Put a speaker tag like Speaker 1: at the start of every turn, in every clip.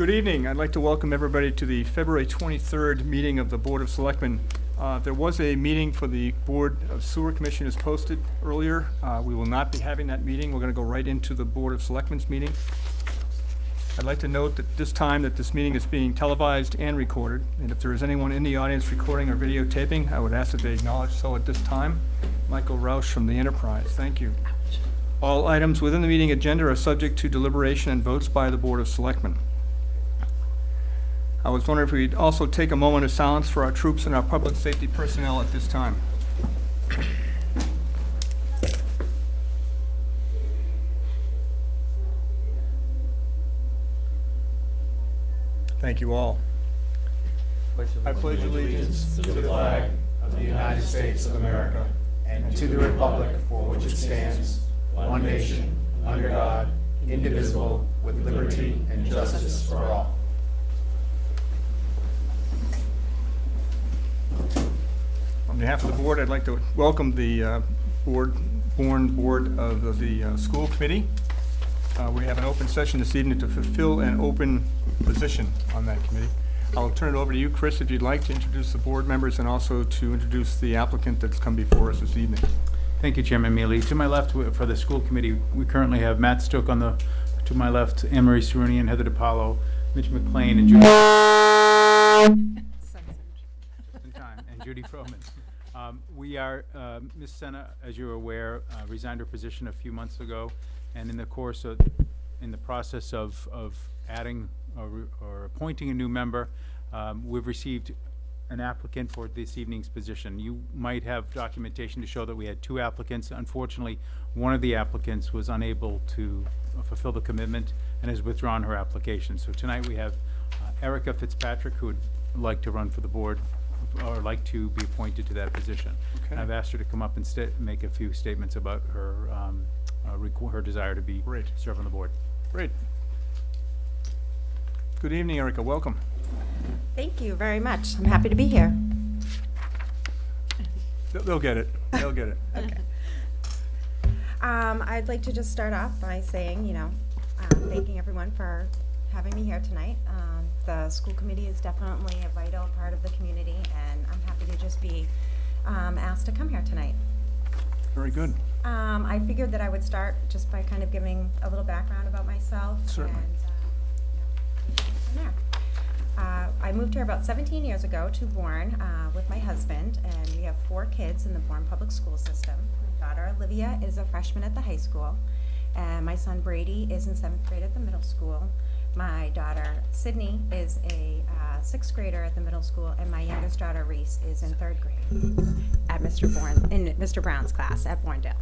Speaker 1: Good evening. I'd like to welcome everybody to the February 23rd meeting of the Board of Selectmen. There was a meeting for the Board of Sewer Commissioners posted earlier. We will not be having that meeting. We're going to go right into the Board of Selectmen's meeting. I'd like to note that this time that this meeting is being televised and recorded, and if there is anyone in the audience recording or videotaping, I would ask that they acknowledge so at this time. Michael Roush from the Enterprise. Thank you. All items within the meeting agenda are subject to deliberation and votes by the Board of Selectmen. I was wondering if we'd also take a moment of silence for our troops and our public safety personnel at this time. Thank you all. I pledge allegiance
Speaker 2: to the flag of the United States of America and to the republic for which it stands, one nation, under God, indivisible, with liberty and justice for all.
Speaker 1: On behalf of the board, I'd like to welcome the Bourne Board of the School Committee. We have an open session this evening to fulfill an open position on that committee. I'll turn it over to you, Chris, if you'd like to introduce the board members and also to introduce the applicant that's come before us this evening.
Speaker 3: Thank you, Chairman Mealy. To my left, for the school committee, we currently have Matt Stook to my left, Anne-Marie Cerunian, Heather DiPaolo, Mitch McLean, and Judy. And Judy Froman. Ms. Senna, as you're aware, resigned her position a few months ago, and in the process of adding or appointing a new member, we've received an applicant for this evening's position. You might have documentation to show that we had two applicants. Unfortunately, one of the applicants was unable to fulfill the commitment and has withdrawn her application. So tonight we have Erica Fitzpatrick, who would like to run for the board or like to be appointed to that position.
Speaker 1: Okay.
Speaker 3: I've asked her to come up and make a few statements about her her desire to be serve on the board.
Speaker 1: Great. Good evening, Erica. Welcome.
Speaker 4: Thank you very much. I'm happy to be here.
Speaker 1: They'll get it. They'll get it.
Speaker 4: Okay. I'd like to just start off by saying, thanking everyone for having me here tonight. The school committee is definitely a vital part of the community, and I'm happy to just be asked to come here tonight.
Speaker 1: Very good.
Speaker 4: I figured that I would start just by kind of giving a little background about myself.
Speaker 1: Certainly.
Speaker 4: And from there. I moved here about 17 years ago to Bourne with my husband, and we have 4 kids in the Bourne public school system. My daughter Olivia is a freshman at the high school, and my son Brady is in 7th grade at the middle school. My daughter Sydney is a 6th grader at the middle school, and my youngest daughter Reese is in 3rd grade at Mr. Brown's class at Bournedale.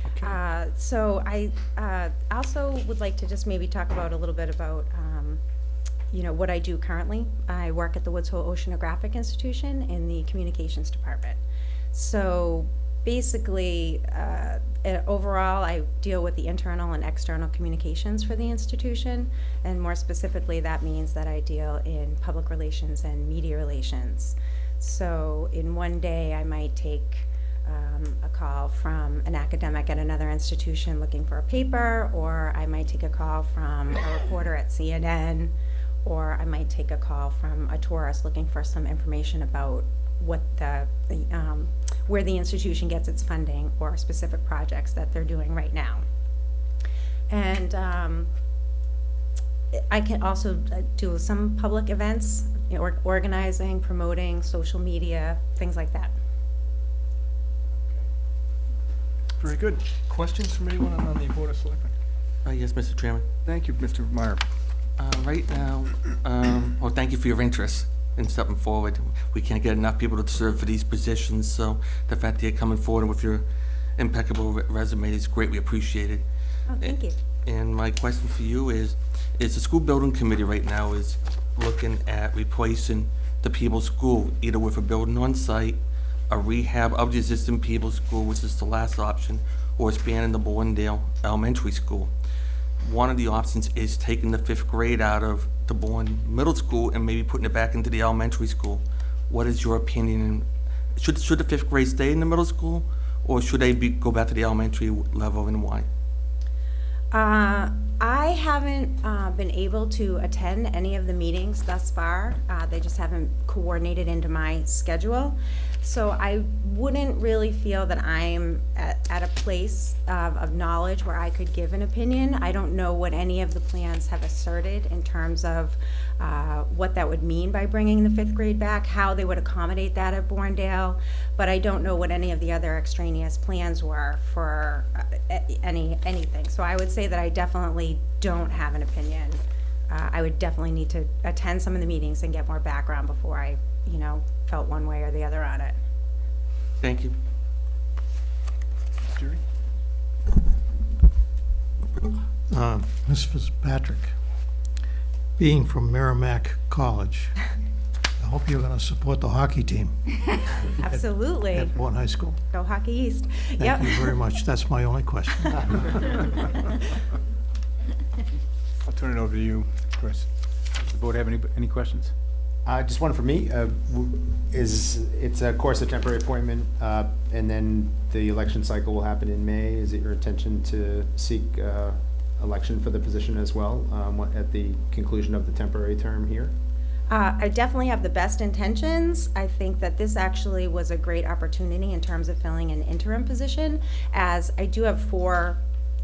Speaker 1: Okay.
Speaker 4: So I also would like to just maybe talk about a little bit about what I do currently. I work at the Woods Hole Oceanographic Institution in the communications department. So basically, overall, I deal with the internal and external communications for the institution, and more specifically, that means that I deal in public relations and media relations. So in one day, I might take a call from an academic at another institution looking for a paper, or I might take a call from a reporter at CNN, or I might take a call from a tourist looking for some information about what where the institution gets its funding or specific projects that they're doing right now. And I can also do some public events, organizing, promoting, social media, things like that.
Speaker 1: Very good. Questions from anyone on the Board of Selectmen?
Speaker 5: Yes, Mr. Chairman.
Speaker 1: Thank you, Mr. Meyer.
Speaker 5: Right now, well, thank you for your interest in stepping forward. We can't get enough people to serve for these positions, so the fact that you're coming forward with your impeccable resume is greatly appreciated.
Speaker 4: Oh, thank you.
Speaker 5: And my question for you is the school building committee right now is looking at replacing the People's School, either with a building on site, a rehab of the existing People's School, which is the last option, or expanding the Bournedale Elementary School. One of the options is taking the 5th grade out of the Bourne Middle School and maybe putting it back into the elementary school. What is your opinion? Should the 5th grade stay in the middle school, or should they go back to the elementary level, and why?
Speaker 4: I haven't been able to attend any of the meetings thus far. They just haven't coordinated into my schedule. So I wouldn't really feel that I'm at a place of knowledge where I could give an opinion. I don't know what any of the plans have asserted in terms of what that would mean by bringing the 5th grade back, how they would accommodate that at Bourne, but I don't know what any of the other extraneous plans were for anything. So I would say that I definitely don't have an opinion. I would definitely need to attend some of the meetings and get more background before I, felt one way or the other on it.
Speaker 5: Thank you.
Speaker 1: Jerry?
Speaker 6: Ms. Fitzpatrick, being from Merrimack College, I hope you're going to support the hockey team
Speaker 4: Absolutely.
Speaker 6: at Bourne High School.
Speaker 4: Go Hockey East.
Speaker 6: Thank
Speaker 4: Yep.
Speaker 6: you very much. That's my only question.
Speaker 1: I'll turn it over to you, Chris.
Speaker 3: Does the board have any questions?
Speaker 2: Just one for me. It's of course a temporary appointment, and then the election cycle will happen in May. Is it your intention to seek election for the position as well at the conclusion of the temporary term here?
Speaker 4: I definitely have the best intentions. I think that this actually was a great opportunity in terms of filling an interim position, as I do have 4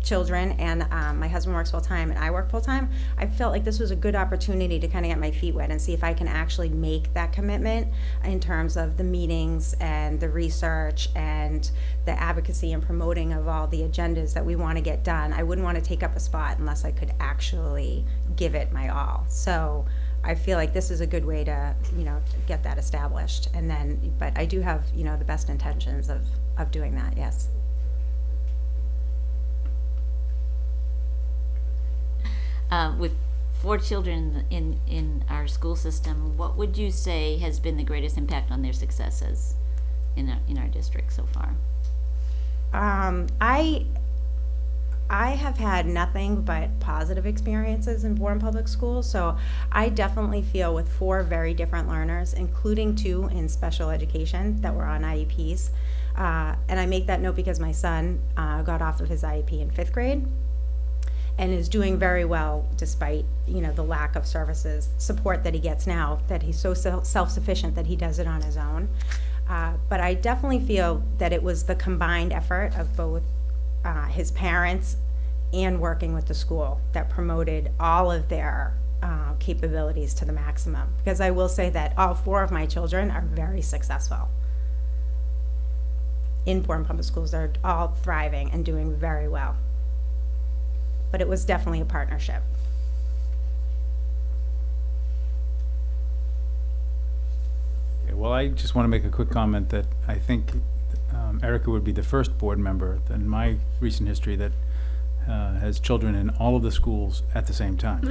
Speaker 4: children and my husband works full-time and I work full-time. I felt like this was a good opportunity to kind of get my feet wet and see if I can actually make that commitment in terms of the meetings and the research and the advocacy and promoting of all the agendas that we want to get done. I wouldn't want to take up a spot unless I could actually give it my all. So I feel like this is a good way to, get that established. And then, but I do have, the best intentions of doing that, yes.
Speaker 7: With 4 children in our school system, what would you say has been the greatest impact on their successes in our district so far?
Speaker 4: I have had nothing but positive experiences in Bourne Public Schools, so I definitely feel with 4 very different learners, including 2 in special education that were on IEPs, and I make that note because my son got off of his IEP in 5th grade and is doing very well despite, the lack of support that he gets now, that he's so self-sufficient that he does it on his own. But I definitely feel that it was the combined effort of both his parents and working with the school that promoted all of their capabilities to the maximum. Because I will say that all 4 of my children are very successful. In Bourne Public Schools, they're all thriving and doing very well. But it was definitely a partnership.
Speaker 3: Okay, well, I just want to make a quick comment that I think Erica would be the first board member in my recent history that has children in all of the schools at the same time,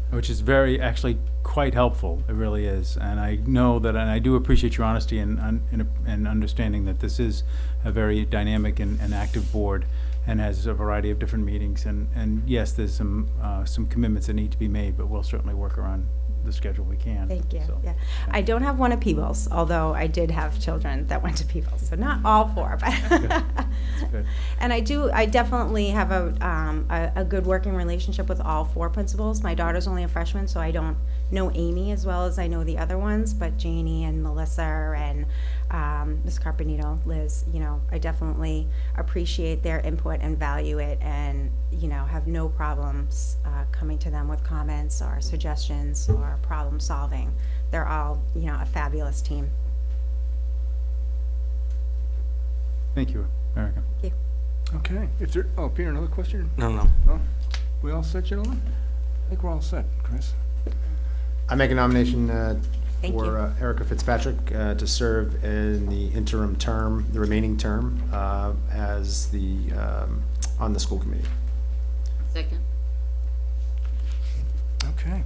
Speaker 3: which is actually quite helpful. It really is. And I know that, and I do appreciate your honesty and understanding that this is a very dynamic and active board and has a variety of different meetings. And yes, there's some commitments that need to be made, but we'll certainly work around the schedule we can.
Speaker 4: Thank you.
Speaker 3: So,
Speaker 4: Yeah, I don't have one at Peebles, although I did have children that went to Peebles, so not all 4. But
Speaker 3: That's good.
Speaker 4: And I definitely have a good working relationship with all 4 principals. My daughter's only a freshman, so I don't know Amy as well as I know the other ones, but Janie and Melissa and Ms. Carpenito, Liz, I definitely appreciate their input and value it, and have no problems coming to them with comments or suggestions or problem solving. They're all a fabulous team.
Speaker 3: Thank you, Erica.
Speaker 4: Thank you.
Speaker 1: Okay. Peter, another question?
Speaker 5: No.
Speaker 1: No? We all set, gentlemen? I think we're all set, Chris.
Speaker 2: I make a nomination
Speaker 4: Thank you.
Speaker 2: for Erica Fitzpatrick to serve in the interim term, the remaining term, as on the school committee.
Speaker 7: Second.
Speaker 1: Okay.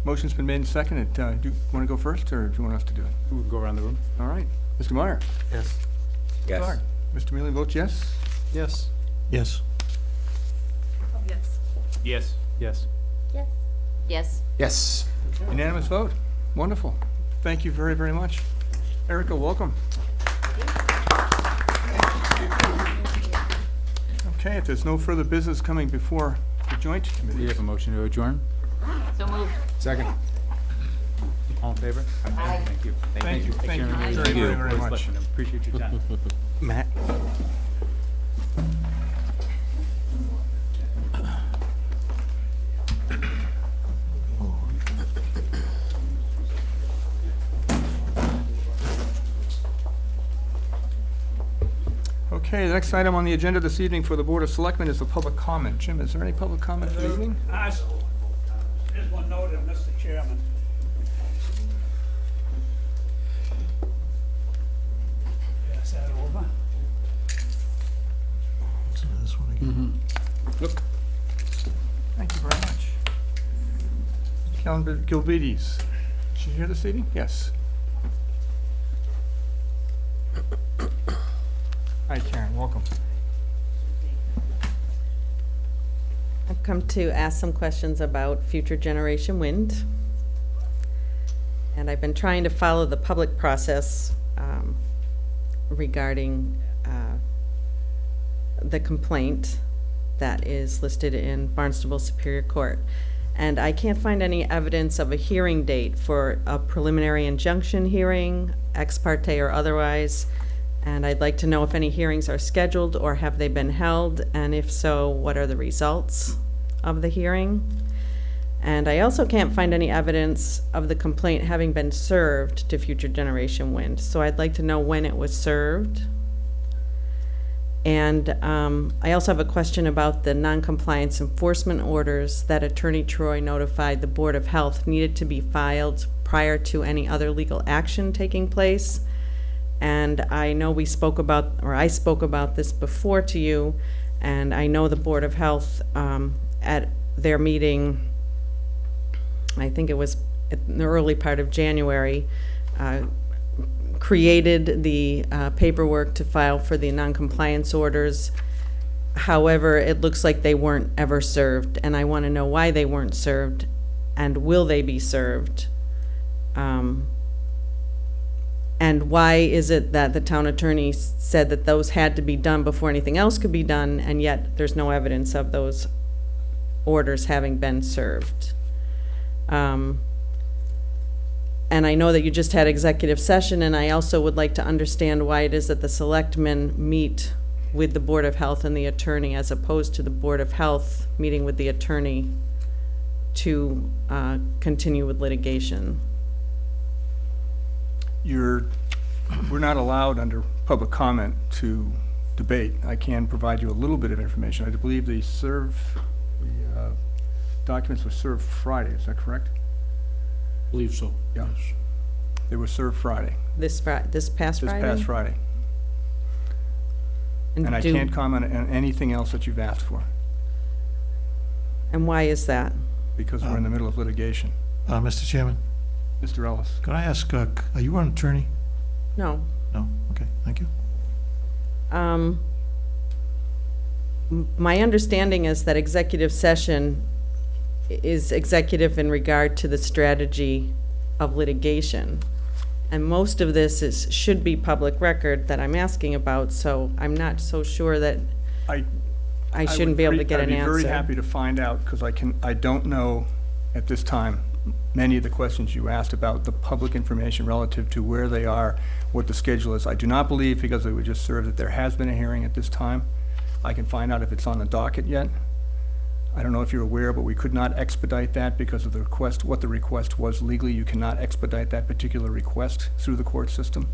Speaker 1: Motion's been made and seconded. Do you want to go first, or do you want us to do it?
Speaker 3: We can go around the room.
Speaker 1: All right. Mr. Meyer?
Speaker 5: Yes.
Speaker 1: Yes. Mr. Mealy votes yes?
Speaker 2: Yes.
Speaker 6: Yes.
Speaker 3: Yes.
Speaker 7: Yes. Yes.
Speaker 2: Yes.
Speaker 1: Unanimous vote. Wonderful. Thank you very, very much. Erica, welcome. Okay, if there's no further business coming before the joint
Speaker 3: We
Speaker 1: committees.
Speaker 3: have a motion to adjourn.
Speaker 7: So moved.
Speaker 2: Second.
Speaker 3: All in favor? Aye. Thank you.
Speaker 1: Thank you, thank you
Speaker 3: Chairman
Speaker 1: very,
Speaker 3: Lee,
Speaker 1: very,
Speaker 3: Board
Speaker 1: very
Speaker 3: of
Speaker 1: much.
Speaker 3: Selectmen, appreciate your time.
Speaker 5: Matt?
Speaker 1: Okay, the next item on the agenda this evening for the Board of Selectmen is the public comment. Jim, is there any public comment for the evening?
Speaker 8: Here's one noted, Mr. Chairman. Pass that over.
Speaker 6: This one again.
Speaker 1: Thank you very much. Kellen Gilbides, is she here this evening? Yes. Hi Karen, welcome.
Speaker 9: I've come to ask some questions about future generation wind. And I've been trying to follow the public process regarding the complaint that is listed in Barnstable Superior Court. And I can't find any evidence of a hearing date for a preliminary injunction hearing, ex parte or otherwise. And I'd like to know if any hearings are scheduled or have they been held, and if so, what are the results of the hearing? And I also can't find any evidence of the complaint having been served to Future Generation Wind. So I'd like to know when it was served. And I also have a question about the noncompliance enforcement orders that Attorney Troy notified the Board of Health needed to be filed prior to any other legal action taking place. And I know we spoke about, or I spoke about this before to you, and I know the Board of Health at their meeting, I think it was in the early part of January, created the paperwork to file for the noncompliance orders. However, it looks like they weren't ever served, and I want to know why they weren't served, and will they be served? And why is it that the town attorney said that those had to be done before anything else could be done, and yet there's no evidence of those orders having been served? And I know that you just had executive session, and I also would like to understand why it is that the selectmen meet with the Board of Health and the attorney as opposed to the Board of Health meeting with the attorney to continue with litigation.
Speaker 1: We're not allowed under public comment to debate. I can provide you a little bit of information. I believe the documents were served Friday, is that correct?
Speaker 8: Believe so.
Speaker 1: Yeah. They were served Friday,
Speaker 9: This past
Speaker 1: this
Speaker 9: Friday?
Speaker 1: past Friday. And I can't comment on anything else that you've asked for,
Speaker 9: And why is that?
Speaker 1: because we're in the middle of litigation.
Speaker 6: Mr. Chairman,
Speaker 1: Mr. Ellis?
Speaker 6: could I ask, are you an attorney?
Speaker 9: No.
Speaker 6: No? Okay, thank you.
Speaker 9: My understanding is that executive session is executive in regard to the strategy of litigation. And most of this should be public record that I'm asking about, so I'm not so sure that I shouldn't be able to get an
Speaker 1: I'd be very
Speaker 9: answer.
Speaker 1: happy to find out, because I don't know at this time many of the questions you asked about the public information relative to where they are, what the schedule is. I do not believe, because it was just served, that there has been a hearing at this time. I can find out if it's on the docket yet. I don't know if you're aware, but we could not expedite that because of the request, what the request was legally. You cannot expedite that particular request through the court system.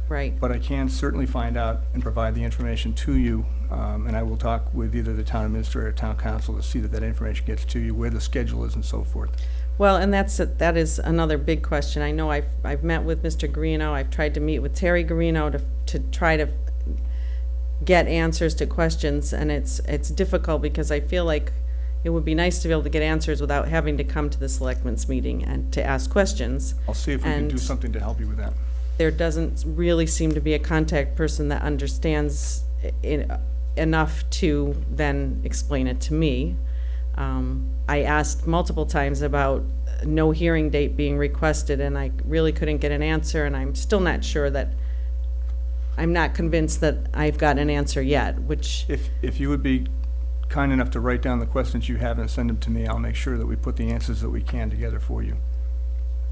Speaker 9: Right.
Speaker 1: But I can certainly find out and provide the information to you, and I will talk with either the town administrator or town council to see that that information gets to you, where the schedule is and so forth.
Speaker 9: Well, and that is another big question. I know I've met with Mr. Guarino. I've tried to meet with Terry Guarino to try to get answers to questions, and it's difficult because I feel like it would be nice to be able to get answers without having to come to the selectmen's meeting and to ask questions.
Speaker 1: I'll see if we can do
Speaker 9: And
Speaker 1: something to help you with that.
Speaker 9: there doesn't really seem to be a contact person that understands enough to then explain it to me. I asked multiple times about no hearing date being requested, and I really couldn't get an answer, and I'm still not sure that, I'm not convinced that I've got an answer yet, which,
Speaker 1: If you would be kind enough to write down the questions you have and send them to me, I'll make sure that we put the answers that we can together for you.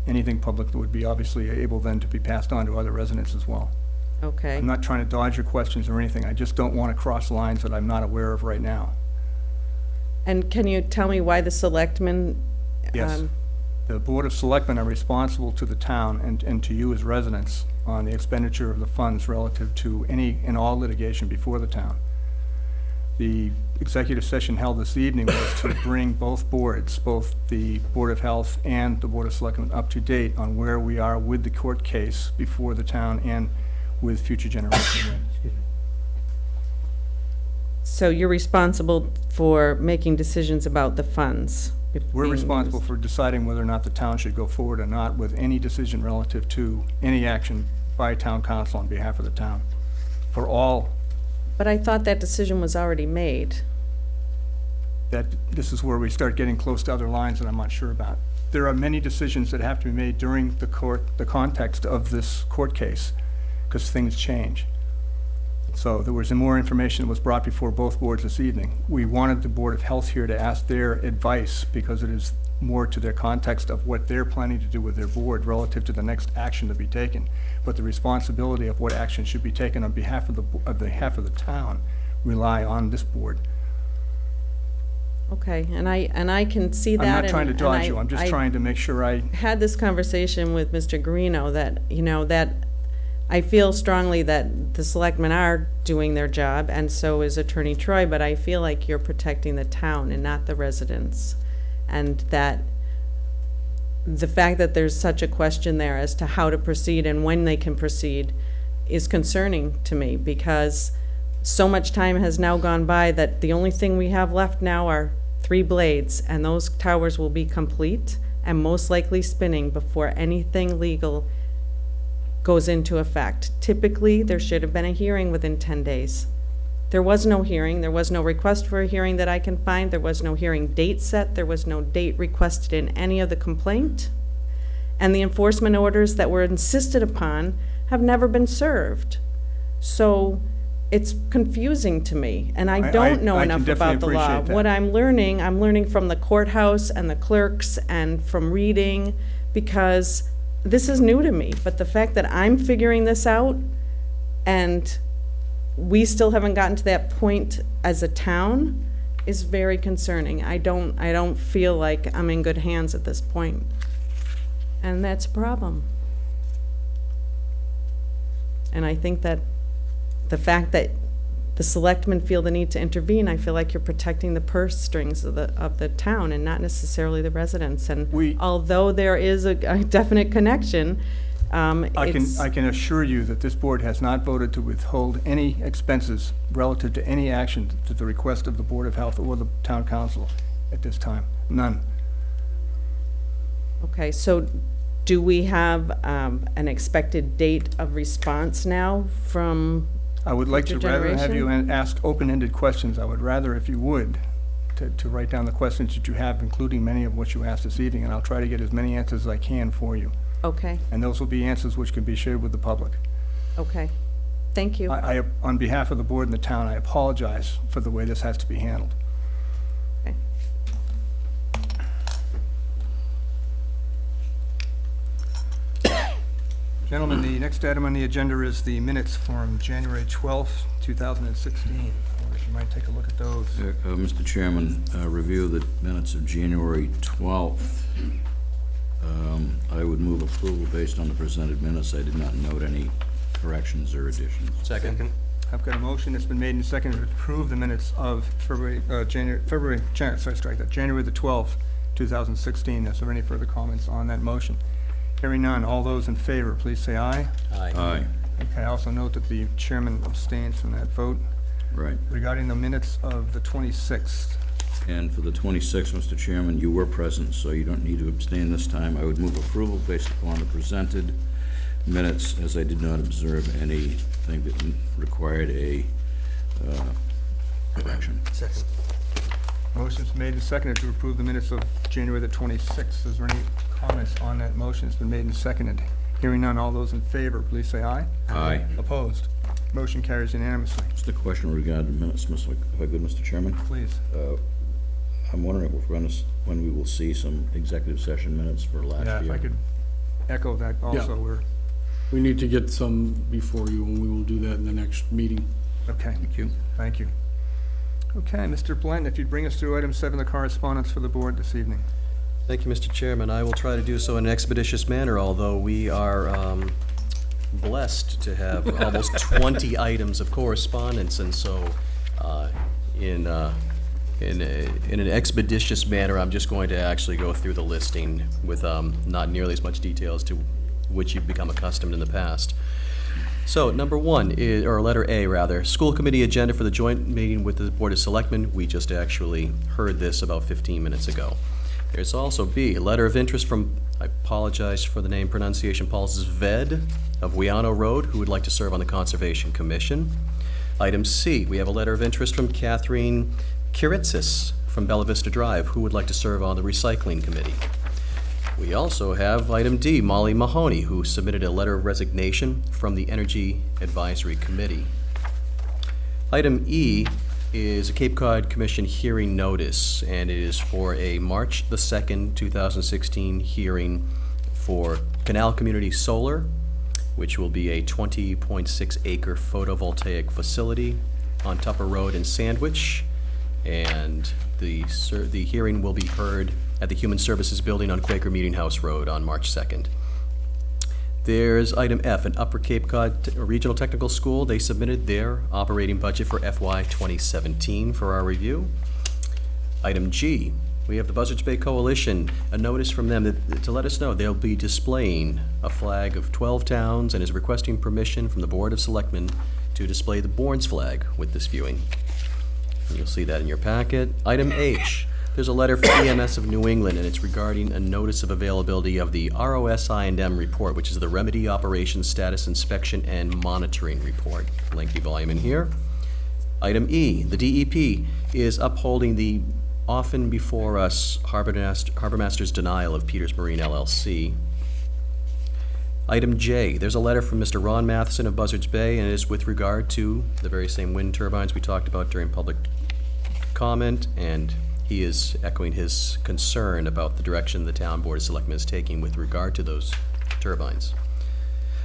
Speaker 1: Anything public would be obviously able then to be passed on to other residents as well.
Speaker 9: Okay.
Speaker 1: I'm not trying to dodge your questions or anything, I just don't want to cross lines that I'm not aware of right now.
Speaker 9: And can you tell me why the selectmen?
Speaker 1: Yes. The Board of Selectmen are responsible to the town and to you as residents on the expenditure of the funds relative to any and all litigation before the town. The executive session held this evening was to bring both boards, both the Board of Health and the Board of Selectmen, up to date on where we are with the court case before the town and with future generations.
Speaker 9: So you're responsible for making decisions about the funds?
Speaker 1: We're
Speaker 9: being
Speaker 1: responsible
Speaker 9: used.
Speaker 1: for deciding whether or not the town should go forward or not with any decision relative to any action by town council on behalf of the town. For all,
Speaker 9: But I thought that decision was already made.
Speaker 1: this is where we start getting close to other lines that I'm not sure about. There are many decisions that have to be made during the context of this court case, because things change. So there was more information that was brought before both boards this evening. We wanted the Board of Health here to ask their advice, because it is more to their context of what they're planning to do with their board relative to the next action to be taken. But the responsibility of what action should be taken on behalf of the town rely on this board.
Speaker 9: Okay, and I can see that.
Speaker 1: I'm not trying to
Speaker 9: and
Speaker 1: dodge you, I'm just
Speaker 9: I
Speaker 1: trying to make sure I,
Speaker 9: had this conversation with Mr. Guarino that, that I feel strongly that the selectmen are doing their job, and so is Attorney Troy, but I feel like you're protecting the town and not the residents. And that the fact that there's such a question there as to how to proceed and when they can proceed is concerning to me, because so much time has now gone by that the only thing we have left now are 3 blades, and those towers will be complete and most likely spinning before anything legal goes into effect. Typically, there should have been a hearing within 10 days. There was no hearing. There was no request for a hearing that I can find. There was no hearing date set. There was no date requested in any of the complaint. And the enforcement orders that were insisted upon have never been served. So it's confusing to me, and I don't know
Speaker 1: I can
Speaker 9: enough
Speaker 1: definitely
Speaker 9: about the law.
Speaker 1: appreciate that.
Speaker 9: What I'm learning from the courthouse and the clerks and from reading, because this is new to me. But the fact that I'm figuring this out and we still haven't gotten to that point as a town is very concerning. I don't feel like I'm in good hands at this point. And that's a problem. And I think that the fact that the selectmen feel the need to intervene, I feel like you're protecting the purse strings of the town and not necessarily the residents. And although there is a definite connection,
Speaker 1: I can assure you that this board has not voted to withhold any expenses relative to any action to the request of the Board of Health or the Town Council at this time. None.
Speaker 9: Okay, so do we have an expected date of response now from
Speaker 1: I would like to,
Speaker 9: future
Speaker 1: rather than have you
Speaker 9: generation?
Speaker 1: ask open-ended questions, I would rather, if you would, to write down the questions that you have, including many of what you asked this evening, and I'll try to get as many answers as I can for you.
Speaker 9: Okay,
Speaker 1: And those will be answers which can be shared with the public.
Speaker 9: okay. Thank you.
Speaker 1: I, on behalf of the board and the town, I apologize for the way this has to be handled.
Speaker 9: Okay.
Speaker 1: Gentlemen, the next item on the agenda is the minutes from January 12th, 2016. I wonder if you might take a look at those.
Speaker 10: Mr. Chairman, review of the minutes of January 12th. I would move approval based on the presented minutes. I did not note any corrections or additions.
Speaker 5: Second.
Speaker 1: I've got a motion that's been made and seconded to approve the minutes of January the 12th, 2016. Is there any further comments on that motion? Hearing none, all those in favor, please say aye.
Speaker 10: Aye.
Speaker 1: Okay, I also note that the chairman abstains from that vote.
Speaker 10: Right.
Speaker 1: Regarding the minutes of the 26th,
Speaker 10: And for the 26th, Mr. Chairman, you were present, so you don't need to abstain this time. I would move approval based upon the presented minutes, as I did not observe anything that required a correction.
Speaker 5: Second.
Speaker 1: motion's made and seconded to approve the minutes of January the 26th. Is there any comments on that motion? It's been made and seconded. Hearing none, all those in favor, please say aye.
Speaker 10: Aye.
Speaker 1: Opposed? Motion carries unanimously.
Speaker 10: Just a question regarding minutes, if I could, Mr. Chairman.
Speaker 1: Please.
Speaker 10: I'm wondering if we're gonna, when we will see some executive session minutes for last year.
Speaker 1: Yeah, if I could echo that also, we're,
Speaker 11: We need to get some before you, and we will do that in the next meeting.
Speaker 1: okay,
Speaker 10: Thank you.
Speaker 1: thank you. Okay, Mr. Blanton, if you'd bring us through item 7, the correspondence for the board this evening.
Speaker 12: Thank you, Mr. Chairman. I will try to do so in an expeditious manner, although we are blessed to have almost 20 items of correspondence, and so in an expeditious manner, I'm just going to actually go through the listing with not nearly as much detail as to which you've become accustomed in the past. So, number 1, is, or letter A rather, school committee agenda for the joint meeting with the Board of Selectmen. We just actually heard this about 15 minutes ago. There's also B, a letter of interest from, I apologize for the name pronunciation, Paul Zved of Weano Road, who would like to serve on the Conservation Commission. Item C, we have a letter of interest from Catherine Kiritsis from Bella Vista Drive, who would like to serve on the Recycling Committee. We also have item D, Molly Mahoney, who submitted a letter of resignation from the Energy Advisory Committee. Item E is a Cape Cod Commission hearing notice, and it is for a March the 2nd, 2016 hearing for Canal Community Solar, which will be a 20.6 acre photovoltaic facility on Tupper Road in Sandwich. And the hearing will be heard at the Human Services Building on Quaker Meeting House Road on March 2nd. There's item F, an Upper Cape Cod Regional Technical School. They submitted their operating budget for FY 2017 for our review. Item G, we have the Buzzards Bay Coalition, a notice from them to let us know they'll be displaying a flag of 12 towns and is requesting permission from the Board of Selectmen to display the Bourne's flag with this viewing. You'll see that in your packet. Item H, there's a letter from EMS of New England, and it's regarding a notice of availability of the ROSI&M report, which is the Remedy Operations Status Inspection and Monitoring Report. Lengthy volume in here. Item E, the DEP is upholding the often before us Harbor Master's denial of Peters Marine LLC. Item J, there's a letter from Mr. Ron Matheson of Buzzards Bay, and it is with regard to the very same wind turbines we talked about during public comment, and he is echoing his concern about the direction the town Board of Selectmen is taking with regard to those turbines.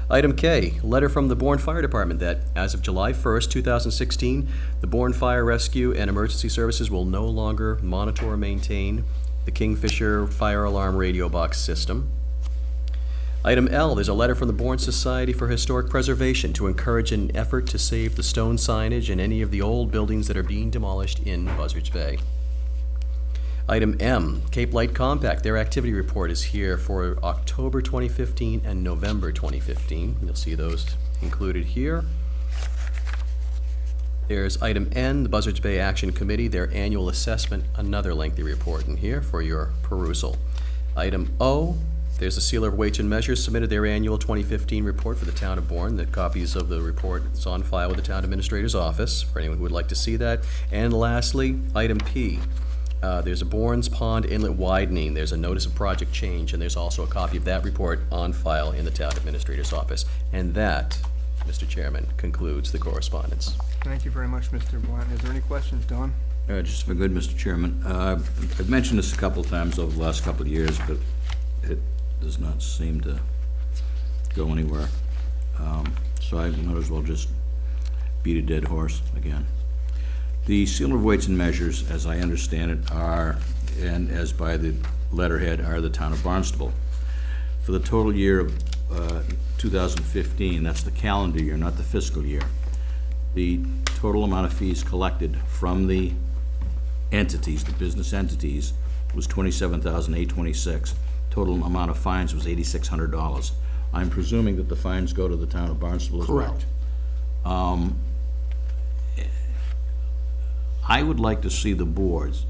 Speaker 12: Item K, letter from the Bourne Fire Department that, as of July 1st, 2016, the Bourne Fire Rescue and Emergency Services will no longer monitor or maintain the Kingfisher Fire Alarm Radio Box system. Item L, there's a letter from the Bourne Society for Historic Preservation to encourage an effort to save the stone signage and any of the old buildings that are being demolished in Buzzards Bay. Item M, Cape Light Compact, their activity report is here for October 2015 and November 2015. You'll see those included here. There's item N, the Buzzards Bay Action Committee, their annual assessment, another lengthy report in here for your perusal. Item O, there's a Sealer of Weights and Measures submitted their annual 2015 report for the town of Bourne. The copies of the report is on file with the town administrator's office for anyone who would like to see that. And lastly, item P. There's a Bourne's Pond Inlet widening. There's a notice of project change, and there's also a copy of that report on file in the town administrator's office. And that, Mr. Chairman, concludes the correspondence.
Speaker 1: Thank you very much, Mr. Blanton. Is there any questions, Don?
Speaker 10: Just for good, Mr. Chairman. I've mentioned this a couple of times over the last couple of years, but it does not seem to go anywhere. So I might as well just beat a dead horse again. The Sealer of Weights and Measures, as I understand it, are, and as by the letterhead, are the town of Barnstable. For the total year of 2015, that's the calendar year, not the fiscal year, the total amount of fees collected from the entities, the business entities, was $27,826. Total amount of fines was $8,600. I'm presuming that the fines go to the town of Barnstable as well.
Speaker 11: Correct.
Speaker 10: I would like to see the boards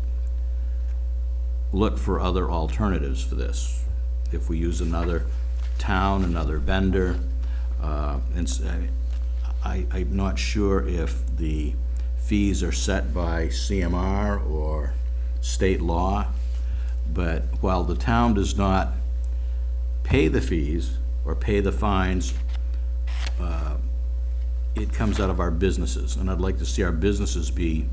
Speaker 10: look for other alternatives for this. If we use another town, another vendor, and I'm not sure if the fees are set by CMR or state law, but while the town does not pay the fees or pay the fines it comes out of our businesses, and I'd like to see our businesses be,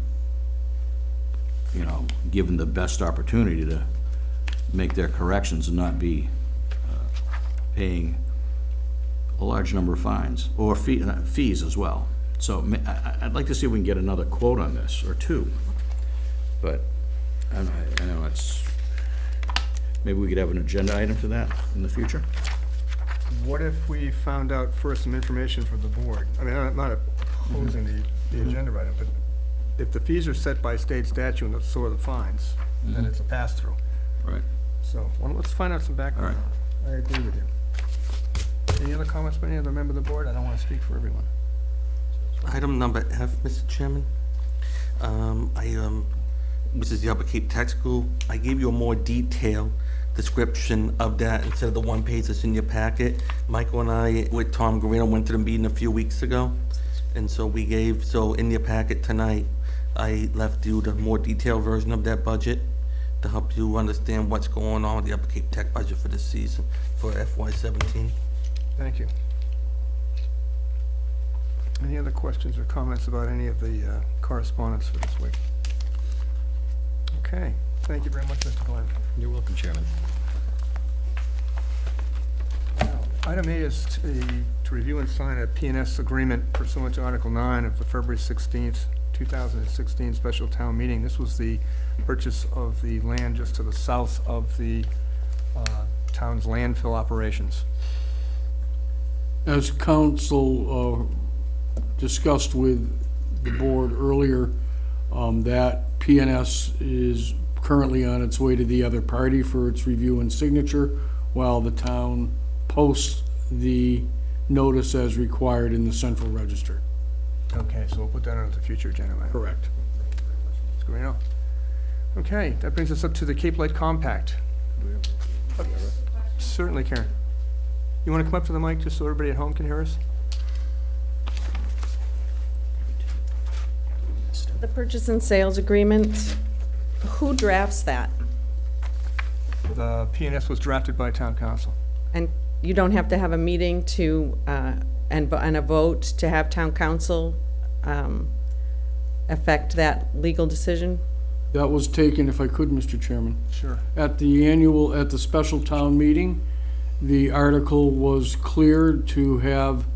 Speaker 10: you know, given the best opportunity to make their corrections and not be paying a large number of fines, or fees as well. So I'd like to see if we can get another quote on this, or two. But I know it's, maybe we could have an agenda item for that in the future?
Speaker 1: What if we found out first some information from the board? I mean, I'm not opposing the agenda item, but if the fees are set by state statute and so are the fines, then it's a pass-through.
Speaker 10: Right.
Speaker 1: So, well, let's find out some background.
Speaker 10: All
Speaker 1: I agree with you. Any other comments by any other member of the board? I don't want to speak for everyone.
Speaker 5: Item number F, Mr. Chairman. Which is the Upper Cape Tech School. I gave you a more detailed description of that instead of the one page that's in your packet. Michael and I, with Tom Guarino, went to the meeting a few weeks ago. And so so in your packet tonight, I left you the more detailed version of that budget to help you understand what's going on with the Upper Cape Tech budget for this season, for FY17.
Speaker 1: Thank you. Any other questions or comments about any of the correspondence for this week? Okay, thank you very much, Mr. Glenn.
Speaker 12: You're welcome, Chairman.
Speaker 1: Now, item A is to review and sign a P&S agreement pursuant to Article 9 of the February 16th, 2016 special town meeting. This was the purchase of the land just to the south of the town's landfill operations.
Speaker 11: As council discussed with the board earlier, that PNS is currently on its way to the other party for its review and signature, while the town posts the notice as required in the central register.
Speaker 1: Okay, so we'll put that on the future agenda item.
Speaker 11: Correct.
Speaker 1: Mr. Guarino. Okay, that brings us up to the Cape Light Compact. Certainly, Karen. You want to come up to the mic just so everybody at home can hear us?
Speaker 9: The purchase and sales agreement, who drafts that?
Speaker 1: The P&S was drafted by town council.
Speaker 9: And you don't have to have a meeting to, and a vote to have town council affect that legal decision?
Speaker 11: That was taken, if I could, Mr. Chairman.
Speaker 1: Sure.
Speaker 11: At the special town meeting, the article was cleared to have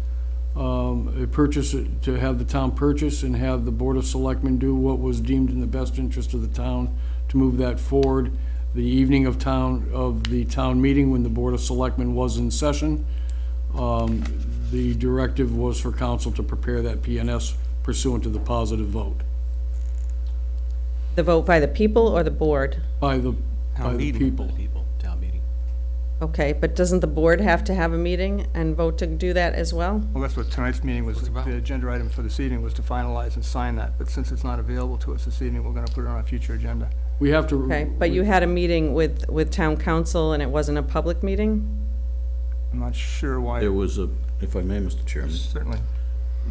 Speaker 11: to have the town purchase and have the Board of Selectmen do what was deemed in the best interest of the town to move that forward. The evening of the town meeting, when the Board of Selectmen was in session, the directive was for council to prepare that PNS pursuant to the positive vote.
Speaker 9: The vote by the people or the board?
Speaker 11: By the
Speaker 5: meeting.
Speaker 11: people.
Speaker 12: Town meeting.
Speaker 9: Okay, but doesn't the board have to have a meeting and vote to do that as well?
Speaker 1: Well, that's what tonight's meeting was.
Speaker 5: about?
Speaker 1: The agenda item for this evening was to finalize and sign that. But since it's not available to us this evening, we're going to put it on a future agenda.
Speaker 11: We have to.
Speaker 9: Okay, but you had a meeting with town council and it wasn't a public meeting?
Speaker 1: I'm not sure why.
Speaker 10: There was a, if I may, Mr. Chairman,
Speaker 1: Certainly.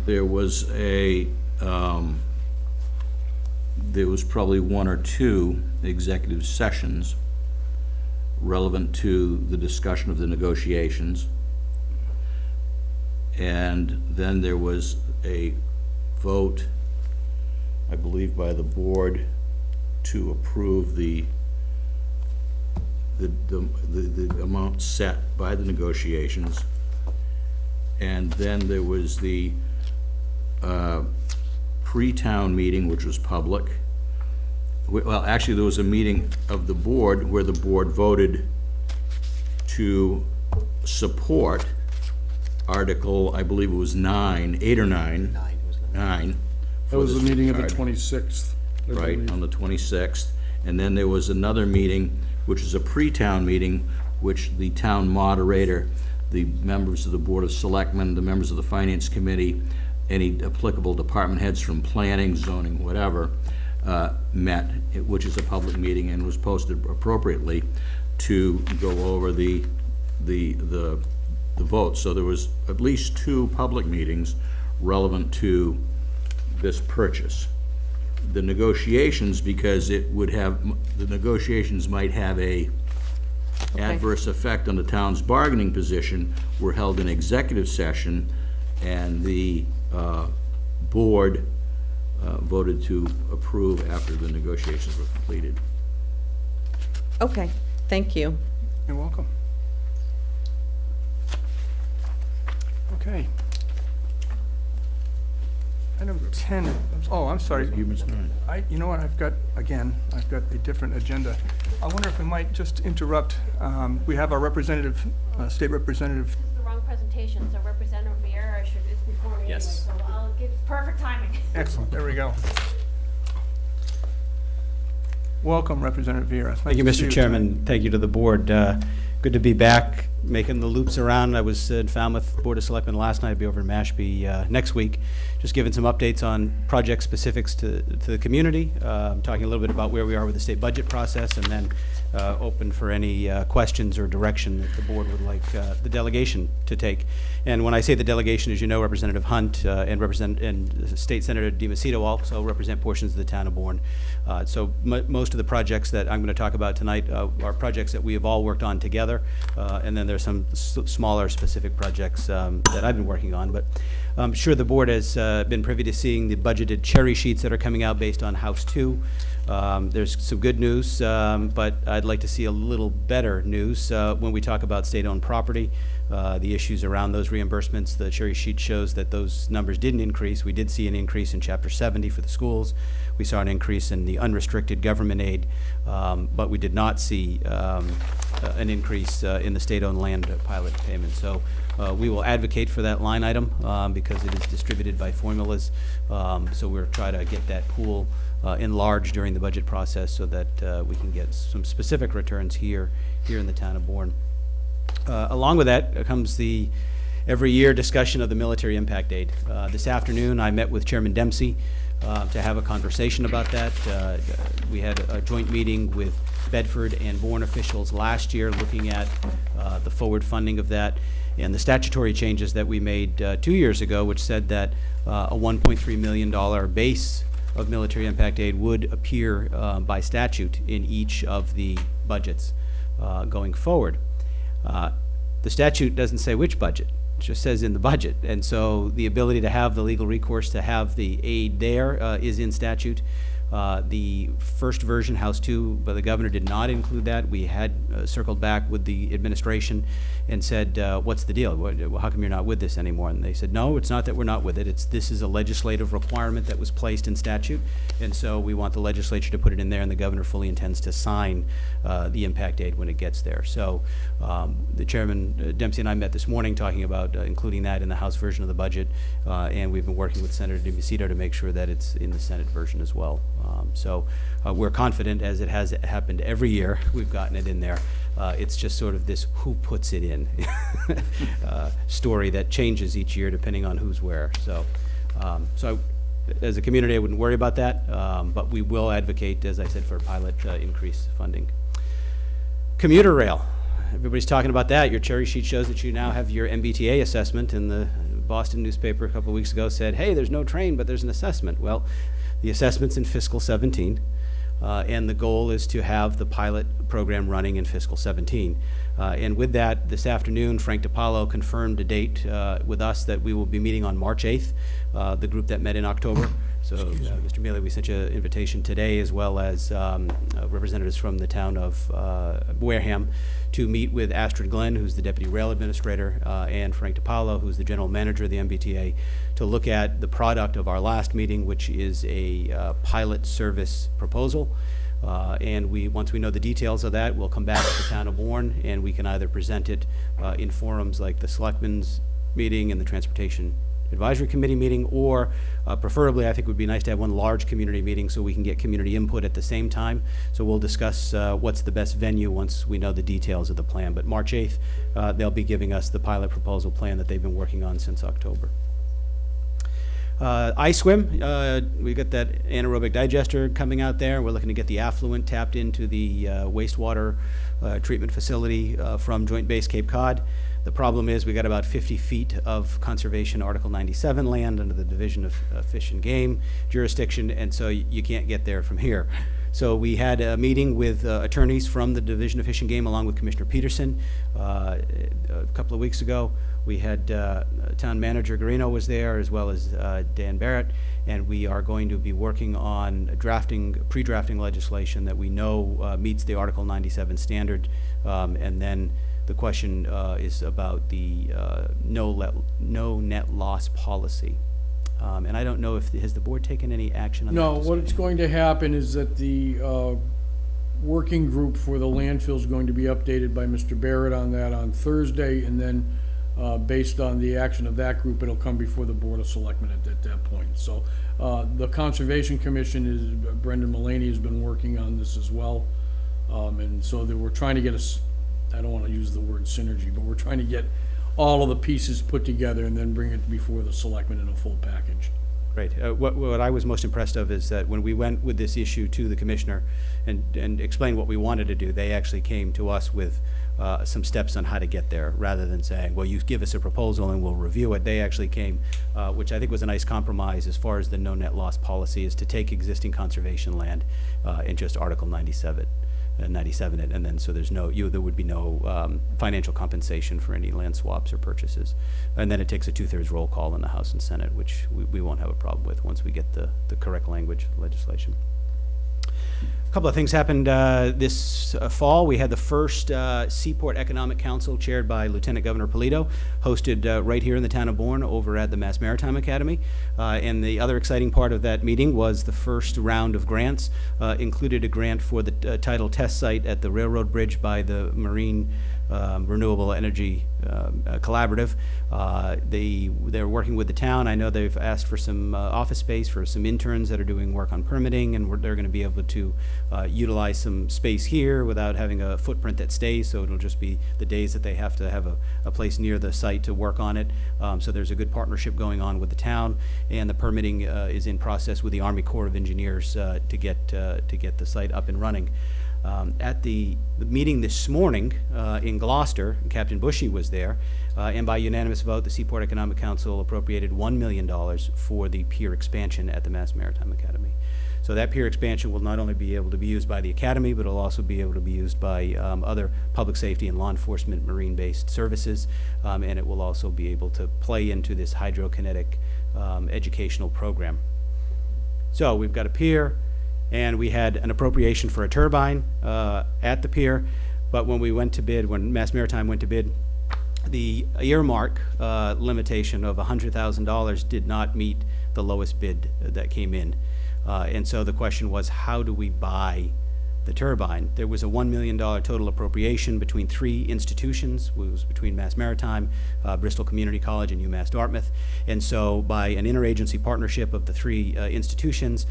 Speaker 10: there was there was probably one or two executive sessions relevant to the discussion of the negotiations. And then there was a vote, I believe, by the board to approve the amount set by the negotiations. And then there was the pre-town meeting, which was public. Well, actually, there was a meeting of the board where the board voted to support Article, I believe it was 8 or 9. 9.
Speaker 11: That was the meeting of the
Speaker 10: card.
Speaker 11: 26th. I
Speaker 10: Right,
Speaker 11: believe.
Speaker 10: on the 26th. And then there was another meeting, which is a pre-town meeting, which the town moderator, the members of the Board of Selectmen, the members of the Finance Committee, any applicable department heads from planning, zoning, whatever, met, which is a public meeting and was posted appropriately to go over the vote. So there was at least 2 public meetings relevant to this purchase. The negotiations, because it would have, the negotiations might have a adverse effect on the town's bargaining position, were held in executive session, and the board voted to approve after the negotiations were completed.
Speaker 9: Okay, thank you.
Speaker 1: You're welcome. Okay. Item 10, oh, I'm sorry.
Speaker 10: You missed 9.
Speaker 1: You know what, I've got a different agenda. I wonder if we might just interrupt. We have our representative, state representative.
Speaker 13: This is the wrong presentation, so Representative Vieira is before me anyway,
Speaker 12: Yes.
Speaker 13: so I'll give perfect timing.
Speaker 1: Excellent, there we go. Welcome, Representative Vieira.
Speaker 14: Thank you, Mr. Chairman. Thank you to the board. Good to be back, making the loops around. I was in Falmouth Board of Selectmen last night. I'll be over in Mashpee next week, just giving some updates on project specifics to the community, talking a little bit about where we are with the state budget process, and then open for any questions or direction that the board would like the delegation to take. And when I say the delegation, as you know, Representative Hunt and State Senator DiMacedo also represent portions of the town of Bourne. So most of the projects that I'm going to talk about tonight are projects that we have all worked on together, and then there's some smaller specific projects that I've been working on. But I'm sure the board has been privy to seeing the budgeted cherry sheets that are coming out based on House 2. There's some good news, but I'd like to see a little better news when we talk about state-owned property. The issues around those reimbursements, the cherry sheet shows that those numbers didn't increase. We did see an increase in Chapter 70 for the schools. We saw an increase in the unrestricted government aid, but we did not see an increase in the state-owned land pilot payment. So we will advocate for that line item because it is distributed by formulas. So we're trying to get that pool enlarged during the budget process so that we can get some specific returns here in the town of Bourne. Along with that comes the every year discussion of the military impact aid. This afternoon I met with Chairman Dempsey to have a conversation about that. We had a joint meeting with Bedford and Bourne officials last year looking at the forward funding of that and the statutory changes that we made 2 years ago, which said that a $1.3 million base of military impact aid would appear by statute in each of the budgets going forward. The statute doesn't say which budget. It just says in the budget. And so the ability to have the legal recourse to have the aid there is in statute. The first version, House 2, but the governor did not include that. We had circled back with the administration and said, what's the deal? How come you're not with this anymore? And they said, no, it's not that we're not with it. This is a legislative requirement that was placed in statute. And so we want the legislature to put it in there, and the governor fully intends to sign the impact aid when it gets there. So the Chairman Dempsey and I met this morning talking about including that in the House version of the budget, and we've been working with Senator DiMacedo to make sure that it's in the Senate version as well. So we're confident, as it has happened every year, we've gotten it in there. It's just sort of this who puts it in story that changes each year depending on who's where. So, as a community, I wouldn't worry about that, but we will advocate, as I said, for pilot increase funding. Commuter rail. Everybody's talking about that. Your cherry sheet shows that you now have your MBTA assessment, and the Boston newspaper a couple of weeks ago said, hey, there's no train, but there's an assessment. Well, the assessment's in fiscal 17, and the goal is to have the pilot program running in fiscal 17. And with that, this afternoon, Frank DiPaolo confirmed a date with us that we will be meeting on March 8th, the group that met in October. So, Mr. Mealy, we sent you an invitation today, as well as representatives from the town of Wareham, to meet with Astrid Glenn, who's the Deputy Rail Administrator, and Frank DiPaolo, who's the General Manager of the MBTA, to look at the product of our last meeting, which is a pilot service proposal. And once we know the details of that, we'll come back to the town of Bourne, and we can either present it in forums like the Selectmen's meeting and the Transportation Advisory Committee meeting, or preferably, I think it would be nice to have one large community meeting so we can get community input at the same time. So we'll discuss what's the best venue once we know the details of the plan. But March 8th, they'll be giving us the pilot proposal plan that they've been working on since October. iSwim, we got that anaerobic digester coming out there. We're looking to get the affluent tapped into the wastewater treatment facility from Joint Base Cape Cod. The problem is we got about 50 feet of conservation Article 97 land under the Division of Fish and Game jurisdiction, and so you can't get there from here. So we had a meeting with attorneys from the Division of Fish and Game along with Commissioner Peterson a couple of weeks ago. We had Town Manager Garino was there, as well as Dan Barrett, and we are going to be working on pre-drafting legislation that we know meets the Article 97 standard. And then the question is about the no net loss policy. And I don't know if, has the board taken any action on that?
Speaker 11: No,
Speaker 14: this
Speaker 11: what's
Speaker 14: evening?
Speaker 11: going to happen is that the working group for the landfill is going to be updated by Mr. Barrett on that on Thursday, and then based on the action of that group, it'll come before the Board of Selectmen at that point. So the Conservation Commission is, Brendan Mullaney has been working on this as well. And so that we're trying to get I don't want to use the word synergy, but we're trying to get all of the pieces put together and then bring it before the Selectmen in a full package.
Speaker 14: Great. What I was most impressed of is that when we went with this issue to the commissioner and explained what we wanted to do, they actually came to us with some steps on how to get there, rather than saying, well, you give us a proposal and we'll review it. They actually came, which I think was a nice compromise as far as the no net loss policy, is to take existing conservation land and just Article 97 it, and then so there would be no financial compensation for any land swaps or purchases. And then it takes a 2/3 roll call in the House and Senate, which we won't have a problem with once we get the correct language legislation. A couple of things happened this fall. We had the first Seaport Economic Council, chaired by Lieutenant Governor Polito, hosted right here in the town of Bourne over at the Mass Maritime Academy. And the other exciting part of that meeting was the first round of grants, included a grant for the tidal test site at the railroad bridge by the Marine Renewable Energy Collaborative. They're working with the town. I know they've asked for some office space for some interns that are doing work on permitting, and they're going to be able to utilize some space here without having a footprint that stays, so it'll just be the days that they have to have a place near the site to work on it. So there's a good partnership going on with the town, and the permitting is in process with the Army Corps of Engineers to get the site up and running. At the meeting this morning in Gloucester, Captain Bushy was there, and by unanimous vote, the Seaport Economic Council appropriated $1 million for the pier expansion at the Mass Maritime Academy. So that pier expansion will not only be able to be used by the Academy, but it'll also be able to be used by other public safety and law enforcement marine-based services, and it will also be able to play into this hydrokinetic educational program. So we've got a pier, and we had an appropriation for a turbine at the pier, but when we went to bid, when Mass Maritime went to bid, the earmark limitation of $100,000 did not meet the lowest bid that came in. And so the question was, how do we buy the turbine? There was a $1 million total appropriation between 3 institutions. It was between Mass Maritime, Bristol Community College, and UMass Dartmouth. And so by an interagency partnership of the 3 institutions,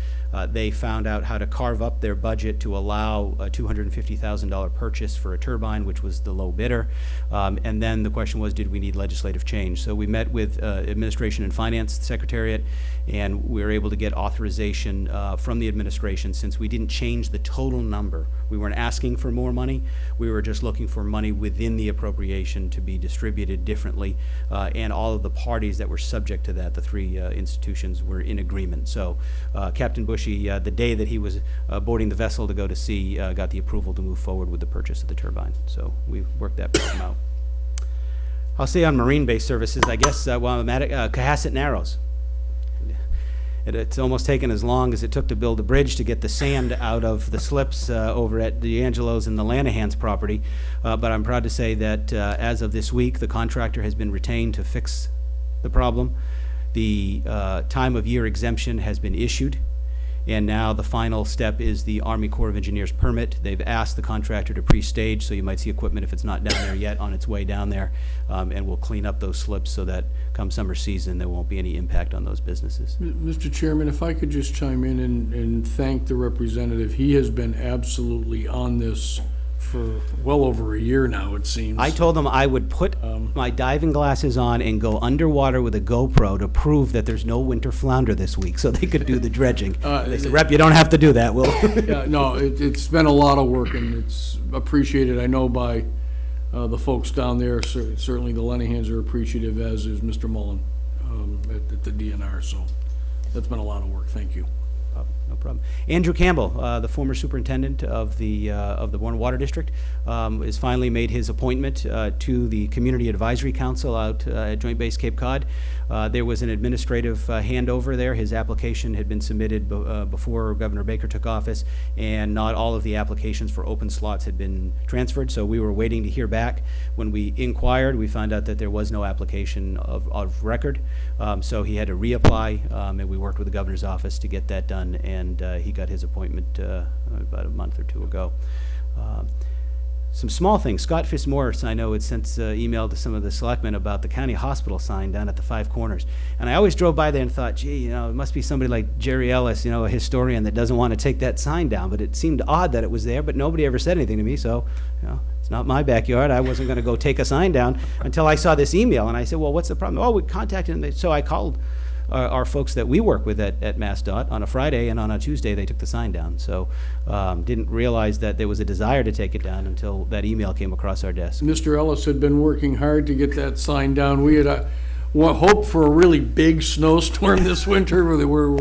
Speaker 14: they found out how to carve up their budget to allow a $250,000 purchase for a turbine, which was the low bidder. And then the question was, did we need legislative change? So we met with Administration and Finance Secretariat, and we were able to get authorization from the administration, since we didn't change the total number. We weren't asking for more money. We were just looking for money within the appropriation to be distributed differently. And all of the parties that were subject to that, the 3 institutions, were in agreement. So Captain Bushy, the day that he was boarding the vessel to go to sea, got the approval to move forward with the purchase of the turbine. So we worked that problem out. I'll stay on marine-based services, I guess, while I'm at it. Cohasset Narrows. It's almost taken as long as it took to build a bridge to get the sand out of the slips over at D'Angelo's and the Lanahans property. But I'm proud to say that as of this week, the contractor has been retained to fix the problem. The time of year exemption has been issued, and now the final step is the Army Corps of Engineers permit. They've asked the contractor to pre-stage, so you might see equipment, if it's not down there yet, on its way down there, and we'll clean up those slips so that come summer season there won't be any impact on those businesses.
Speaker 11: Mr. Chairman, if I could just chime in and thank the representative. He has been absolutely on this for well over a year now, it seems.
Speaker 14: I told them I would put my diving glasses on and go underwater with a GoPro to prove that there's no winter flounder this week, so they could do the dredging. They said, Rep, you don't have to do that, Will.
Speaker 11: Yeah, no, it's been a lot of work, and it's appreciated, I know, by the folks down there. Certainly the Lenahans are appreciative, as is Mr. Mullen at the DNR, so that's been a lot of work. Thank you.
Speaker 14: no problem. Andrew Campbell, the former superintendent of the Bourne Water District, has finally made his appointment to the Community Advisory Council out at Joint Base Cape Cod. There was an administrative handover there. His application had been submitted before Governor Baker took office, and not all of the applications for open slots had been transferred, so we were waiting to hear back. When we inquired, we found out that there was no application of record, so he had to reapply, and we worked with the governor's office to get that done, and he got his appointment about a month or two ago. Some small things. Scott Fitzmaurice, I know, had sent email to some of the selectmen about the county hospital sign down at the Five Corners. And I always drove by there and thought, gee, it must be somebody like Jerry Ellis, a historian that doesn't want to take that sign down. But it seemed odd that it was there, but nobody ever said anything to me. So, it's not my backyard. I wasn't going to go take a sign down until I saw this email. And I said, well, what's the problem? Oh, we contacted them. So I called our folks that we work with at MassDOT on a Friday, and on a Tuesday they took the sign down. So didn't realize that there was a desire to take it down until that email came across our desk.
Speaker 11: Mr. Ellis had been working hard to get that sign down. We had hoped for a really big snowstorm this winter where they were.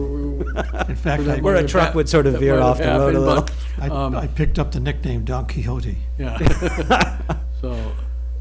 Speaker 6: In fact,
Speaker 14: Where a truck would sort of veer off the road a little.
Speaker 6: I picked up the nickname Don Quixote.
Speaker 11: Yeah. So.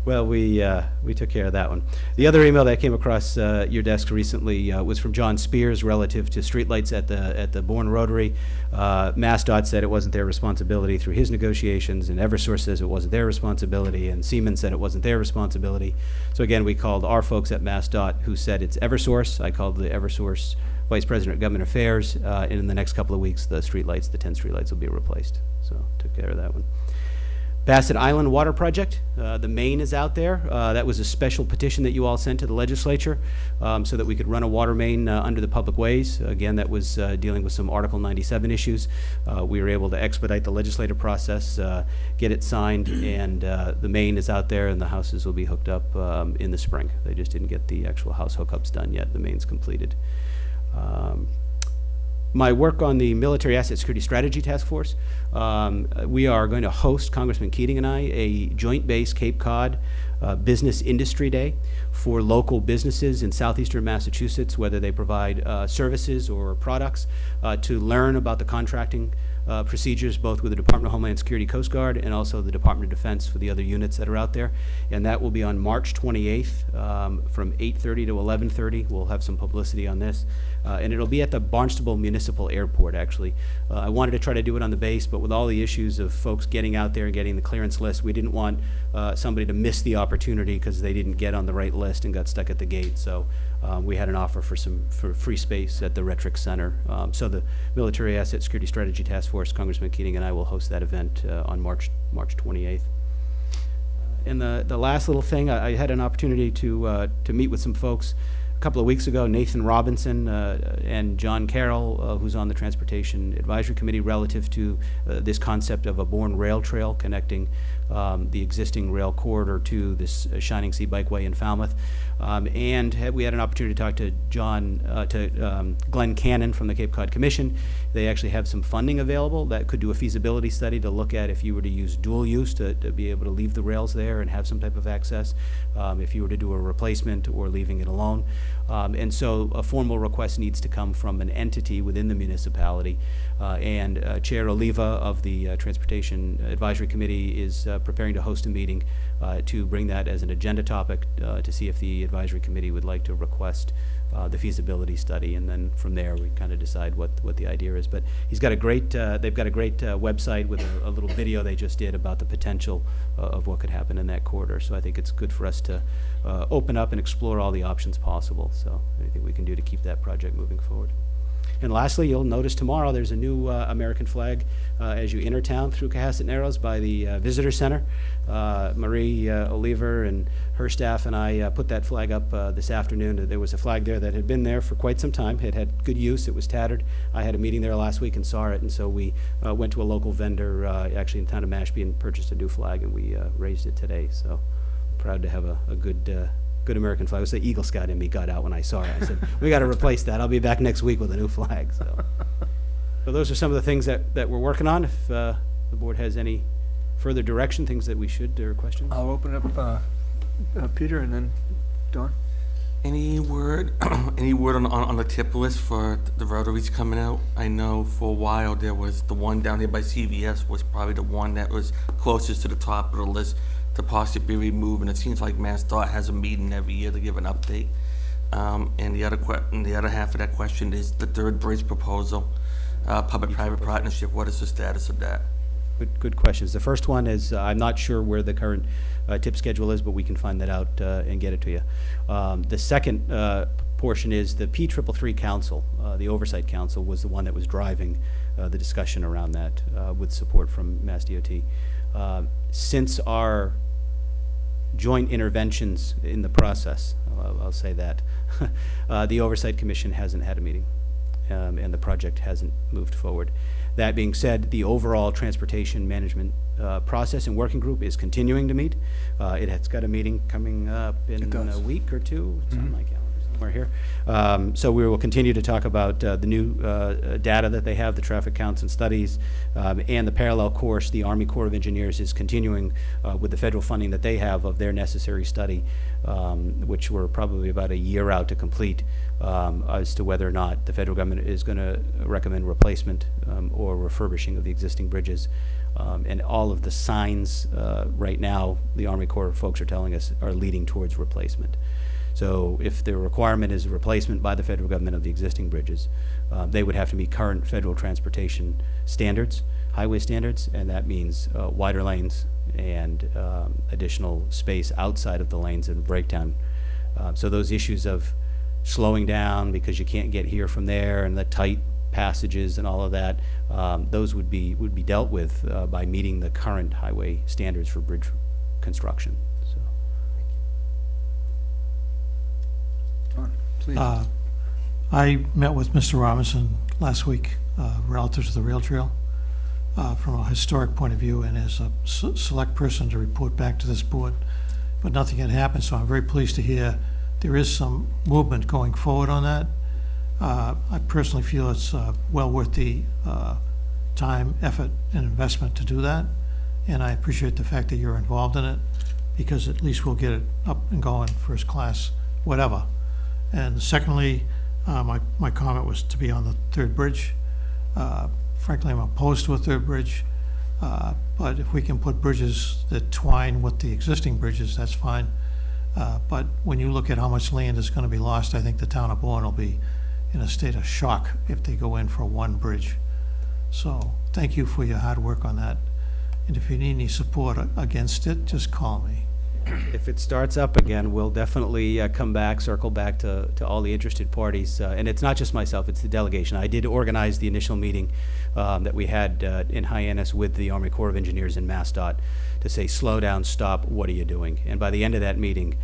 Speaker 14: Well, we took care of that one. The other email that came across your desk recently was from John Spears relative to streetlights at the Bourne Rotary. MassDOT said it wasn't their responsibility through his negotiations, and Eversource says it wasn't their responsibility, and Siemens said it wasn't their responsibility. So again, we called our folks at MassDOT who said it's Eversource. I called the Eversource Vice President of Government Affairs, and in the next couple of weeks, the 10 streetlights will be replaced. So took care of that one. Bassett Island Water Project, the main is out there. That was a special petition that you all sent to the legislature so that we could run a water main under the public ways. Again, that was dealing with some Article 97 issues. We were able to expedite the legislative process, get it signed, and the main is out there, and the houses will be hooked up in the spring. They just didn't get the actual house hookups done yet. The main's completed. My work on the Military Asset Security Strategy Task Force, we are going to host, Congressman Keating and I, a Joint Base Cape Cod Business Industry Day for local businesses in southeastern Massachusetts, whether they provide services or products, to learn about the contracting procedures, both with the Department of Homeland Security, Coast Guard, and also the Department of Defense for the other units that are out there. And that will be on March 28th from 8:30 to 11:30. We'll have some publicity on this. And it'll be at the Barnstable Municipal Airport, actually. I wanted to try to do it on the base, but with all the issues of folks getting out there and getting the clearance list, we didn't want somebody to miss the opportunity because they didn't get on the right list and got stuck at the gate. So we had an offer for free space at the Retrick Center. So the Military Asset Security Strategy Task Force, Congressman Keating and I will host that event on March 28th. And the last little thing, I had an opportunity to meet with some folks a couple of weeks ago, Nathan Robinson and John Carroll, who's on the Transportation Advisory Committee, relative to this concept of a Bourne rail trail connecting the existing rail corridor to this Shining Sea Bikeway in Falmouth. And we had an opportunity to talk to Glenn Cannon from the Cape Cod Commission. They actually have some funding available that could do a feasibility study to look at if you were to use dual use to be able to leave the rails there and have some type of access, if you were to do a replacement or leaving it alone. And so a formal request needs to come from an entity within the municipality. And Chair Oliva of the Transportation Advisory Committee is preparing to host a meeting to bring that as an agenda topic to see if the advisory committee would like to request the feasibility study, and then from there we kind of decide what the idea is. But they've got a great website with a little video they just did about the potential of what could happen in that corridor. So I think it's good for us to open up and explore all the options possible. So anything we can do to keep that project moving forward. And lastly, you'll notice tomorrow there's a new American flag as you enter town through Cohasset Narrows by the Visitor Center. Marie Oliver and her staff and I put that flag up this afternoon. There was a flag there that had been there for quite some time. It had good use. It was tattered. I had a meeting there last week and saw it, and so we went to a local vendor actually in the town of Mashpee and purchased a new flag, and we raised it today. So proud to have a good American flag. It was the Eagle Scout in me got out when I saw it. I said, we got to replace that. I'll be back next week with a new flag. So those are some of the things that we're working on. If the board has any further direction, things that we should, or questions?
Speaker 1: I'll open up Peter and then Dawn.
Speaker 5: Any word, any word on the tip list for the Rotaries coming out? I know for a while there was the one down here by CVS was probably the one that was closest to the top of the list to possibly be removed, and it seems like MassDOT has a meeting every year to give an update. And the other half of that question is the third bridge proposal, public-private partnership. What is the status of that?
Speaker 14: Good questions. The first one is, I'm not sure where the current tip schedule is, but we can find that out and get it to you. The second portion is the P333 Council, the Oversight Council, was the one that was driving the discussion around that with support from MassDOT. Since our joint interventions in the process, I'll say that, the Oversight Commission hasn't had a meeting, and the project hasn't moved forward. That being said, the overall transportation management process and working group is continuing to meet. It has got a meeting coming up in a week or two. It's on my calendar somewhere here. So we will continue to talk about the new data that they have, the traffic counts and studies, and the parallel course. The Army Corps of Engineers is continuing with the federal funding that they have of their necessary study, which we're probably about a year out to complete, as to whether or not the federal government is going to recommend replacement or refurbishing of the existing bridges. And all of the signs right now, the Army Corps folks are telling us, are leading towards replacement. So if the requirement is a replacement by the federal government of the existing bridges, they would have to meet current federal transportation standards, highway standards, and that means wider lanes and additional space outside of the lanes and breakdown. So those issues of slowing down because you can't get here from there and the tight passages and all of that, those would be dealt with by meeting the current highway standards for bridge construction. So.
Speaker 1: Don, please.
Speaker 6: I met with Mr. Robinson last week relative to the rail trail from a historic point of view and as a select person to report back to this board, but nothing had happened, so I'm very pleased to hear there is some movement going forward on that. I personally feel it's well worth the time, effort, and investment to do that, and I appreciate the fact that you're involved in it, because at least we'll get it up and going, first class, whatever. And secondly, my comment was to be on the third bridge. Frankly, I'm opposed to a third bridge, but if we can put bridges that twine with the existing bridges, that's fine. But when you look at how much land is going to be lost, I think the town of Bourne will be in a state of shock if they go in for one bridge. So thank you for your hard work on that. And if you need any support against it, just call me.
Speaker 14: If it starts up again, we'll definitely come back, circle back to all the interested parties. And it's not just myself, it's the delegation. I did organize the initial meeting that we had in Hyannis with the Army Corps of Engineers and MassDOT to say, slow down, stop, what are you doing? And by the end of that meeting,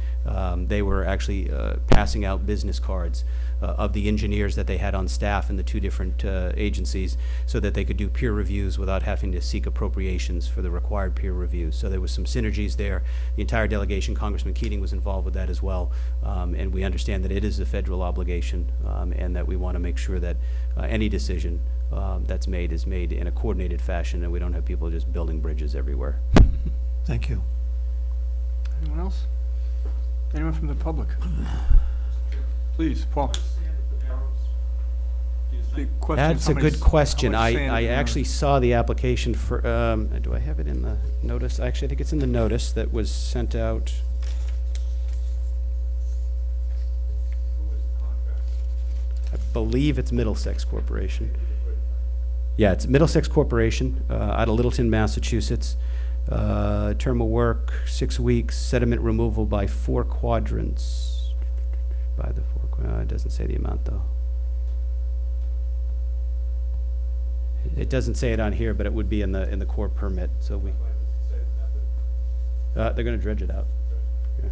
Speaker 14: they were actually passing out business cards of the engineers that they had on staff in the two different agencies so that they could do peer reviews without having to seek appropriations for the required peer reviews. So there was some synergies there. The entire delegation, Congressman Keating was involved with that as well, and we understand that it is a federal obligation and that we want to make sure that any decision that's made is made in a coordinated fashion and we don't have people just building bridges everywhere.
Speaker 6: Thank you.
Speaker 1: Anyone else? Anyone from the public? Please, Paul. The question is
Speaker 14: That's
Speaker 1: how
Speaker 14: a
Speaker 1: many-
Speaker 14: good question.
Speaker 1: how much sand
Speaker 14: I
Speaker 1: in there?
Speaker 14: actually saw the application for, do I have it in the notice? Actually, I think it's in the notice that was sent out. I believe it's Middlesex Corporation. Yeah, it's Middlesex Corporation, out of Littleton, Massachusetts. Term of work, 6 weeks, sediment removal by 4 quadrants. By the 4, it doesn't say the amount though. It doesn't say it on here, but it would be in the core permit, so we. They're gonna dredge it out. Yeah.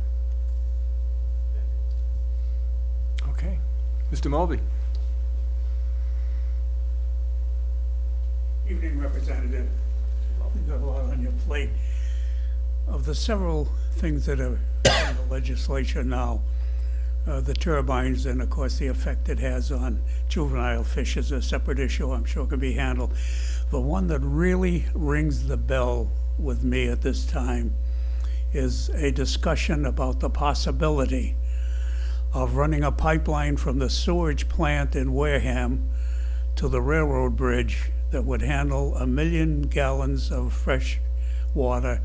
Speaker 1: Okay. Mr. Mulvey?
Speaker 8: Evening, Representative. You've got a lot on your plate. Of the several things that are in the legislature now, the turbines and, of course, the effect it has on juvenile fish is a separate issue I'm sure can be handled. The one that really rings the bell with me at this time is a discussion about the possibility of running a pipeline from the sewage plant in Wareham to the railroad bridge that would handle 1 million gallons of fresh water,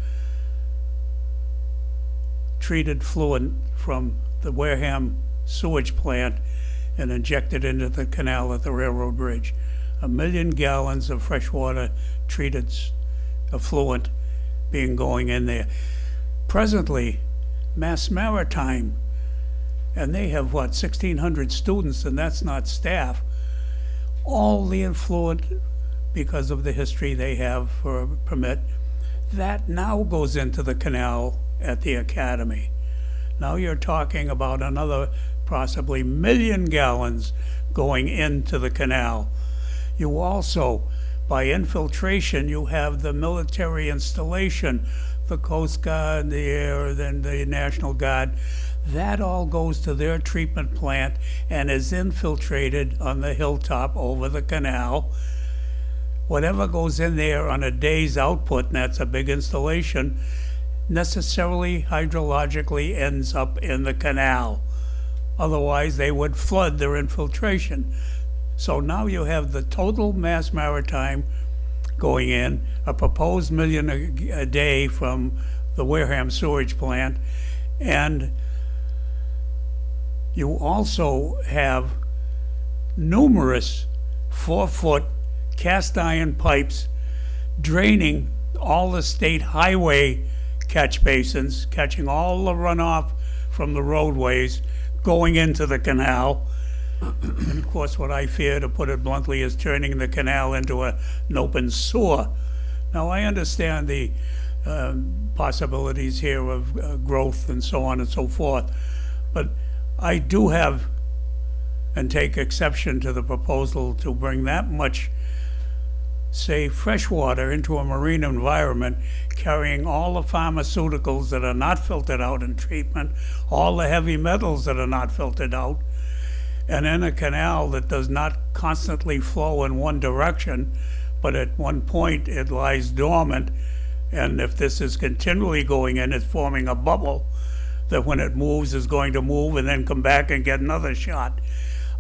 Speaker 8: treated fluid from the Wareham sewage plant and injected into the canal at the railroad bridge. 1 million gallons of fresh water treated effluent going in there. Presently, Mass Maritime, and they have, 1,600 students, and that's not staff. All the effluent, because of the history they have for a permit, that now goes into the canal at the academy. Now you're talking about another possibly 1 million gallons going into the canal. You also, by infiltration, you have the military installation, the Coast Guard, the Air, then the National Guard. That all goes to their treatment plant and is infiltrated on the hilltop over the canal. Whatever goes in there on a day's output, and that's a big installation, necessarily hydrologically ends up in the canal. Otherwise, they would flood their infiltration. So now you have the total Mass Maritime going in, a proposed 1 million a day from the Wareham sewage plant, and you also have numerous 4-foot cast iron pipes draining all the state highway catch basins, catching all the runoff from the roadways, going into the canal. And of course, what I fear, to put it bluntly, is turning the canal into an open sewer. Now, I understand the possibilities here of growth and so on and so forth, but I do have and take exception to the proposal to bring that much, say, fresh water into a marine environment, carrying all the pharmaceuticals that are not filtered out in treatment, all the heavy metals that are not filtered out, and in a canal that does not constantly flow in one direction, but at one point it lies dormant, and if this is continually going in, it's forming a bubble that when it moves is going to move and then come back and get another shot.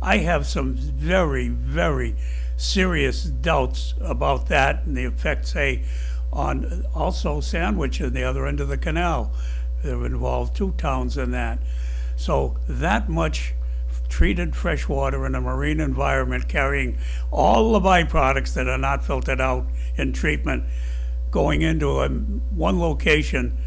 Speaker 8: I have some very, very serious doubts about that and the effect, say, on also Sandwich at the other end of the canal. They've involved 2 towns in that. So that much treated fresh water in a marine environment, carrying all the byproducts that are not filtered out in treatment, going into one location,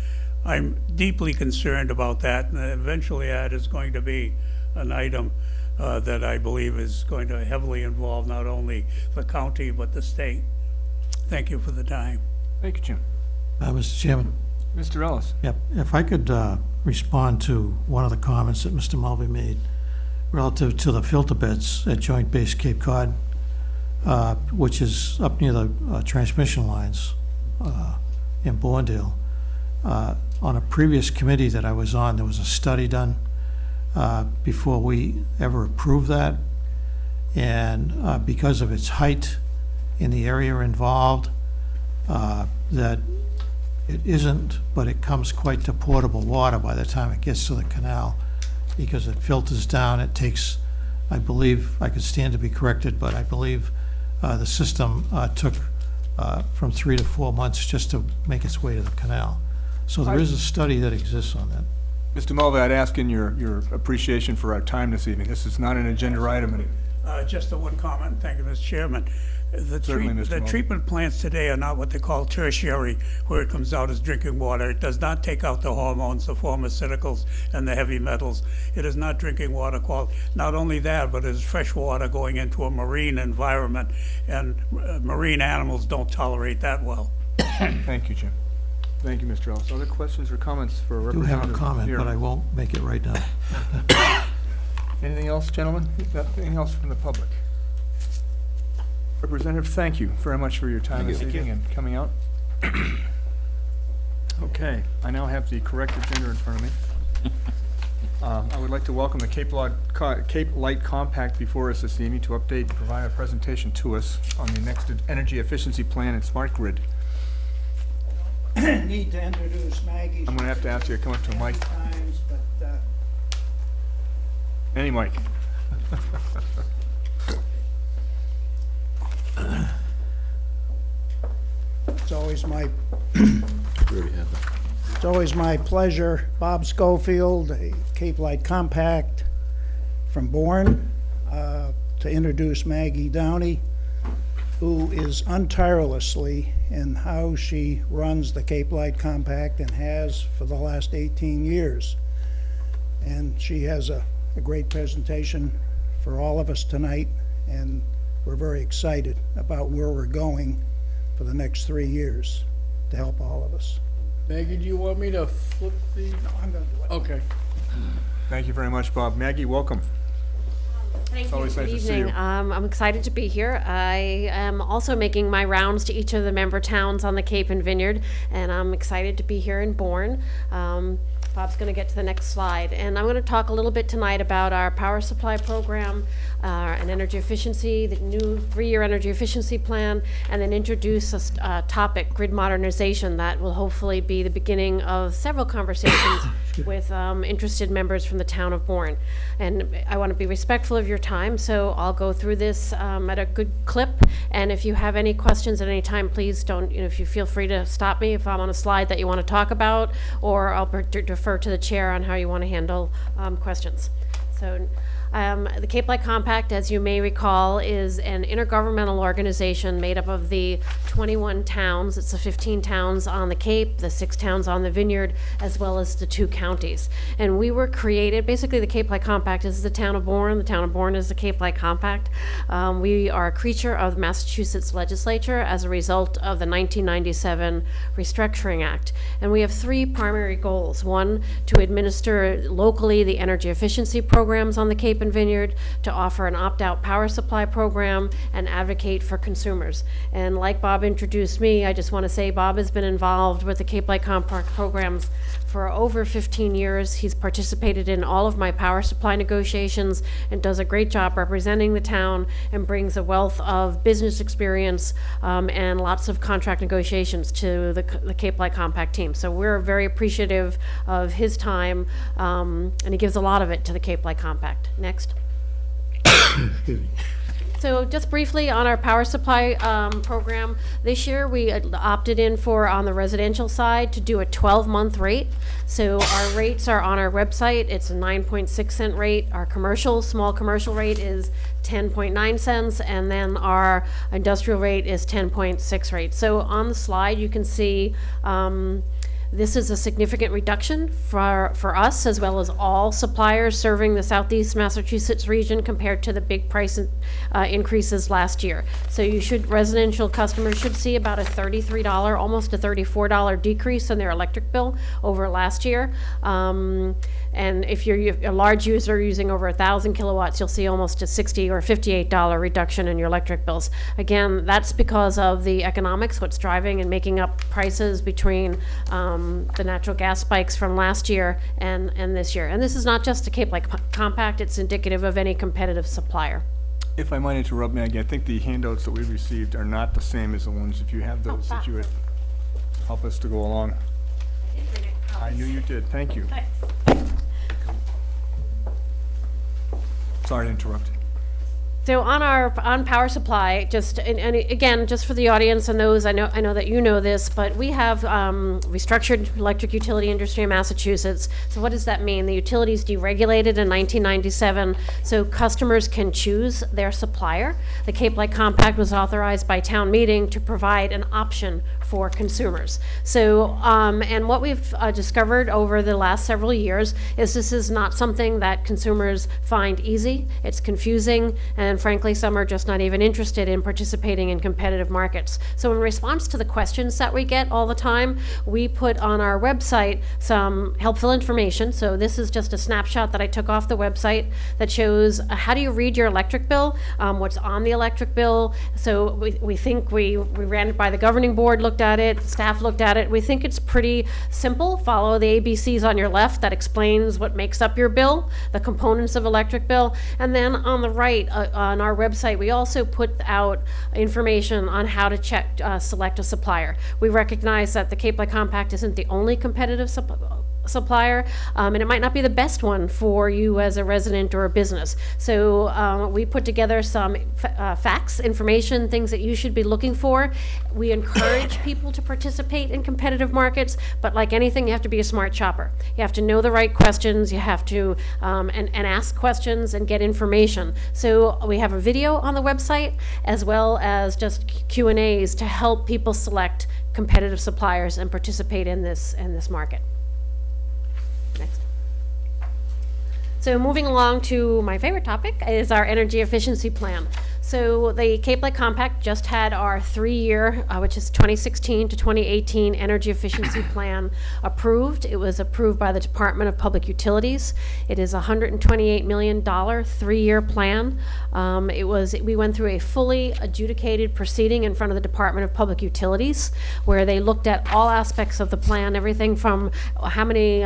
Speaker 8: I'm deeply concerned about that, and eventually that is going to be an item that I believe is going to heavily involve not only the county but the state. Thank you for the time.
Speaker 1: Thank you, Jim.
Speaker 6: Mr. Chairman,
Speaker 1: Mr. Ellis?
Speaker 6: yep, if I could respond to one of the comments that Mr. Mulvey made relative to the filter beds at Joint Base Cape Cod, which is up near the transmission lines in Bourne. On a previous committee that I was on, there was a study done before we ever approved that. And because of its height in the area involved, that it isn't, but it comes quite to potable water by the time it gets to the canal, because it filters down. It takes, I believe, I could stand to be corrected, but I believe the system took from 3 to 4 months just to make its way to the canal. So there is a study that exists on that.
Speaker 1: Mr. Mulvey, I'd ask in your appreciation for our time this evening. This is not an agenda item. And
Speaker 8: Just the one comment, thank you, Mr. Chairman.
Speaker 1: Certainly, Mr.
Speaker 8: The
Speaker 1: Mulvey.
Speaker 8: treatment plants today are not what they call tertiary, where it comes out as drinking water. It does not take out the hormones, the pharmaceuticals, and the heavy metals. It is not drinking water quality. Not only that, but it is fresh water going into a marine environment, and marine animals don't tolerate that well.
Speaker 1: Thank you, Jim. Thank you, Mr. Ellis. Other questions or comments for
Speaker 6: I do
Speaker 1: Representative?
Speaker 6: have a comment,
Speaker 1: Buehr?
Speaker 6: but I won't make it right now.
Speaker 1: Anything else, gentlemen? Anything else from the public? Representative, thank you very much for your time this evening and coming out. Okay, I now have the correct agenda in front of me. I would like to welcome the Cape Light Compact before us this evening to update and provide a presentation to us on the next energy efficiency plan and smart grid.
Speaker 15: Need to introduce Maggie.
Speaker 1: I'm gonna have to ask you to come up to the mic.
Speaker 15: Times, but
Speaker 1: Any mic.
Speaker 15: It's always my,
Speaker 10: We already had that.
Speaker 15: it's always my pleasure, Bob Schofield, a Cape Light Compact from Bourne, to introduce Maggie Downey, who is untirelessly in how she runs the Cape Light Compact and has for the last 18 years. And she has a great presentation for all of us tonight, and we're very excited about where we're going for the next 3 years to help all of us.
Speaker 11: Maggie, do you want me to flip the?
Speaker 15: No, I'm gonna do it.
Speaker 11: Okay.
Speaker 1: Thank you very much, Bob. Maggie, welcome.
Speaker 13: Thank
Speaker 1: It's
Speaker 13: you.
Speaker 1: always
Speaker 13: Good
Speaker 1: nice to see
Speaker 13: evening.
Speaker 1: you.
Speaker 13: I'm excited to be here. I am also making my rounds to each of the member towns on the Cape and Vineyard, and I'm excited to be here in Bourne. Bob's going to get to the next slide, and I'm going to talk a little bit tonight about our power supply program and energy efficiency, the new 3-year energy efficiency plan, and then introduce a topic, grid modernization, that will hopefully be the beginning of several conversations with interested members from the town of Bourne. And I want to be respectful of your time, so I'll go through this at a good clip. And if you have any questions at any time, please don't, if you feel free to stop me if I'm on a slide that you want to talk about, or I'll defer to the chair on how you want to handle questions. So the Cape Light Compact, as you may recall, is an intergovernmental organization made up of the 21 towns. It's the 15 towns on the Cape, the 6 towns on the Vineyard, as well as the 2 counties. And we were created, basically the Cape Light Compact is the town of Bourne. The town of Bourne is the Cape Light Compact. We are a creature of the Massachusetts legislature as a result of the 1997 Restructuring Act. And we have 3 primary goals. One, to administer locally the energy efficiency programs on the Cape and Vineyard, to offer an opt-out power supply program, and advocate for consumers. And like Bob introduced me, I just want to say Bob has been involved with the Cape Light Compact programs for over 15 years. He's participated in all of my power supply negotiations and does a great job representing the town, and brings a wealth of business experience and lots of contract negotiations to the Cape Light Compact team. So we're very appreciative of his time, and he gives a lot of it to the Cape Light Compact. Next. So just briefly on our power supply program, this year we opted in for, on the residential side, to do a 12-month rate. So our rates are on our website. It's a 9.6 cent rate. Our small commercial rate is 10.9 cents, and then our industrial rate is 10.6 rate. So on the slide you can see this is a significant reduction for us, as well as all suppliers serving the Southeast Massachusetts region, compared to the big price increases last year. So residential customers should see about a $33, almost a $34 decrease in their electric bill over last year. And if you're a large user using over 1,000 kilowatts, you'll see almost a $60 or $58 reduction in your electric bills. Again, that's because of the economics, what's driving and making up prices between the natural gas spikes from last year and this year. And this is not just a Cape Light Compact, it's indicative of any competitive supplier.
Speaker 1: If I might interrupt, Maggie, I think the handouts that we received are not the same as the ones, if you have those, that you would help us to go along. I knew you did. Thank you.
Speaker 13: Thanks.
Speaker 1: Sorry to interrupt.
Speaker 13: So on power supply, and again, just for the audience and those, I know that you know this, but we have restructured electric utility industry in Massachusetts. So what does that mean? The utilities deregulated in 1997, so customers can choose their supplier. The Cape Light Compact was authorized by town meeting to provide an option for consumers. So, and what we've discovered over the last several years is this is not something that consumers find easy. It's confusing, and frankly, some are just not even interested in participating in competitive markets. So in response to the questions that we get all the time, we put on our website some helpful information. So this is just a snapshot that I took off the website that shows how do you read your electric bill, what's on the electric bill. So we think we ran it by the governing board, looked at it, staff looked at it. We think it's pretty simple. Follow the ABCs on your left that explains what makes up your bill, the components of electric bill. And then on the right, on our website, we also put out information on how to select a supplier. We recognize that the Cape Light Compact isn't the only competitive supplier, and it might not be the best one for you as a resident or a business. So we put together some facts, information, things that you should be looking for. We encourage people to participate in competitive markets, but like anything, you have to be a smart shopper. You have to know the right questions, you have to, and ask questions and get information. So we have a video on the website, as well as just Q&As to help people select competitive suppliers and participate in this market. Next. So moving along to my favorite topic is our energy efficiency plan. So the Cape Light Compact just had our 3-year, which is 2016 to 2018 energy efficiency plan approved. It was approved by the Department of Public Utilities. It is a $128 million 3-year plan. We went through a fully adjudicated proceeding in front of the Department of Public Utilities, where they looked at all aspects of the plan, everything from how many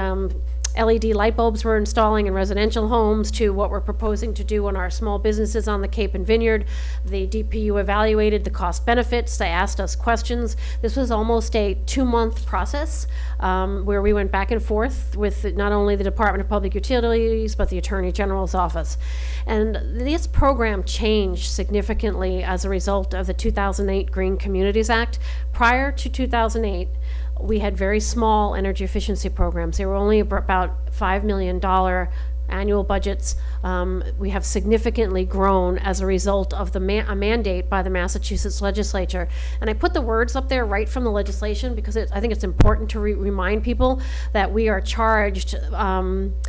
Speaker 13: LED light bulbs we're installing in residential homes to what we're proposing to do on our small businesses on the Cape and Vineyard. The DPU evaluated the cost benefits. They asked us questions. This was almost a 2-month process where we went back and forth with not only the Department of Public Utilities, but the Attorney General's office. And this program changed significantly as a result of the 2008 Green Communities Act. Prior to 2008, we had very small energy efficiency programs. They were only about $5 million annual budgets. We have significantly grown as a result of the a mandate by the Massachusetts legislature. And I put the words up there right from the legislation because I think it's important to remind people that we are charged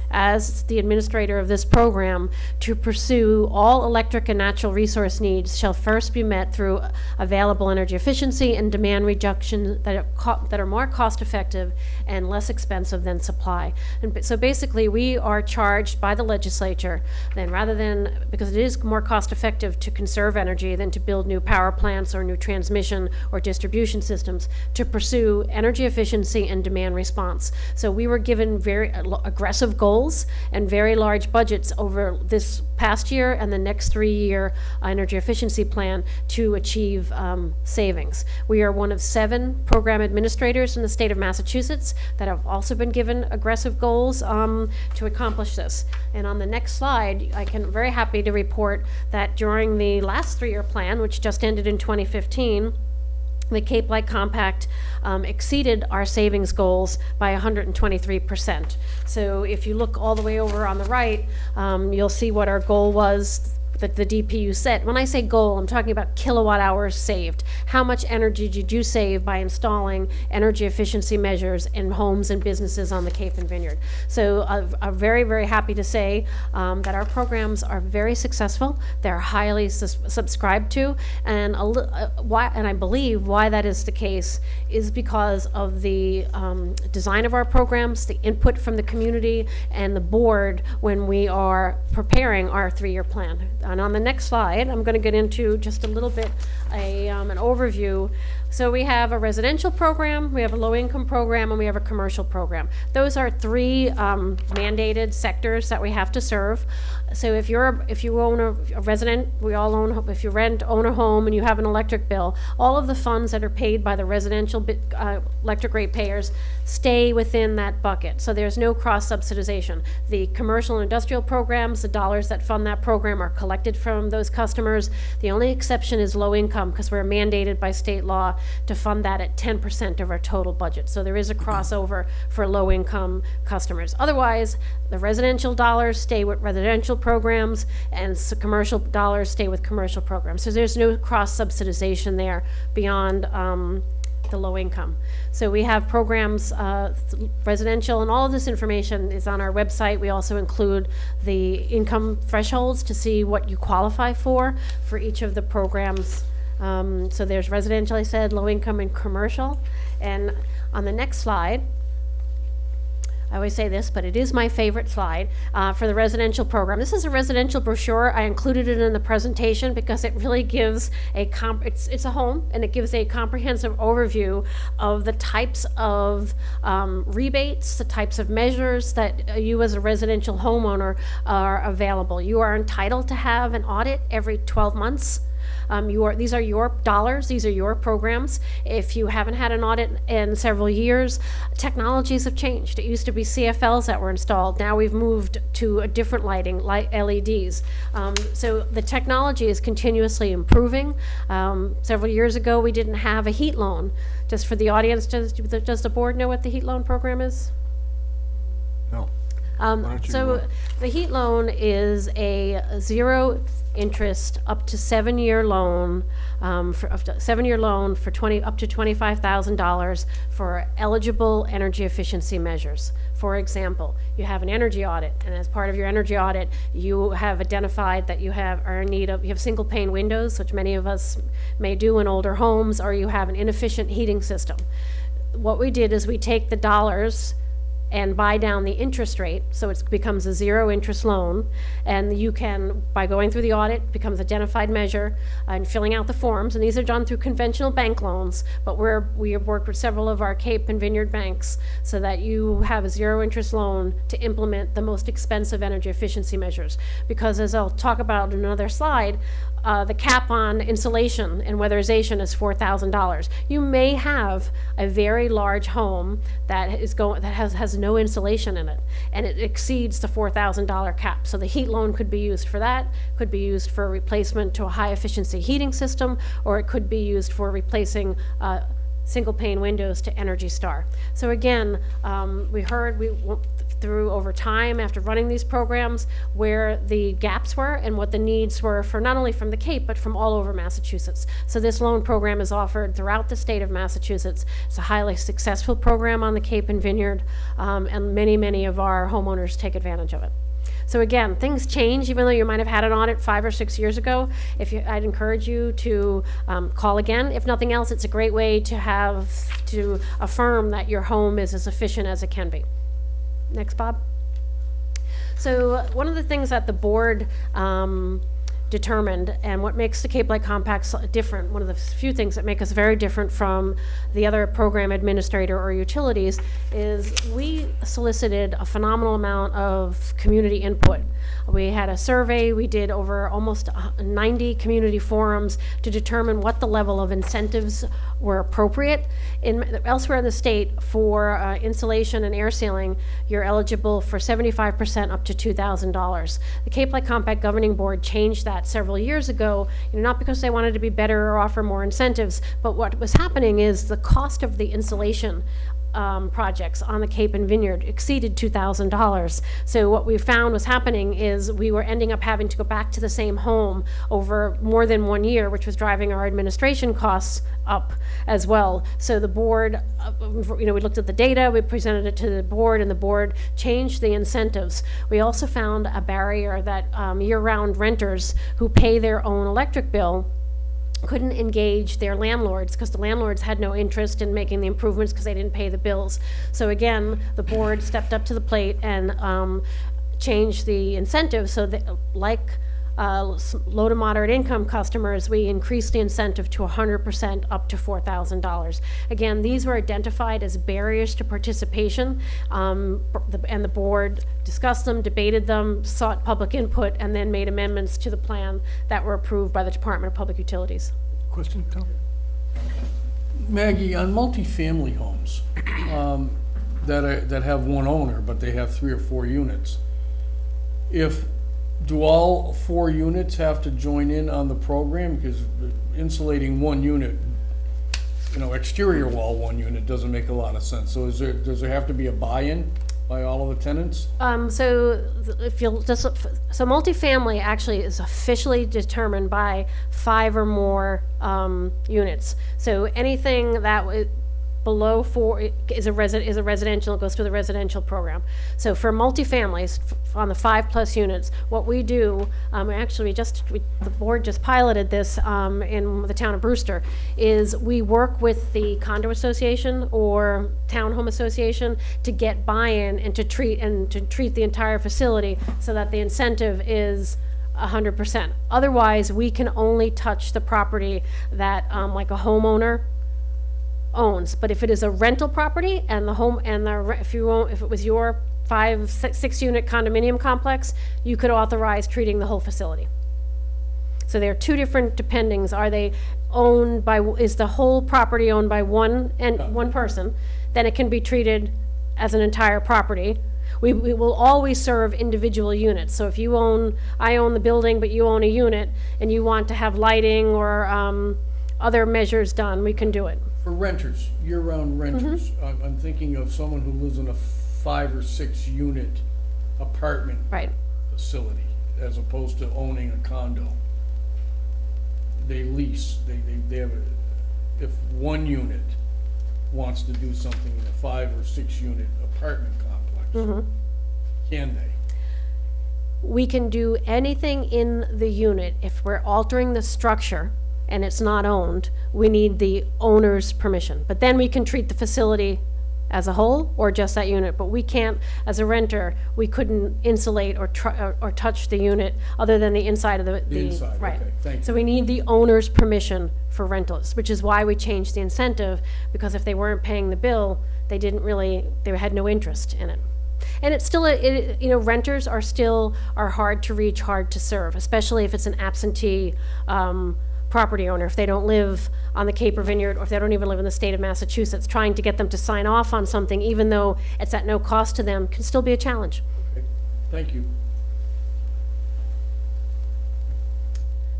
Speaker 13: as the administrator of this program to pursue all electric and natural resource needs shall first be met through available energy efficiency and demand reduction that are more cost effective and less expensive than supply. And so basically we are charged by the legislature, then rather than, because it is more cost effective to conserve energy than to build new power plants or new transmission or distribution systems, to pursue energy efficiency and demand response. So we were given very aggressive goals and very large budgets over this past year and the next 3-year energy efficiency plan to achieve savings. We are one of 7 program administrators in the state of Massachusetts that have also been given aggressive goals to accomplish this. And on the next slide, I'm very happy to report that during the last 3-year plan, which just ended in 2015, the Cape Light Compact exceeded our savings goals by 123%. So if you look all the way over on the right, you'll see what our goal was that the DPU set. When I say goal, I'm talking about kilowatt hours saved. How much energy did you save by installing energy efficiency measures in homes and businesses on the Cape and Vineyard? So I'm very, very happy to say that our programs are very successful. They're highly subscribed to, and I believe why that is the case is because of the design of our programs, the input from the community and the board when we are preparing our 3-year plan. And on the next slide, I'm going to get into just a little bit an overview. So we have a residential program, we have a low-income program, and we have a commercial program. Those are 3 mandated sectors that we have to serve. So if you own a resident, we all own. If you own a home, and you have an electric bill, all of the funds that are paid by the residential electric ratepayers stay within that bucket. So there's no cross subsidization. The commercial and industrial programs, the dollars that fund that program are collected from those customers. The only exception is low income because we're mandated by state law to fund that at 10% of our total budget. So there is a crossover for low income customers. Otherwise, the residential dollars stay with residential programs and commercial dollars stay with commercial programs. So there's no cross subsidization there beyond the low income. So we have programs, residential, and all of this information is on our website. We also include the income thresholds to see what you qualify for each of the programs. So there's residential, I said, low income, and commercial. And on the next slide, I always say this, but it is my favorite slide for the residential program. This is a residential brochure. I included it in the presentation because it really gives it's a home, and it gives a comprehensive overview of the types of rebates, the types of measures that you as a residential homeowner are available. You are entitled to have an audit every 12 months. These are your dollars, these are your programs. If you haven't had an audit in several years, technologies have changed. It used to be CFLs that were installed. Now we've moved to a different lighting, like LEDs. So the technology is continuously improving. Several years ago, we didn't have a heat loan. Just for the audience, does the board know what the heat loan program is?
Speaker 1: No.
Speaker 13: So the heat loan is a zero interest up to 7-year loan, for up to 7-year loan for up to $25,000 for eligible energy efficiency measures. For example, you have an energy audit, and as part of your energy audit, you have identified that you are in need of, you have single pane windows, which many of us may do in older homes, or you have an inefficient heating system. What we did is we take the dollars and buy down the interest rate, so it becomes a zero interest loan, and you can, by going through the audit, becomes identified measure and filling out the forms, and these are done through conventional bank loans, but we have worked with several of our Cape and Vineyard banks so that you have a zero interest loan to implement the most expensive energy efficiency measures. Because as I'll talk about in another slide, the cap on insulation and weatherization is $4,000. You may have a very large home that has no insulation in it, and it exceeds the $4,000 cap. So the heat loan could be used for that, could be used for a replacement to a high efficiency heating system, or it could be used for replacing single pane windows to Energy Star. So again, we went through over time after running these programs where the gaps were and what the needs were for not only from the Cape but from all over Massachusetts. So this loan program is offered throughout the state of Massachusetts. It's a highly successful program on the Cape and Vineyard, and many of our homeowners take advantage of it. So again, things change, even though you might have had an audit 5 or 6 years ago. I'd encourage you to call again. If nothing else, it's a great way to affirm that your home is as efficient as it can be. Next, Bob. So one of the things that the board determined, and what makes the Cape Light Compacts different, one of the few things that make us very different from the other program administrator or utilities, is we solicited a phenomenal amount of community input. We had a survey, we did over almost 90 community forums to determine what the level of incentives were appropriate. Elsewhere in the state, for insulation and air sealing, you're eligible for 75% up to $2,000. The Cape Light Compact Governing Board changed that several years ago, not because they wanted to be better or offer more incentives, but what was happening is the cost of the insulation projects on the Cape and Vineyard exceeded $2,000. So what we found was happening is we were ending up having to go back to the same home over more than 1 year, which was driving our administration costs up as well. So the board, we looked at the data, we presented it to the board, and the board changed the incentives. We also found a barrier that year-round renters who pay their own electric bill couldn't engage their landlords because the landlords had no interest in making the improvements because they didn't pay the bills. So again, the board stepped up to the plate and changed the incentives so that, like low to moderate income customers, we increased the incentive to 100% up to $4,000. Again, these were identified as barriers to participation, and the board discussed them, debated them, sought public input, and then made amendments to the plan that were approved by the Department of Public Utilities.
Speaker 1: Question, Tom?
Speaker 11: Maggie, on multifamily homes that have one owner, but they have 3 or 4 units, do all 4 units have to join in on the program? Because insulating 1 unit, exterior wall 1 unit doesn't make a lot of sense. So does there have to be a buy-in by all of the tenants?
Speaker 13: So multifamily actually is officially determined by 5 or more units. So anything that below 4 is a residential, it goes through the residential program. So for multifamilies, on the 5+ units, what we do, the board just piloted this in the town of Brewster, is we work with the condo association or townhome association to get buy-in and to treat the entire facility so that the incentive is 100%. Otherwise, we can only touch the property that, like a homeowner owns. But if it is a rental property and if it was your 5-6 unit condominium complex, you could authorize treating the whole facility. So there are two different dependings. Are they owned by, is the whole property owned by one person? Then it can be treated as an entire property. We will always serve individual units. So if I own the building, but you own a unit, and you want to have lighting or other measures done, we can do it.
Speaker 11: For renters, year-round renters, I'm thinking of someone who lives in a 5 or 6 unit apartment
Speaker 13: Right.
Speaker 11: facility, as opposed to owning a condo. They lease, they have, if one unit wants to do something in a 5 or 6 unit apartment complex, can they?
Speaker 13: We can do anything in the unit. If we're altering the structure and it's not owned, we need the owner's permission. But then we can treat the facility as a whole or just that unit. But we can't, as a renter, we couldn't insulate or touch the unit other than the inside of the
Speaker 11: inside,
Speaker 13: right.
Speaker 11: okay, thank you.
Speaker 13: So we need the owner's permission for rentals, which is why we changed the incentive, because if they weren't paying the bill, they had no interest in it. And it's still, renters are hard to reach, hard to serve, especially if it's an absentee property owner, if they don't live on the Cape or Vineyard, or if they don't even live in the state of Massachusetts. Trying to get them to sign off on something, even though it's at no cost to them, can still be a challenge.
Speaker 11: Okay, thank you.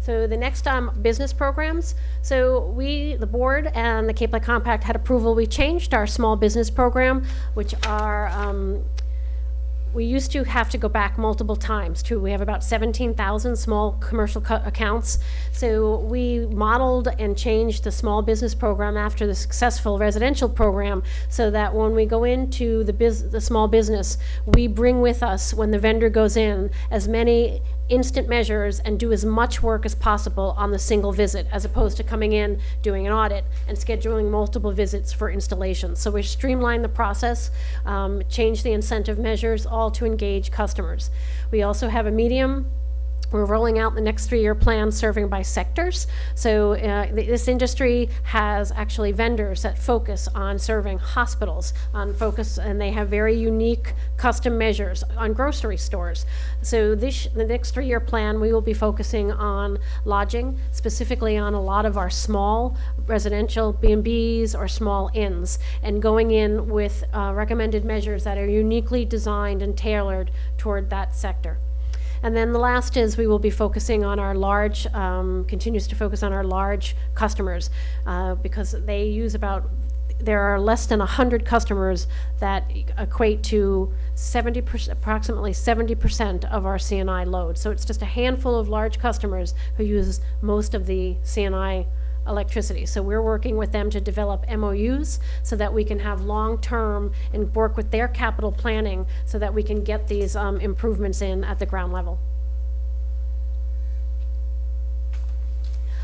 Speaker 13: So the next business programs. So the board and the Cape Light Compact had approval. We changed our small business program, which are, we used to have to go back multiple times too. We have about 17,000 small commercial accounts. So we modeled and changed the small business program after the successful residential program, so that when we go into the small business, we bring with us, when the vendor goes in, as many instant measures and do as much work as possible on the single visit, as opposed to coming in, doing an audit, and scheduling multiple visits for installation. So we streamlined the process, changed the incentive measures, all to engage customers. We also have a medium. We're rolling out the next 3-year plan, serving by sectors. So this industry has actually vendors that focus on serving hospitals, and they have very unique custom measures on grocery stores. So the next 3-year plan, we will be focusing on lodging, specifically on a lot of our small residential B&Bs or small inns, and going in with recommended measures that are uniquely designed and tailored toward that sector. And then the last is we will be focusing on our large, continues to focus on our large customers, because they use there are less than 100 customers that equate to approximately 70% of our C&I load. So it's just a handful of large customers who use most of the C&I electricity. So we're working with them to develop MOUs so that we can have long-term and work with their capital planning so that we can get these improvements in at the ground level.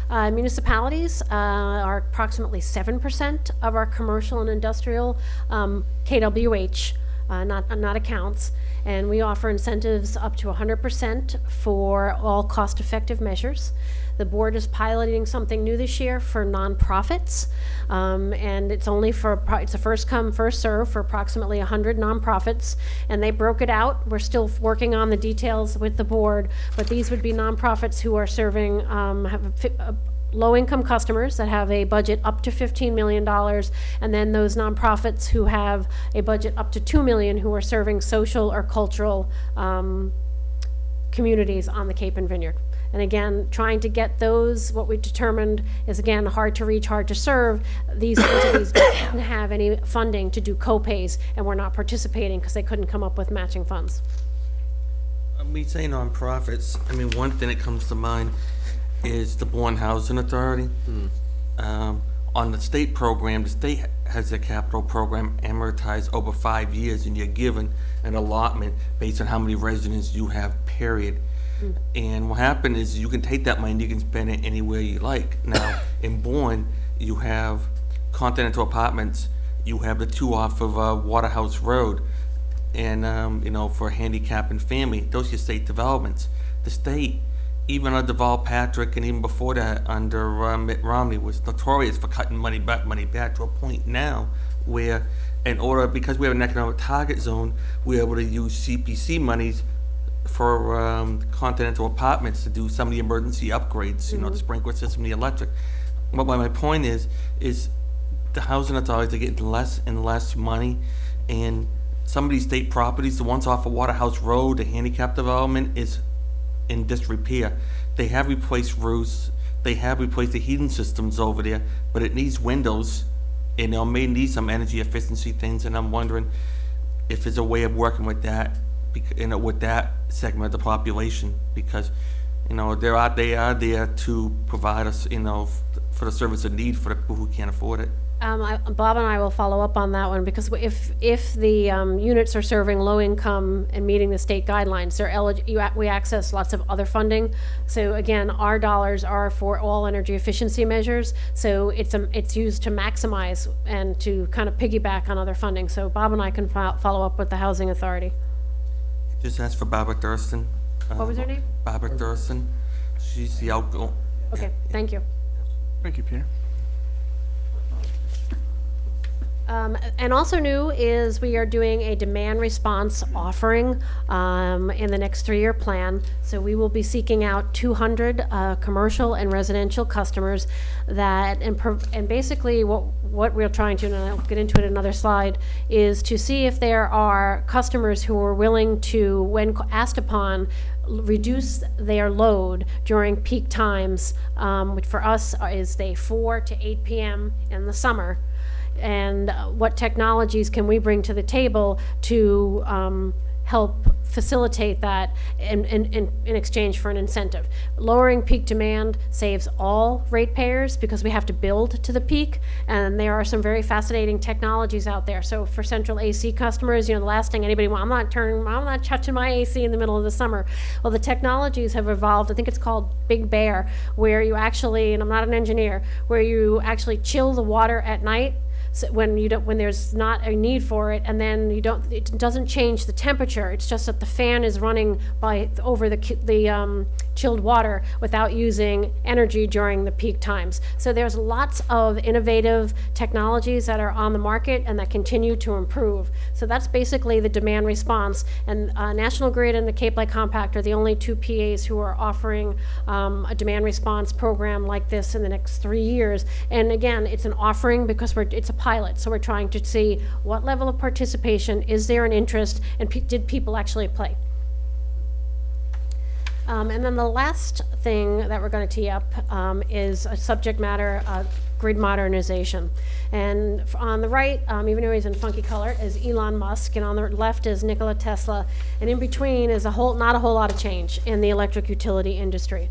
Speaker 13: Municipalities are approximately 7% of our commercial and industrial KWH, not accounts, and we offer incentives up to 100% for all cost-effective measures. The board is piloting something new this year for nonprofits, and it's a first come, first serve for approximately 100 nonprofits, and they broke it out. We're still working on the details with the board, but these would be nonprofits who are serving, low-income customers that have a budget up to $15 million, and then those nonprofits who have a budget up to $2 million who are serving social or cultural communities on the Cape and Vineyard. And again, trying to get those, what we determined is, again, hard to reach, hard to serve. These entities didn't have any funding to do co-pays and were not participating because they couldn't come up with matching funds.
Speaker 5: We say nonprofits, one thing that comes to mind is the Bourne Housing Authority. On the state program, the state has a capital program amortized over 5 years, and you're given an allotment based on how many residents you have, period. And what happened is you can take that money and you can spend it anywhere you like. Now, in Bourne, you have Continental Apartments, you have the 2 off of Waterhouse Road, and, for handicap and family, those are state developments. The state, even under Val Patrick and even before that under Mitt Romney, was notorious for cutting money back to a point now where, because we have an economic target zone, we're able to use CPC monies Continental Apartments to do some of the emergency upgrades, you know, the sprinkler system, the electric. But my point is the housing authorities are getting less and less money, and some of these state properties, the ones off of Waterhouse Road, the handicap development, is in disrepair. They have replaced roofs, they have replaced the heating systems over there, but it needs windows, and it may need some energy efficiency things, and I'm wondering if there's a way of working with that, with that segment of the population, because, you know, they are there to provide us, you know, for the service of need for the people who can't afford it.
Speaker 13: Bob and I will follow up on that one, because if the units are serving low income and meeting the state guidelines, we access lots of other funding. So again, our dollars are for all energy efficiency measures. So it's used to maximize and to kind of piggyback on other funding. So Bob and I can follow up with the Housing Authority.
Speaker 5: Just ask for Barbara Thurston.
Speaker 13: What was her name?
Speaker 5: Barbara Thurston. She's the outgoing.
Speaker 13: Okay, thank you.
Speaker 1: Thank you, Peter.
Speaker 13: And also new is we are doing a demand response offering in the next 3-year plan. So we will be seeking out 200 commercial and residential customers that, and basically what we're trying to, and I'll get into it in another slide, is to see if there are customers who are willing to, when asked upon, reduce their load during peak times, which for us is 4 to 8 p.m. in the summer. And what technologies can we bring to the table to help facilitate that in exchange for an incentive. Lowering peak demand saves all ratepayers because we have to build to the peak, and there are some very fascinating technologies out there. So for central AC customers, you know, the last thing anybody wants, I'm not touching my AC in the middle of the summer. Well, the technologies have evolved. I think it's called Big Bear, where you actually, and I'm not an engineer, where you actually chill the water at night. So when there's not a need for it, and then it doesn't change the temperature. It's just that the fan is running over the chilled water without using energy during the peak times. So there's lots of innovative technologies that are on the market and that continue to improve. So that's basically the demand response. And National Grid and the Cape Light Compact are the only 2 PAs who are offering a demand response program like this in the next 3 years. And again, it's an offering because it's a pilot. So we're trying to see what level of participation, is there an interest, and did people actually play? And then the last thing that we're going to tee up is a subject matter, grid modernization. And on the right, even though he's in funky color, is Elon Musk, and on the left is Nikola Tesla, and in between is not a whole lot of change in the electric utility industry.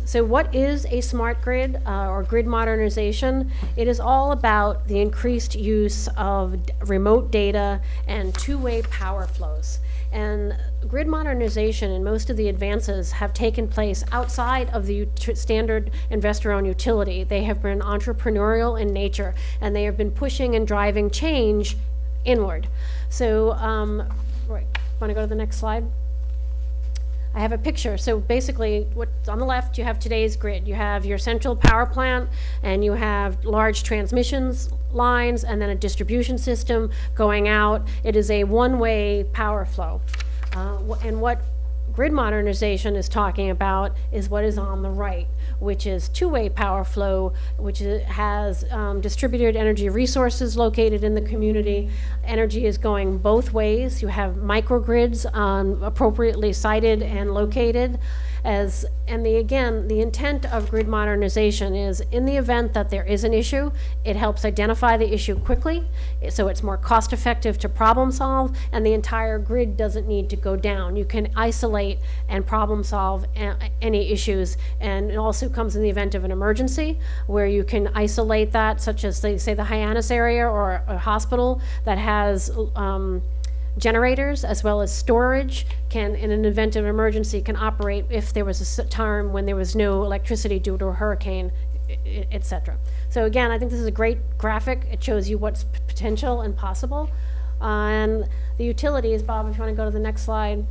Speaker 13: So what is a smart grid or grid modernization? It is all about the increased use of remote data and two-way power flows. And grid modernization and most of the advances have taken place outside of the standard investor-owned utility. They have been entrepreneurial in nature, and they have been pushing and driving change inward. So, right, want to go to the next slide? I have a picture. So basically, what's on the left, you have today's grid. You have your central power plant, and you have large transmissions lines, and then a distribution system going out. It is a one-way power flow. And what grid modernization is talking about is what is on the right, which is two-way power flow, which has distributed energy resources located in the community. Energy is going both ways. You have microgrids appropriately sited and located. Again, the intent of grid modernization is, in the event that there is an issue, it helps identify the issue quickly, so it's more cost effective to problem solve, and the entire grid doesn't need to go down. You can isolate and problem solve any issues, and it also comes in the event of an emergency, where you can isolate that, such as, say, the Hyannis area or a hospital that has generators as well as storage can, in an event of emergency, can operate if there was a time when there was no electricity due to a hurricane, etc. So again, I think this is a great graphic. It shows you what's potential and possible. And the utilities, Bob, if you want to go to the next slide.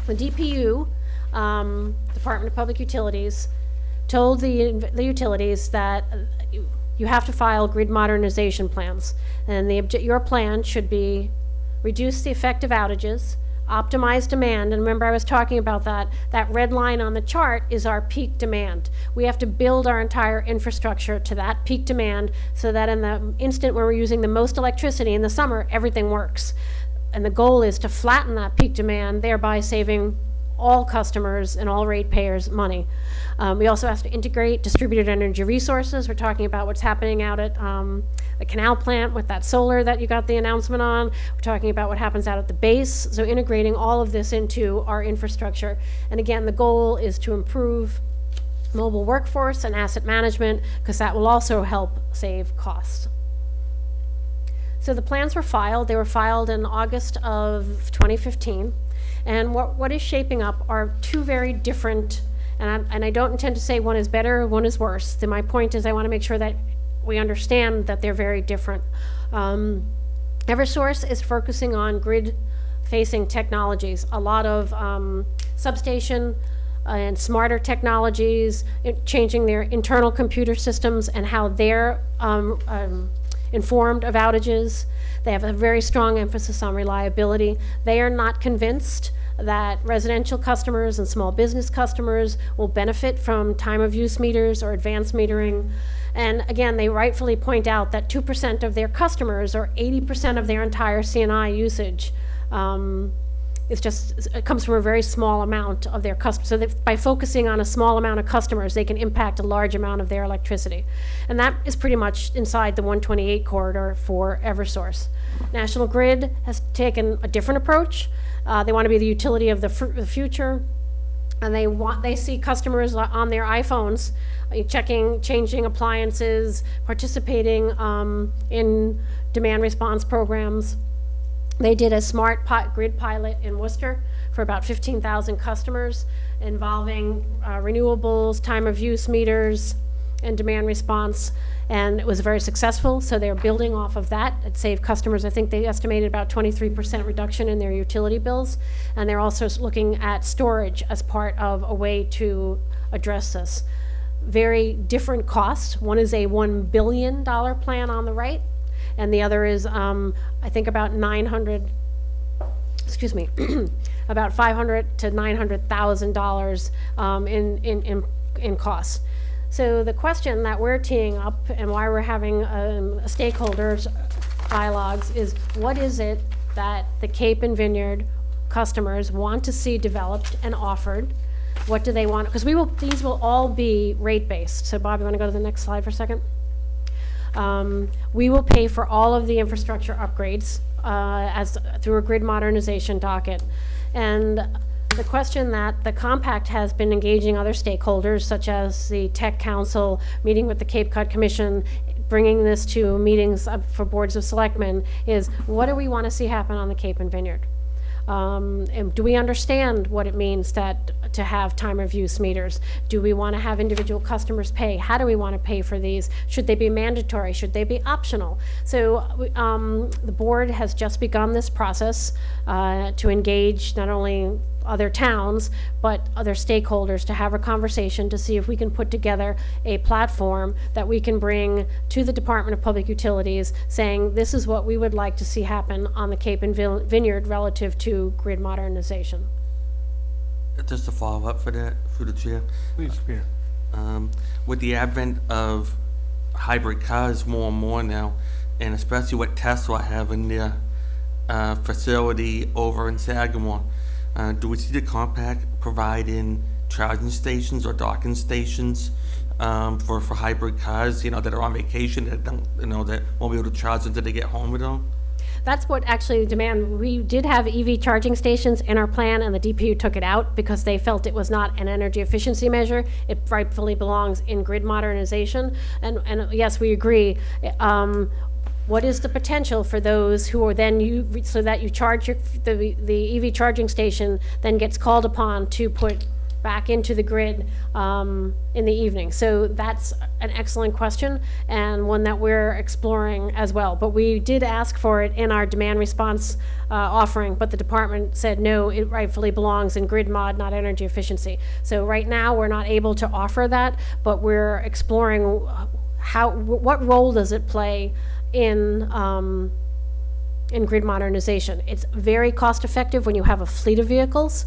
Speaker 13: The DPU, Department of Public Utilities, told the utilities that you have to file grid modernization plans. And your plan should be reduce the effect of outages, optimize demand, and remember I was talking about that red line on the chart is our peak demand. We have to build our entire infrastructure to that peak demand so that in the instant where we're using the most electricity in the summer, everything works. And the goal is to flatten that peak demand, thereby saving all customers and all ratepayers money. We also have to integrate distributed energy resources. We're talking about what's happening out at the canal plant with that solar that you got the announcement on. We're talking about what happens out at the base. So integrating all of this into our infrastructure. And again, the goal is to improve mobile workforce and asset management, because that will also help save costs. So the plans were filed. They were filed in August of 2015. And what is shaping up are two very different, and I don't intend to say one is better, one is worse. Then my point is I want to make sure that we understand that they're very different. Eversource is focusing on grid-facing technologies, a lot of substation and smarter technologies, changing their internal computer systems and how they're informed of outages. They have a very strong emphasis on reliability. They are not convinced that residential customers and small business customers will benefit from time of use meters or advanced metering. And again, they rightfully point out that 2% of their customers or 80% of their entire C&I usage it comes from a very small amount of their customers. So by focusing on a small amount of customers, they can impact a large amount of their electricity. And that is pretty much inside the 128 corridor for Eversource. National Grid has taken a different approach. They want to be the utility of the future. And they see customers on their iPhones changing appliances, participating in demand response programs. They did a smart grid pilot in Worcester for about 15,000 customers involving renewables, time of use meters, and demand response. And it was very successful, so they're building off of that. It saved customers, I think they estimated about 23% reduction in their utility bills. And they're also looking at storage as part of a way to address this. Very different costs. One is a $1 billion plan on the right, and the other is, I think, about about $500,000 to $900,000 in costs. So the question that we're teeing up and why we're having stakeholders dialogues is, what is it that the Cape and Vineyard customers want to see developed and offered? What do they want? Because these will all be rate-based. So Bob, you want to go to the next slide for a second? We will pay for all of the infrastructure upgrades through a grid modernization docket. And the question that the compact has been engaging other stakeholders, such as the Tech Council, meeting with the Cape Cod Commission, bringing this to meetings for boards of selectmen, is what do we want to see happen on the Cape and Vineyard? And do we understand what it means to have time of use meters? Do we want to have individual customers pay? How do we want to pay for these? Should they be mandatory? Should they be optional? So the board has just begun this process to engage not only other towns, but other stakeholders to have a conversation to see if we can put together a platform that we can bring to the Department of Public Utilities saying this is what we would like to see happen on the Cape and Vineyard relative to grid modernization.
Speaker 5: Just to follow up for that, through the chair.
Speaker 1: Please, Peter.
Speaker 5: With the advent of hybrid cars more and more now, and especially what Tesla have in their facility over in Sagamore, do we see the compact providing charging stations or docking stations for hybrid cars, that are on vacation, that don't, that won't be able to charge until they get home with them?
Speaker 13: That's what actually demand. We did have EV charging stations in our plan, and the DPU took it out because they felt it was not an energy efficiency measure. It rightfully belongs in grid modernization. And yes, we agree. What is the potential for those who are then so that you charge the EV charging station then gets called upon to put back into the grid in the evening? So that's an excellent question and one that we're exploring as well. But we did ask for it in our demand response offering, but the department said no, it rightfully belongs in grid mod, not energy efficiency. So right now we're not able to offer that, but we're exploring what role does it play in in grid modernization. It's very cost effective when you have a fleet of vehicles,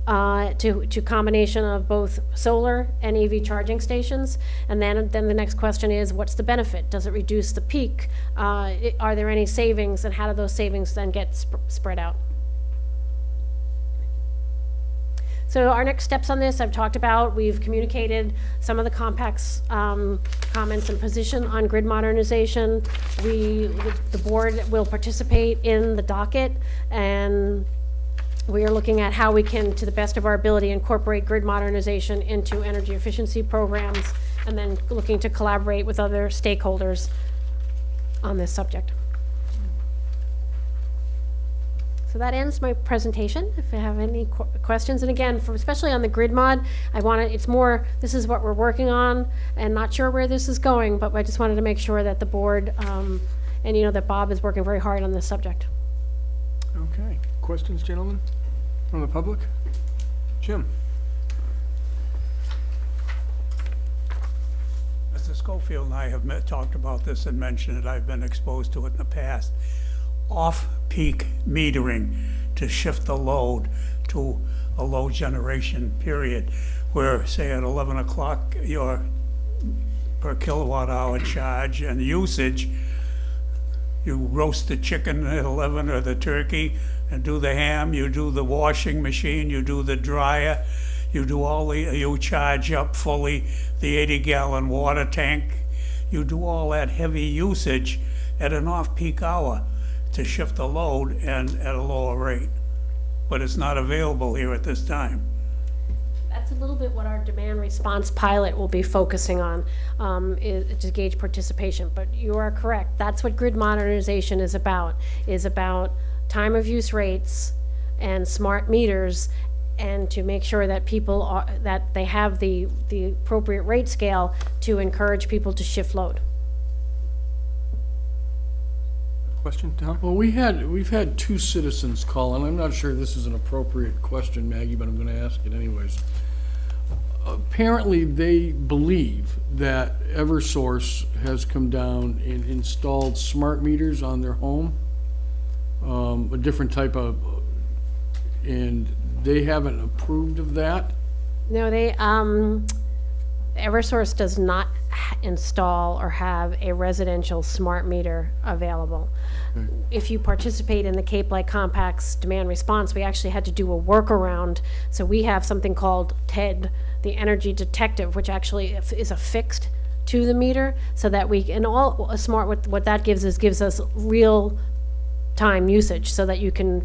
Speaker 13: to combination of both solar and EV charging stations. And then the next question is, what's the benefit? Does it reduce the peak? Are there any savings, and how do those savings then get spread out? So our next steps on this, I've talked about, we've communicated some of the compact's comments and position on grid modernization. The board will participate in the docket, and we are looking at how we can, to the best of our ability, incorporate grid modernization into energy efficiency programs, and then looking to collaborate with other stakeholders on this subject. So that ends my presentation. If you have any questions, and again, especially on the grid mod, it's more, this is what we're working on, and not sure where this is going, but I just wanted to make sure that the board, and that Bob is working very hard on this subject.
Speaker 1: Okay. Questions, gentlemen, from the public? Jim?
Speaker 8: Mr. Schofield and I have talked about this and mentioned it. I've been exposed to it in the past. Off-peak metering to shift the load to a low generation period, where, say, at 11 o'clock, your per kilowatt hour charge and usage, you roast the chicken at 11 or the turkey, and do the ham, you do the washing machine, you do the dryer, you charge up fully the 80-gallon water tank, you do all that heavy usage at an off-peak hour to shift the load and at a lower rate. But it's not available here at this time.
Speaker 13: That's a little bit what our demand response pilot will be focusing on, is to gauge participation. But you are correct. That's what grid modernization is about time of use rates and smart meters, and to make sure that that they have the appropriate rate scale to encourage people to shift load.
Speaker 1: Question, Tom?
Speaker 11: Well, we've had two citizens call, and I'm not sure this is an appropriate question, Maggie, but I'm gonna ask it anyways. Apparently, they believe that Eversource has come down and installed smart meters on their home, a different type of, and they haven't approved of that.
Speaker 13: No, Eversource does not install or have a residential smart meter available.
Speaker 11: Okay.
Speaker 13: If you participate in the Cape Light Compact's demand response, we actually had to do a workaround. So we have something called TED, the Energy Detective, which actually is affixed to the meter, so that we can what that gives us real time usage, so that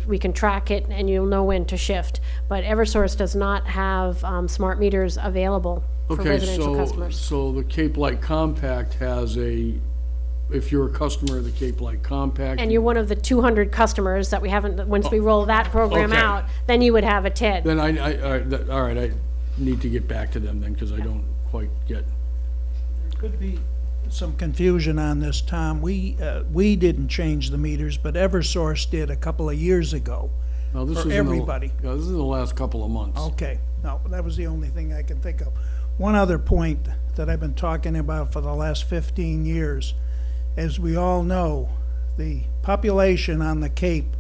Speaker 13: we can track it and you'll know when to shift. But Eversource does not have smart meters available for residential customers.
Speaker 11: So the Cape Light Compact has if you're a customer of the Cape Light Compact.
Speaker 13: And you're one of the 200 customers that we haven't, once we roll that program
Speaker 11: Okay.
Speaker 13: out, then you would have a TED.
Speaker 11: Then all right, I need to get back to them then, because I don't quite get.
Speaker 15: Could be some confusion on this, Tom. We didn't change the meters, but Eversource did a couple of years ago
Speaker 11: No, this
Speaker 15: for
Speaker 11: is
Speaker 15: everybody.
Speaker 11: Yeah, this is the last couple of months.
Speaker 15: Okay, no, that was the only thing I can think of. One other point that I've been talking about for the last 15 years, as we all know, the population on the Cape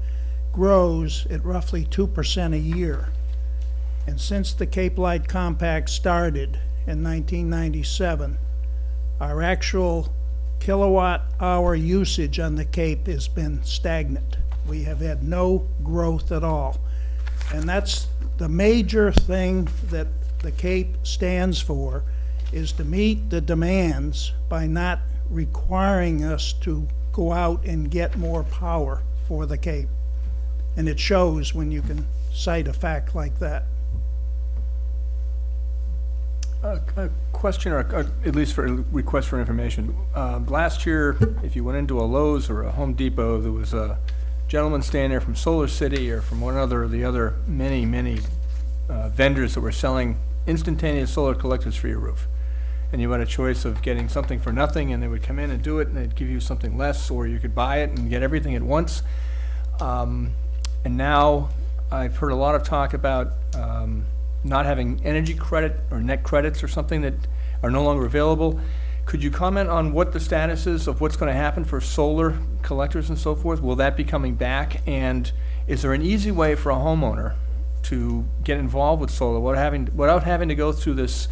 Speaker 15: grows at roughly 2% a year. And since the Cape Light Compact started in 1997, our actual kilowatt hour usage on the Cape has been stagnant. We have had no growth at all. And that's the major thing that the Cape stands for, is to meet the demands by not requiring us to go out and get more power for the Cape. And it shows when you can cite a fact like that.
Speaker 1: A question, or at least for a request for information. Last year, if you went into a Lowe's or a Home Depot, there was a gentleman standing there from Solar City or from one other of the other many vendors that were selling instantaneous solar collectors for your roof. And you had a choice of getting something for nothing, and they would come in and do it, and they'd give you something less, or you could buy it and get everything at once. And now I've heard a lot of talk about not having energy credit or net credits or something that are no longer available. Could you comment on what the status is of what's going to happen for solar collectors and so forth? Will that be coming back? And is there an easy way for a homeowner to get involved with solar without having to go through this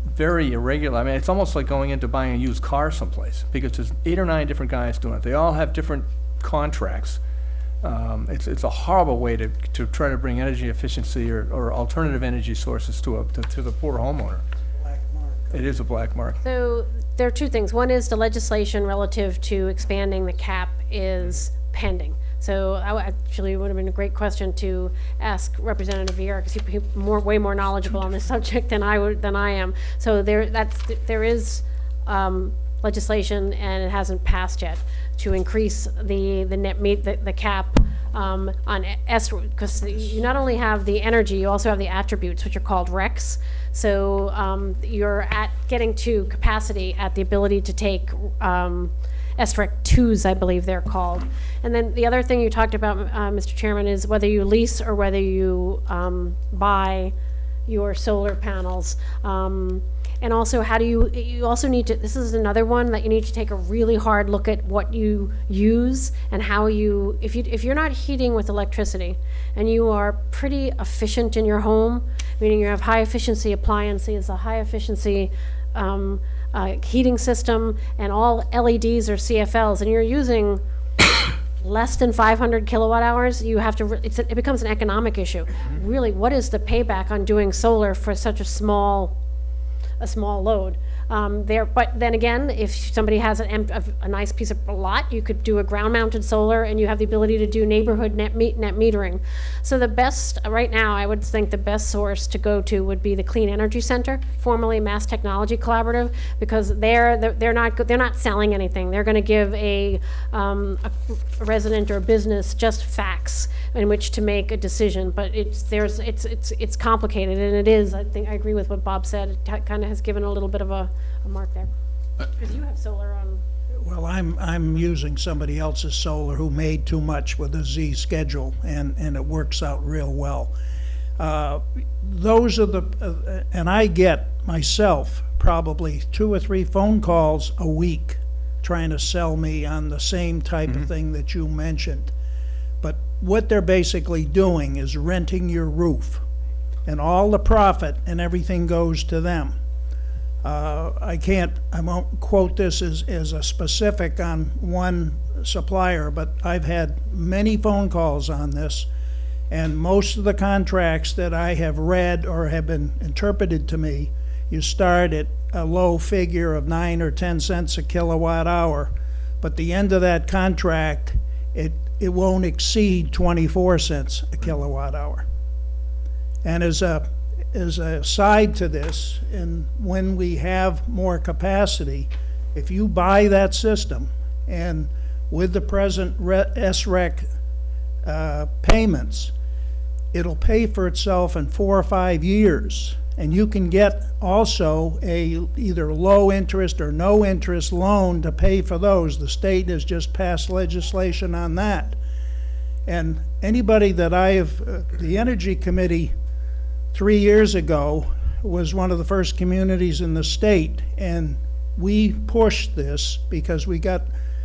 Speaker 1: very irregular, I mean, it's almost like going into buying a used car someplace, because there's 8 or 9 different guys doing it. They all have different contracts. It's a horrible way to try to bring energy efficiency or alternative energy sources to the poor homeowner. It is a black mark.
Speaker 13: So there are two things. One is the legislation relative to expanding the cap is pending. So actually, would have been a great question to ask Representative Vieira, because he's way more knowledgeable on this subject than I am. So there is legislation, and it hasn't passed yet, to increase the cap on because you not only have the energy, you also have the attributes, which are called RECs. So you're getting to capacity at the ability to take SREC 2s, I believe they're called. And then the other thing you talked about, Mr. Chairman, is whether you lease or whether you buy your solar panels. And also, you also need to, this is another one that you need to take a really hard look at what you use and how if you're not heating with electricity and you are pretty efficient in your home, meaning you have high efficiency appliances, a high efficiency heating system, and all LEDs or CFLs, and you're using less than 500 kilowatt hours, you have to, it becomes an economic issue. Really, what is the payback on doing solar for such a small load? But then again, if somebody has a nice piece of lot, you could do a ground-mounted solar, and you have the ability to do neighborhood net metering. So the best, right now, I would think the best source to go to would be the Clean Energy Center, formerly Mass Technology Collaborative, because they're not selling anything. They're going to give a resident or a business just facts in which to make a decision. But it's complicated, and it is. I think I agree with what Bob said. It kind of has given a little bit of a mark there. Because you have solar on.
Speaker 15: Well, I'm using somebody else's solar who made too much with a Z schedule, and it works out real well. Those are and I get myself probably 2 or 3 phone calls a week trying to sell me on the same type of thing that you mentioned. But what they're basically doing is renting your roof, and all the profit and everything goes to them. I won't quote this as a specific on one supplier, but I've had many phone calls on this, and most of the contracts that I have read or have been interpreted to me, you start at a low figure of 9 or 10 cents a kilowatt hour, but the end of that contract, it won't exceed 24 cents a kilowatt hour. And as a side to this, and when we have more capacity, if you buy that system, and with the present SREC payments, it'll pay for itself in 4 or 5 years, and you can get also a either low interest or no interest loan to pay for those. The state has just passed legislation on that. And anybody that the Energy Committee 3 years ago was one of the first communities in the state, and we pushed this because we got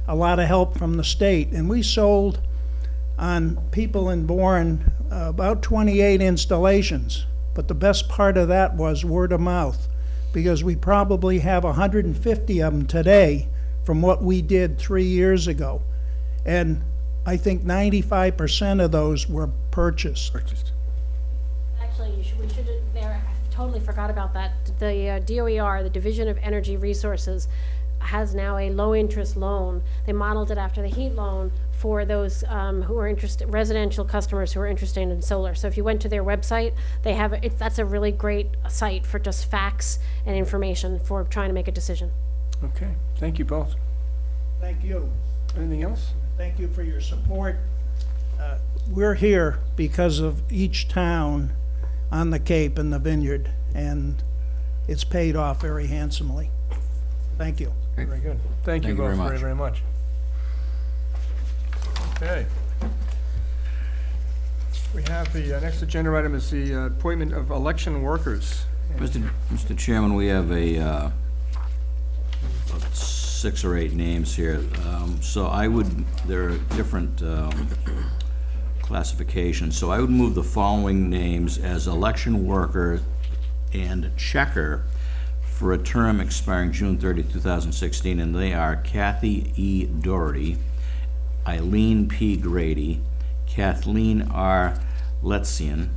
Speaker 15: a lot of help from the state, and we sold on people in Bourne about 28 installations. But the best part of that was word of mouth, because we probably have 150 of them today from what we did 3 years ago. And I think 95% of those were purchased.
Speaker 13: Actually, we should I totally forgot about that. The DOER, the Division of Energy Resources, has now a low-interest loan. They modeled it after the heat loan for those who are interested, residential customers who are interested in solar. So if you went to their website, they have that's a really great site for just facts and information for trying to make a decision.
Speaker 1: Okay, thank you both.
Speaker 15: Thank you.
Speaker 1: Anything else?
Speaker 15: Thank you for your support. We're here because of each town on the Cape and the Vineyard, and it's paid off very handsomely. Thank you.
Speaker 1: Very good. Thank you
Speaker 10: Thank you
Speaker 1: both
Speaker 10: very
Speaker 1: very,
Speaker 10: much.
Speaker 1: very much. Okay. We have the next agenda item is the appointment of election workers.
Speaker 10: Mr. Chairman, we have a of 6 or 8 names here. So I would, there are different classifications. So I would move the following names as election worker and checker for a term expiring June 30, 2016, and they are Kathy E. Doherty, Eileen P. Grady, Kathleen R. Letzian,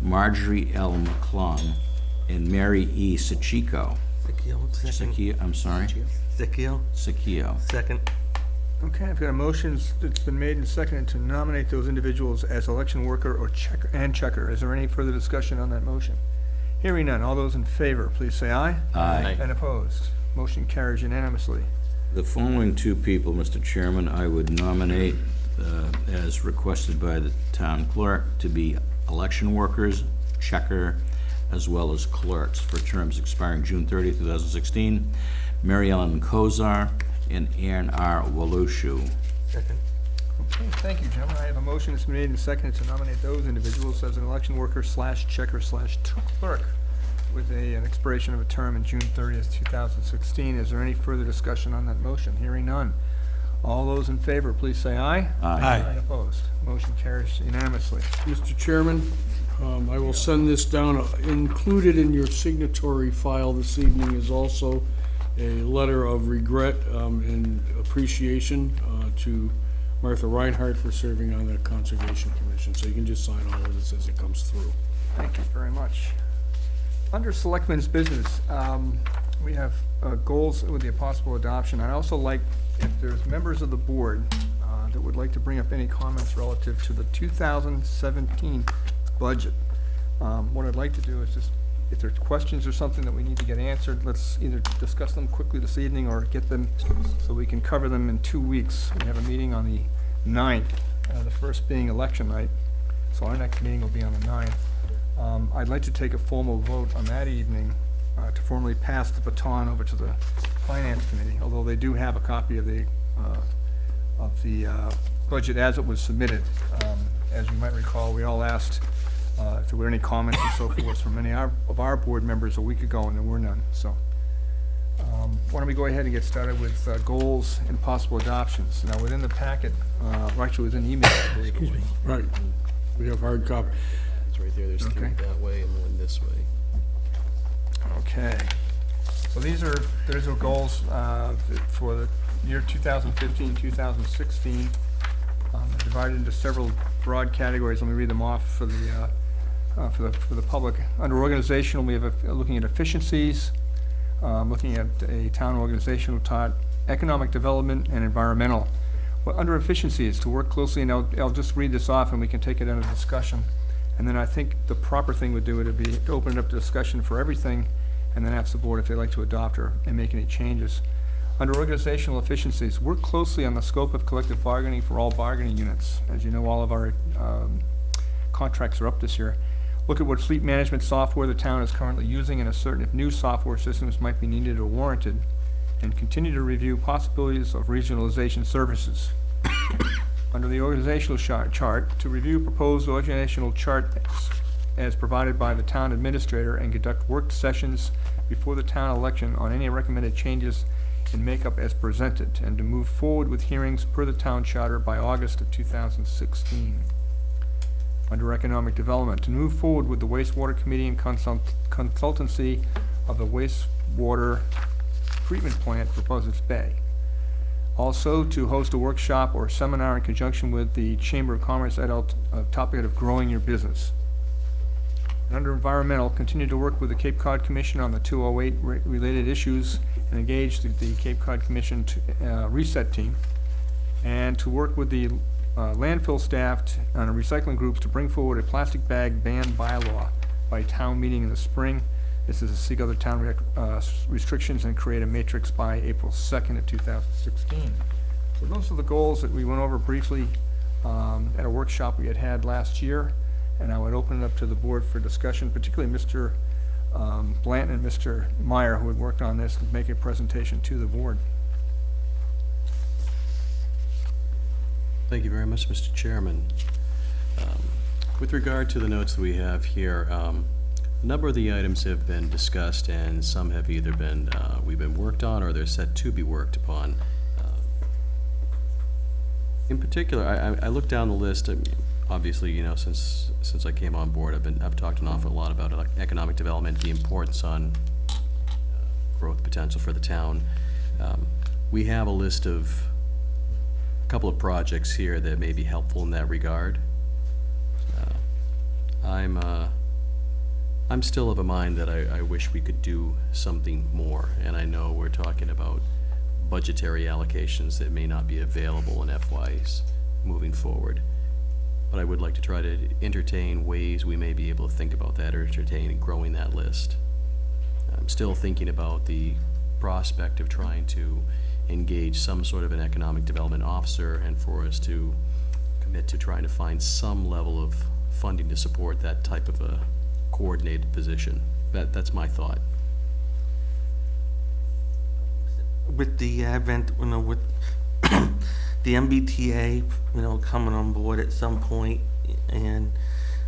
Speaker 10: Marjorie L. McClung, and Mary E. Sachiko. Sakio, I'm sorry? Sakio.
Speaker 5: Second.
Speaker 1: Okay, I've got a motion that's been made and seconded to nominate those individuals as election worker or checker. Is there any further discussion on that motion? Hearing none, all those in favor, please say aye.
Speaker 10: Aye.
Speaker 1: And opposed? Motion carries unanimously.
Speaker 10: The following 2 people, Mr. Chairman, I would nominate as requested by the town clerk to be election workers, checker, as well as clerks for terms expiring June 30, 2016. Mary Ellen Kozar and Aaron R. Walushu.
Speaker 5: Second.
Speaker 1: Okay, thank you, gentlemen. I have a motion that's been made and seconded to nominate those individuals as an election worker / checker / clerk with an expiration of a term in June 30th, 2016. Is there any further discussion on that motion? Hearing none. All those in favor, please say aye.
Speaker 10: Aye.
Speaker 1: And opposed? Motion carries unanimously.
Speaker 11: Mr. Chairman, I will send this down. Included in your signatory file this evening is also a letter of regret and appreciation to Martha Reinhardt for serving on the Conservation Commission. So you can just sign all of this as it comes through.
Speaker 1: Thank you very much. Under Selectmen's business, we have goals with the possible adoption. I'd also like, if there's members of the board that would like to bring up any comments relative to the 2017 budget. What I'd like to do is just, if there's questions or something that we need to get answered, let's either discuss them quickly this evening or get them so we can cover them in 2 weeks. We have a meeting on the 9th, the first being election night, so our next meeting will be on the 9th. I'd like to take a formal vote on that evening to formally pass the baton over to the Finance Committee, although they do have a copy of the budget as it was submitted. As you might recall, we all asked if there were any comments and so forth from any of our board members a week ago, and there were none. So why don't we go ahead and get started with goals and possible adoptions. Now, within the packet, or actually within email, I believe. Excuse me.
Speaker 11: Right. We have hard copy.
Speaker 12: It's right there, there's 3 that way and 1 this way.
Speaker 1: Okay. So these are goals for the year 2015, 2016. Divided into several broad categories. Let me read them off for the public. Under organizational, we have looking at efficiencies, looking at a town organizational chart, economic development, and environmental. Well, under efficiencies, to work closely, and I'll just read this off and we can take it under discussion. And then I think the proper thing would be to open it up to discussion for everything, and then ask the board if they'd like to adopt and make any changes. Under organizational efficiencies, work closely on the scope of collective bargaining for all bargaining units. As you know, all of our contracts are up this year. Look at what fleet management software the town is currently using and ascertain if new software systems might be needed or warranted. And continue to review possibilities of regionalization services. Under the organizational chart, to review proposed organizational chart as provided by the town administrator and conduct work sessions before the town election on any recommended changes in makeup as presented, and to move forward with hearings per the town charter by August of 2016. Under economic development, to move forward with the wastewater committee and consultancy of the wastewater treatment plant for Buzzards Bay. Also, to host a workshop or seminar in conjunction with the Chamber of Commerce at a topic of growing your business. And under environmental, continue to work with the Cape Cod Commission on the 208 related issues and engage the Cape Cod Commission reset team, and to work with the landfill staff and recycling groups to bring forward a plastic bag ban bylaw by town meeting in the spring. This is to seek other town restrictions and create a matrix by April 2nd of 2016. So those are the goals that we went over briefly at a workshop we had last year, and I would open it up to the board for discussion, particularly Mr. Blanton and Mr. Meyer, who had worked on this, to make a presentation to the board.
Speaker 12: Thank you very much, Mr. Chairman. With regard to the notes that we have here, A number of the items have been discussed, and some have either been, we've been worked on, or they're set to be worked upon. In particular, I looked down the list, obviously, you know, since I came on board, I've talked an awful lot about economic development, the importance on growth potential for the town. We have a list of a couple of projects here that may be helpful in that regard. I'm still of a mind that I wish we could do something more, and I know we're talking about budgetary allocations that may not be available in FYs moving forward. But I would like to try to entertain ways we may be able to think about that, or entertain growing that list. I'm still thinking about the prospect of trying to engage some sort of an economic development officer, and for us to commit to trying to find some level of funding to support that type of a coordinated position. That's my thought.
Speaker 5: With the advent, you know, with the MBTA, you know, coming on board at some point, and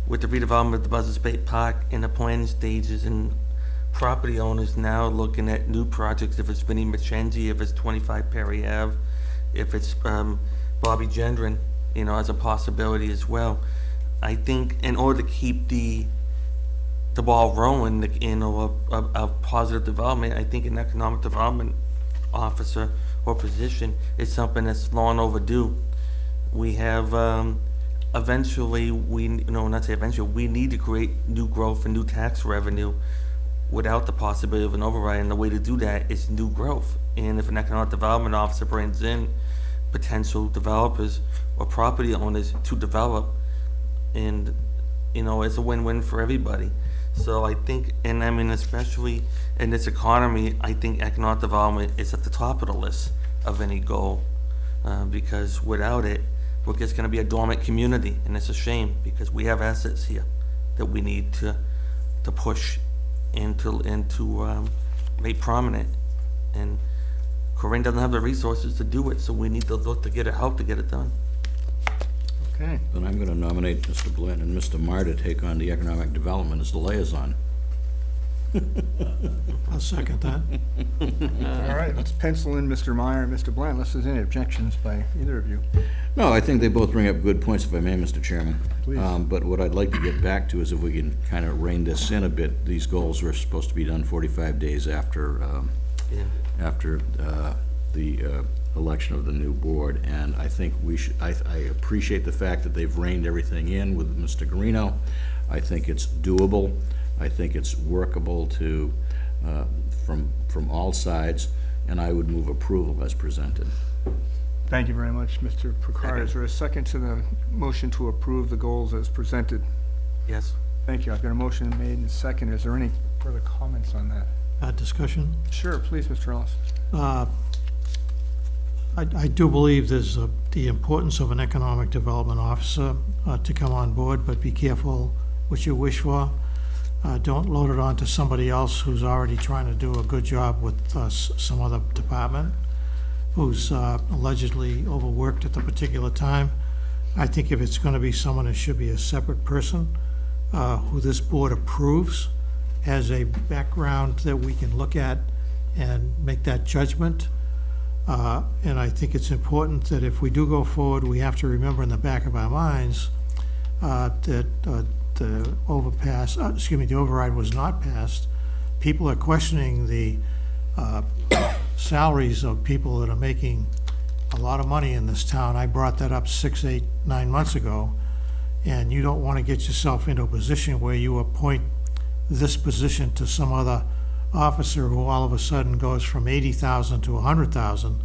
Speaker 5: with the redevelopment of the Buzzards Bay Park in the planning stages, and property owners now looking at new projects, if it's Vinnie Mackenzie, if it's 25 Perry Ave, if it's Bobby Gendron, you know, as a possibility as well. I think in order to keep the ball rolling, you know, of positive development, I think an economic development officer or position is something that's long overdue. We have, eventually, we need to create new growth and new tax revenue without the possibility of an override, and the way to do that is new growth. And if an economic development officer brings in potential developers or property owners to develop, and, you know, it's a win-win for everybody. So I think, and I mean, especially in this economy, I think economic development is at the top of the list of any goal, because without it, we're just going to be a dormant community, and it's a shame, because we have assets here that we need to push into make prominent. And Corinne doesn't have the resources to do it, so we need to look to get her help to get it done.
Speaker 1: Okay.
Speaker 10: Then I'm gonna nominate Mr. Blinn and Mr. Marr to take on the economic development as the liaison.
Speaker 6: I'll second that.
Speaker 1: All right, let's pencil in Mr. Meyer and Mr. Bland, unless there's any objections by either of you.
Speaker 10: No, I think they both bring up good points, if I may, Mr. Chairman.
Speaker 1: Please.
Speaker 10: But what I'd like to get back to is if we can kind of rein this in a bit. These goals were supposed to be done 45 days after, the election of the new board, and I think we should, I appreciate the fact that they've reined everything in with Mr. Guarino. I think it's doable. I think it's workable to, from all sides, and I would move approval as presented.
Speaker 1: Thank you very much, Mr. Picard. Is there a second to the motion to approve the goals as presented?
Speaker 5: Yes.
Speaker 1: Thank you. I've got a motion made and second. Is there any further comments on that?
Speaker 6: Discussion?
Speaker 1: Sure, please, Mr. Ellis.
Speaker 6: I do believe there's the importance of an economic development officer to come on board, but be careful what you wish for. Don't load it on to somebody else who's already trying to do a good job with some other department, who's allegedly overworked at the particular time. I think if it's going to be someone, it should be a separate person who this board approves, has a background that we can look at and make that judgment. And I think it's important that if we do go forward, we have to remember in the back of our minds that the override was not passed. People are questioning the salaries of people that are making a lot of money in this town. I brought that up 6, 8, 9 months ago, and you don't want to get yourself into a position where you appoint this position to some other officer who all of a sudden goes from 80,000 to 100,000.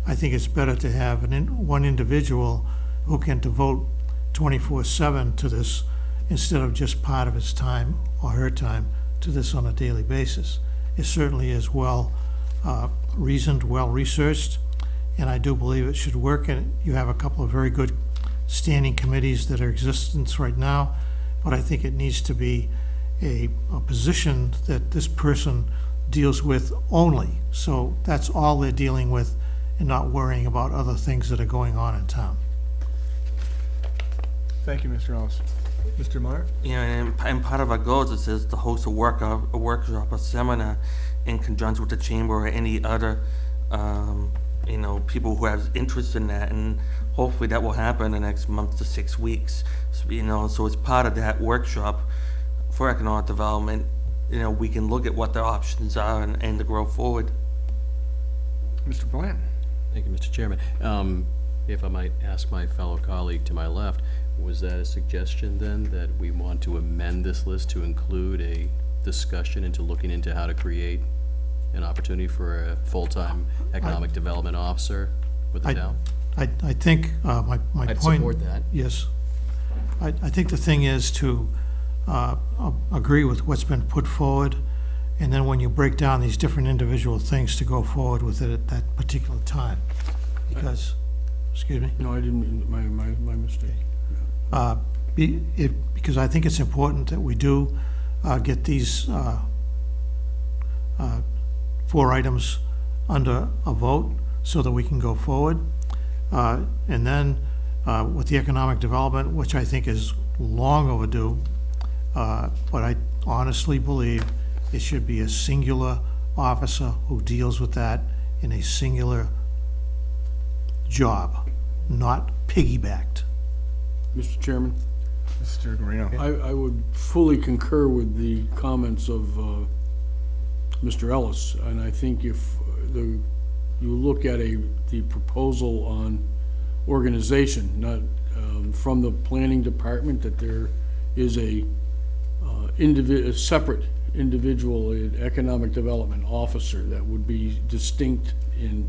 Speaker 6: I think it's better to have one individual who can devote 24/7 to this instead of just part of his time or her time to this on a daily basis. It certainly is well reasoned, well researched, and I do believe it should work. And you have a couple of very good standing committees that are in existence right now, but I think it needs to be a position that this person deals with only. So that's all they're dealing with and not worrying about other things that are going on in town.
Speaker 1: Thank you, Mr. Ellis. Mr. Meyer?
Speaker 5: Yeah, and part of our goals is to host a workshop, a seminar in conjunction with the chamber or any other, people who have interest in that, and hopefully that will happen in the next month to 6 weeks. So as part of that workshop for economic development, we can look at what the options are and to grow forward.
Speaker 1: Mr. Bland?
Speaker 12: Thank you, Mr. Chairman. If I might ask my fellow colleague to my left, was that a suggestion then that we want to amend this list to include a discussion into looking into how to create an opportunity for a full-time economic development officer with the town?
Speaker 6: I think, my point.
Speaker 12: I'd support that.
Speaker 6: Yes. I think the thing is to agree with what's been put forward, and then when you break down these different individual things, to go forward with it at that particular time. Because, excuse me?
Speaker 11: No, I didn't, mean my mistake.
Speaker 6: Because I think it's important that we do get these 4 items under a vote so that we can go forward. And then with the economic development, which I think is long overdue, but I honestly believe it should be a singular officer who deals with that in a singular job, not piggybacked.
Speaker 11: Mr. Chairman?
Speaker 1: Mr. Guarino?
Speaker 11: I would fully concur with the comments of Mr. Ellis, and I think if you look at the proposal on organization, not from the planning department, that there is a separate individual economic development officer that would be distinct and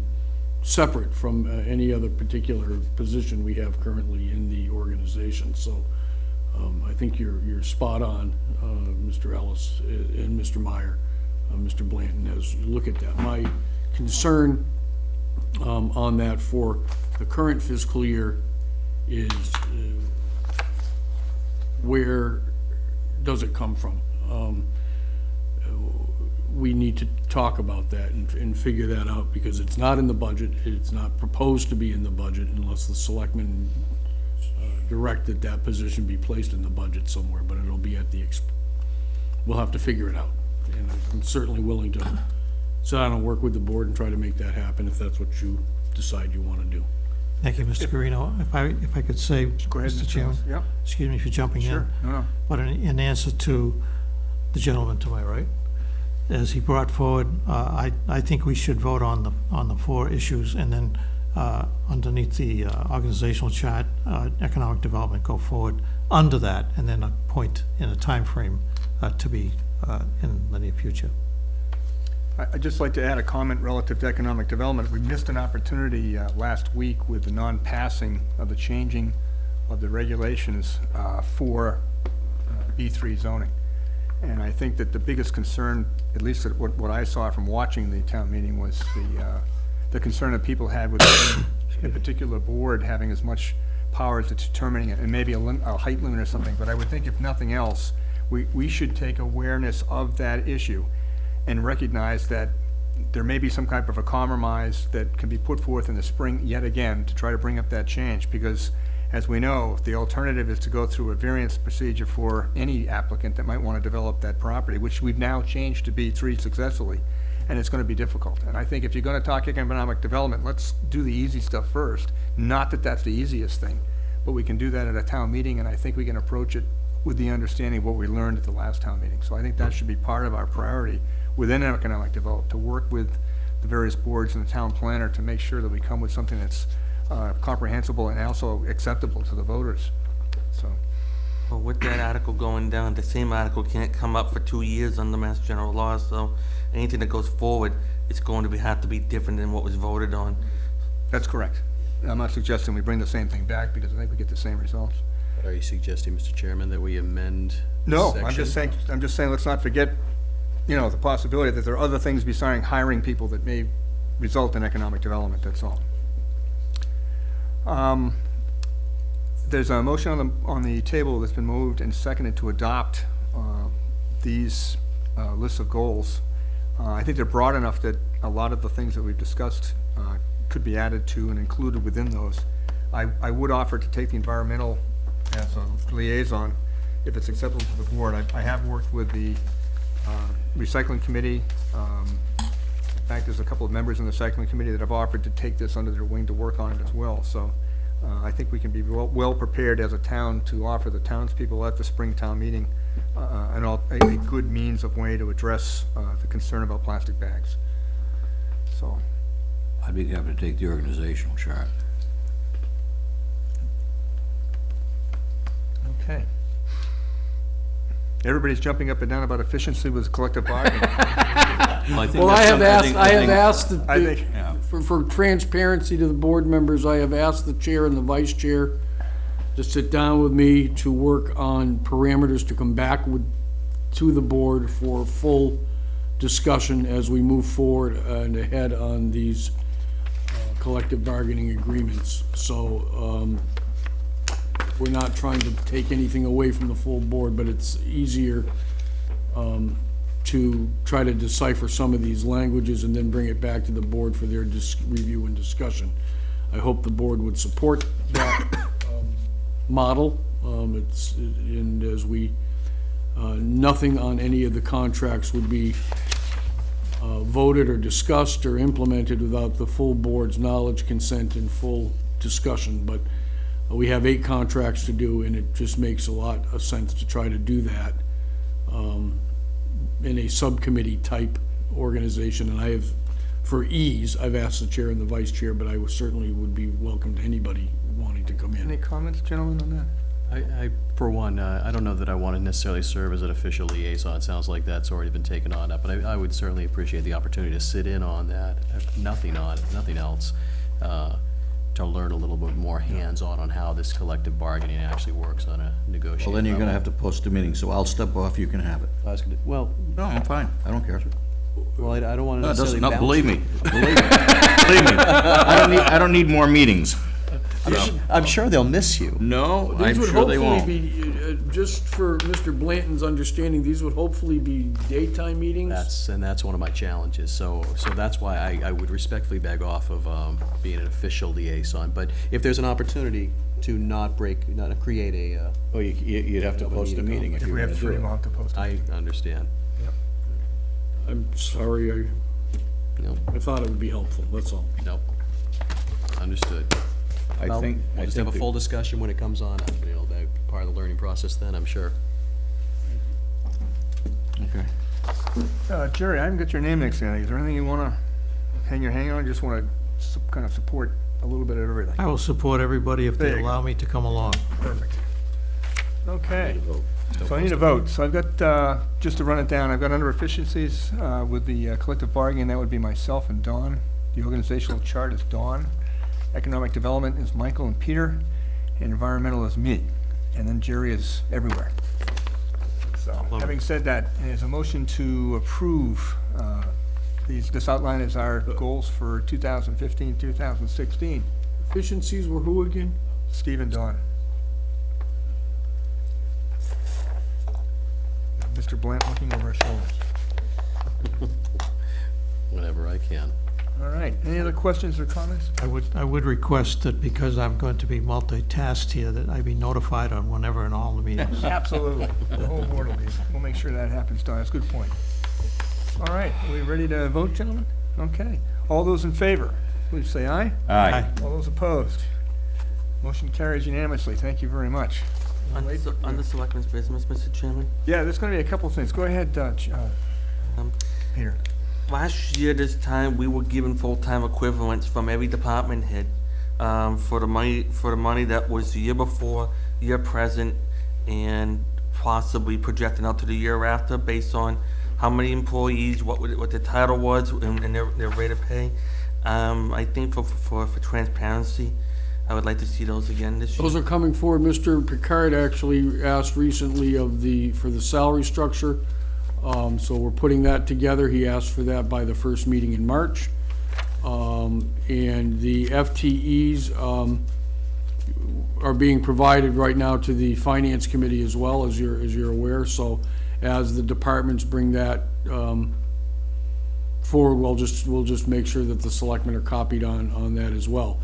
Speaker 11: separate from any other particular position we have currently in the organization. So I think you're spot on, Mr. Ellis and Mr. Meyer, Mr. Blanton, as you look at that. My concern on that for the current fiscal year is where does it come from? We need to talk about that and figure that out, because it's not in the budget. It's not proposed to be in the budget unless the selectmen direct that position be placed in the budget somewhere, but it'll be at the we'll have to figure it out. And I'm certainly willing to sit down and work with the board and try to make that happen if that's what you decide you want to do.
Speaker 6: Thank you, Mr. Guarino. If I could say,
Speaker 1: Go ahead,
Speaker 6: Mr. Chairman.
Speaker 1: Yep.
Speaker 6: Excuse me for jumping in.
Speaker 1: Sure. No.
Speaker 6: But in answer to the gentleman to my right, as he brought forward, I think we should vote on the 4 issues, and then underneath the organizational chart, economic development, go forward under that, and then appoint in a time frame to be in the near future.
Speaker 1: I'd just like to add a comment relative to economic development. We missed an opportunity last week with the non-passing of the changing of the regulations for B3 zoning. And I think that the biggest concern, at least what I saw from watching the town meeting, was the concern that people had with a particular board having as much power as determining it, and maybe a height limit or something. But I would think, if nothing else, we should take awareness of that issue and recognize that there may be some type of a compromise that can be put forth in the spring yet again to try to bring up that change, because as we know, the alternative is to go through a variance procedure for any applicant that might want to develop that property, which we've now changed to B3 successfully, and it's going to be difficult. And I think if you're going to talk economic development, let's do the easy stuff first. Not that that's the easiest thing, but we can do that at a town meeting, and I think we can approach it with the understanding of what we learned at the last town meeting. So I think that should be part of our priority within economic development, to work with the various boards and the town planner to make sure that we come with something that's comprehensible and also acceptable to the voters. So,
Speaker 5: Well, with that article going down, the same article can't come up for 2 years under Mass General Law, so anything that goes forward, it's going to have to be different than what was voted on.
Speaker 1: that's correct. I'm not suggesting we bring the same thing back, because I think we get the same results.
Speaker 12: What are you suggesting, Mr. Chairman, that we amend
Speaker 1: No,
Speaker 12: section?
Speaker 1: I'm just saying, let's not forget, the possibility that there are other things besides hiring people that may result in economic development, that's all. There's a motion on the table that's been moved and seconded to adopt these lists of goals. I think they're broad enough that a lot of the things that we've discussed could be added to and included within those. I would offer to take the environmental as a liaison if it's acceptable to the board. I have worked with the recycling committee. In fact, there's a couple of members in the recycling committee that have offered to take this under their wing to work on it as well. So I think we can be well prepared as a town to offer the townspeople at the spring town meeting a good means of way to address the concern about plastic bags. So,
Speaker 10: I'd be happy to take the organizational chart.
Speaker 1: okay. Everybody's jumping up and down about efficiency with collective bargaining.
Speaker 11: Well, I have asked,
Speaker 1: I think-
Speaker 11: for transparency to the board members, I have asked the chair and the vice chair to sit down with me to work on parameters to come back to the board for full discussion as we move forward and ahead on these collective bargaining agreements. So, we're not trying to take anything away from the full board, but it's easier to try to decipher some of these languages and then bring it back to the board for their review and discussion. I hope the board would support that model. And as we, nothing on any of the contracts would be voted or discussed or implemented without the full board's knowledge, consent, and full discussion. But we have 8 contracts to do, and it just makes a lot of sense to try to do that in a subcommittee type organization. And I have, for ease, I've asked the chair and the vice chair, but I certainly would be welcome to anybody wanting to come in.
Speaker 1: Any comments, gentlemen, on that?
Speaker 12: I, for one, I don't know that I want to necessarily serve as an official liaison. It sounds like that's already been taken on up, but I would certainly appreciate the opportunity to sit in on that, if nothing else, to learn a little bit more hands-on how this collective bargaining actually works on a negotiating
Speaker 10: Well, then you're gonna
Speaker 12: level.
Speaker 10: have to post a meeting, so I'll step off, you can have it.
Speaker 12: Well,
Speaker 10: No, I'm fine, I don't care.
Speaker 12: I don't want to
Speaker 10: No, it
Speaker 12: necessarily
Speaker 10: doesn't, no,
Speaker 12: bounce.
Speaker 10: believe me, believe me, I don't need more meetings.
Speaker 12: I'm sure they'll miss you.
Speaker 10: No, I'm
Speaker 11: These would
Speaker 10: sure they
Speaker 11: hopefully
Speaker 10: won't.
Speaker 11: be, just for Mr. Blanton's understanding, these would hopefully be daytime meetings?
Speaker 12: That's one of my challenges, so that's why I would respectfully beg off of being an official liaison. But if there's an opportunity to not create a,
Speaker 10: Well, you'd have to
Speaker 12: Nobody
Speaker 10: post a
Speaker 12: need to
Speaker 10: meeting if
Speaker 1: If
Speaker 10: you
Speaker 1: we
Speaker 10: were
Speaker 1: have
Speaker 10: to do
Speaker 1: 3,
Speaker 10: it.
Speaker 1: we'll have to post it.
Speaker 12: I understand.
Speaker 11: I'm sorry,
Speaker 12: No,
Speaker 11: I thought it would be helpful, that's all.
Speaker 12: nope. Understood.
Speaker 10: I
Speaker 12: Well,
Speaker 10: think,
Speaker 12: we'll
Speaker 10: I
Speaker 12: just have
Speaker 10: think,
Speaker 12: a
Speaker 10: the-
Speaker 12: full discussion when it comes on, that'd be part of the learning process then, I'm sure.
Speaker 10: okay.
Speaker 1: Jerry, I haven't got your name next to anything. Is there anything you want to hang your hand on? Just want to kind of support a little bit of everything.
Speaker 6: I will support everybody if
Speaker 1: There
Speaker 6: they
Speaker 1: you go.
Speaker 6: allow me to come along.
Speaker 1: Perfect. Okay.
Speaker 10: Vote.
Speaker 1: So I need a vote. So I've got, just to run it down, I've got under efficiencies with the collective bargaining, that would be myself and Dawn. The organizational chart is Dawn. Economic development is Michael and Peter. And environmental is me. And then Jerry is everywhere. So, having said that, there's a motion to approve this outline as our goals for 2015, 2016.
Speaker 11: Efficiencies were who again?
Speaker 1: Steve and Dawn. Mr. Blant looking over our shoulders.
Speaker 12: Whenever I can.
Speaker 1: All right, any other questions or comments?
Speaker 6: I would request that because I'm going to be multitasked here, that I be notified on whenever and all the meetings.
Speaker 1: Absolutely. The whole board will be. We'll make sure that happens, Don. That's a good point. All right, are we ready to vote, gentlemen? Okay. All those in favor, please say aye.
Speaker 10: Aye.
Speaker 1: All those opposed? Motion carries unanimously. Thank you very much.
Speaker 5: On the selectmen's business, Mr. Chairman,
Speaker 1: Yeah, there's going to be a couple things. Go ahead, Peter.
Speaker 5: last year this time, we were given full-time equivalents from every department head for the money that was the year before, year present, and possibly projecting out to the year after based on how many employees, what the title was, and their rate of pay. I think for transparency, I would like to see those again this year.
Speaker 11: Those are coming forward. Mr. Picard actually asked recently for the salary structure. So we're putting that together. He asked for that by the first meeting in March. And the FTEs are being provided right now to the Finance Committee as well, as you're aware. So as the departments bring that forward, we'll just make sure that the selectmen are copied on that as well.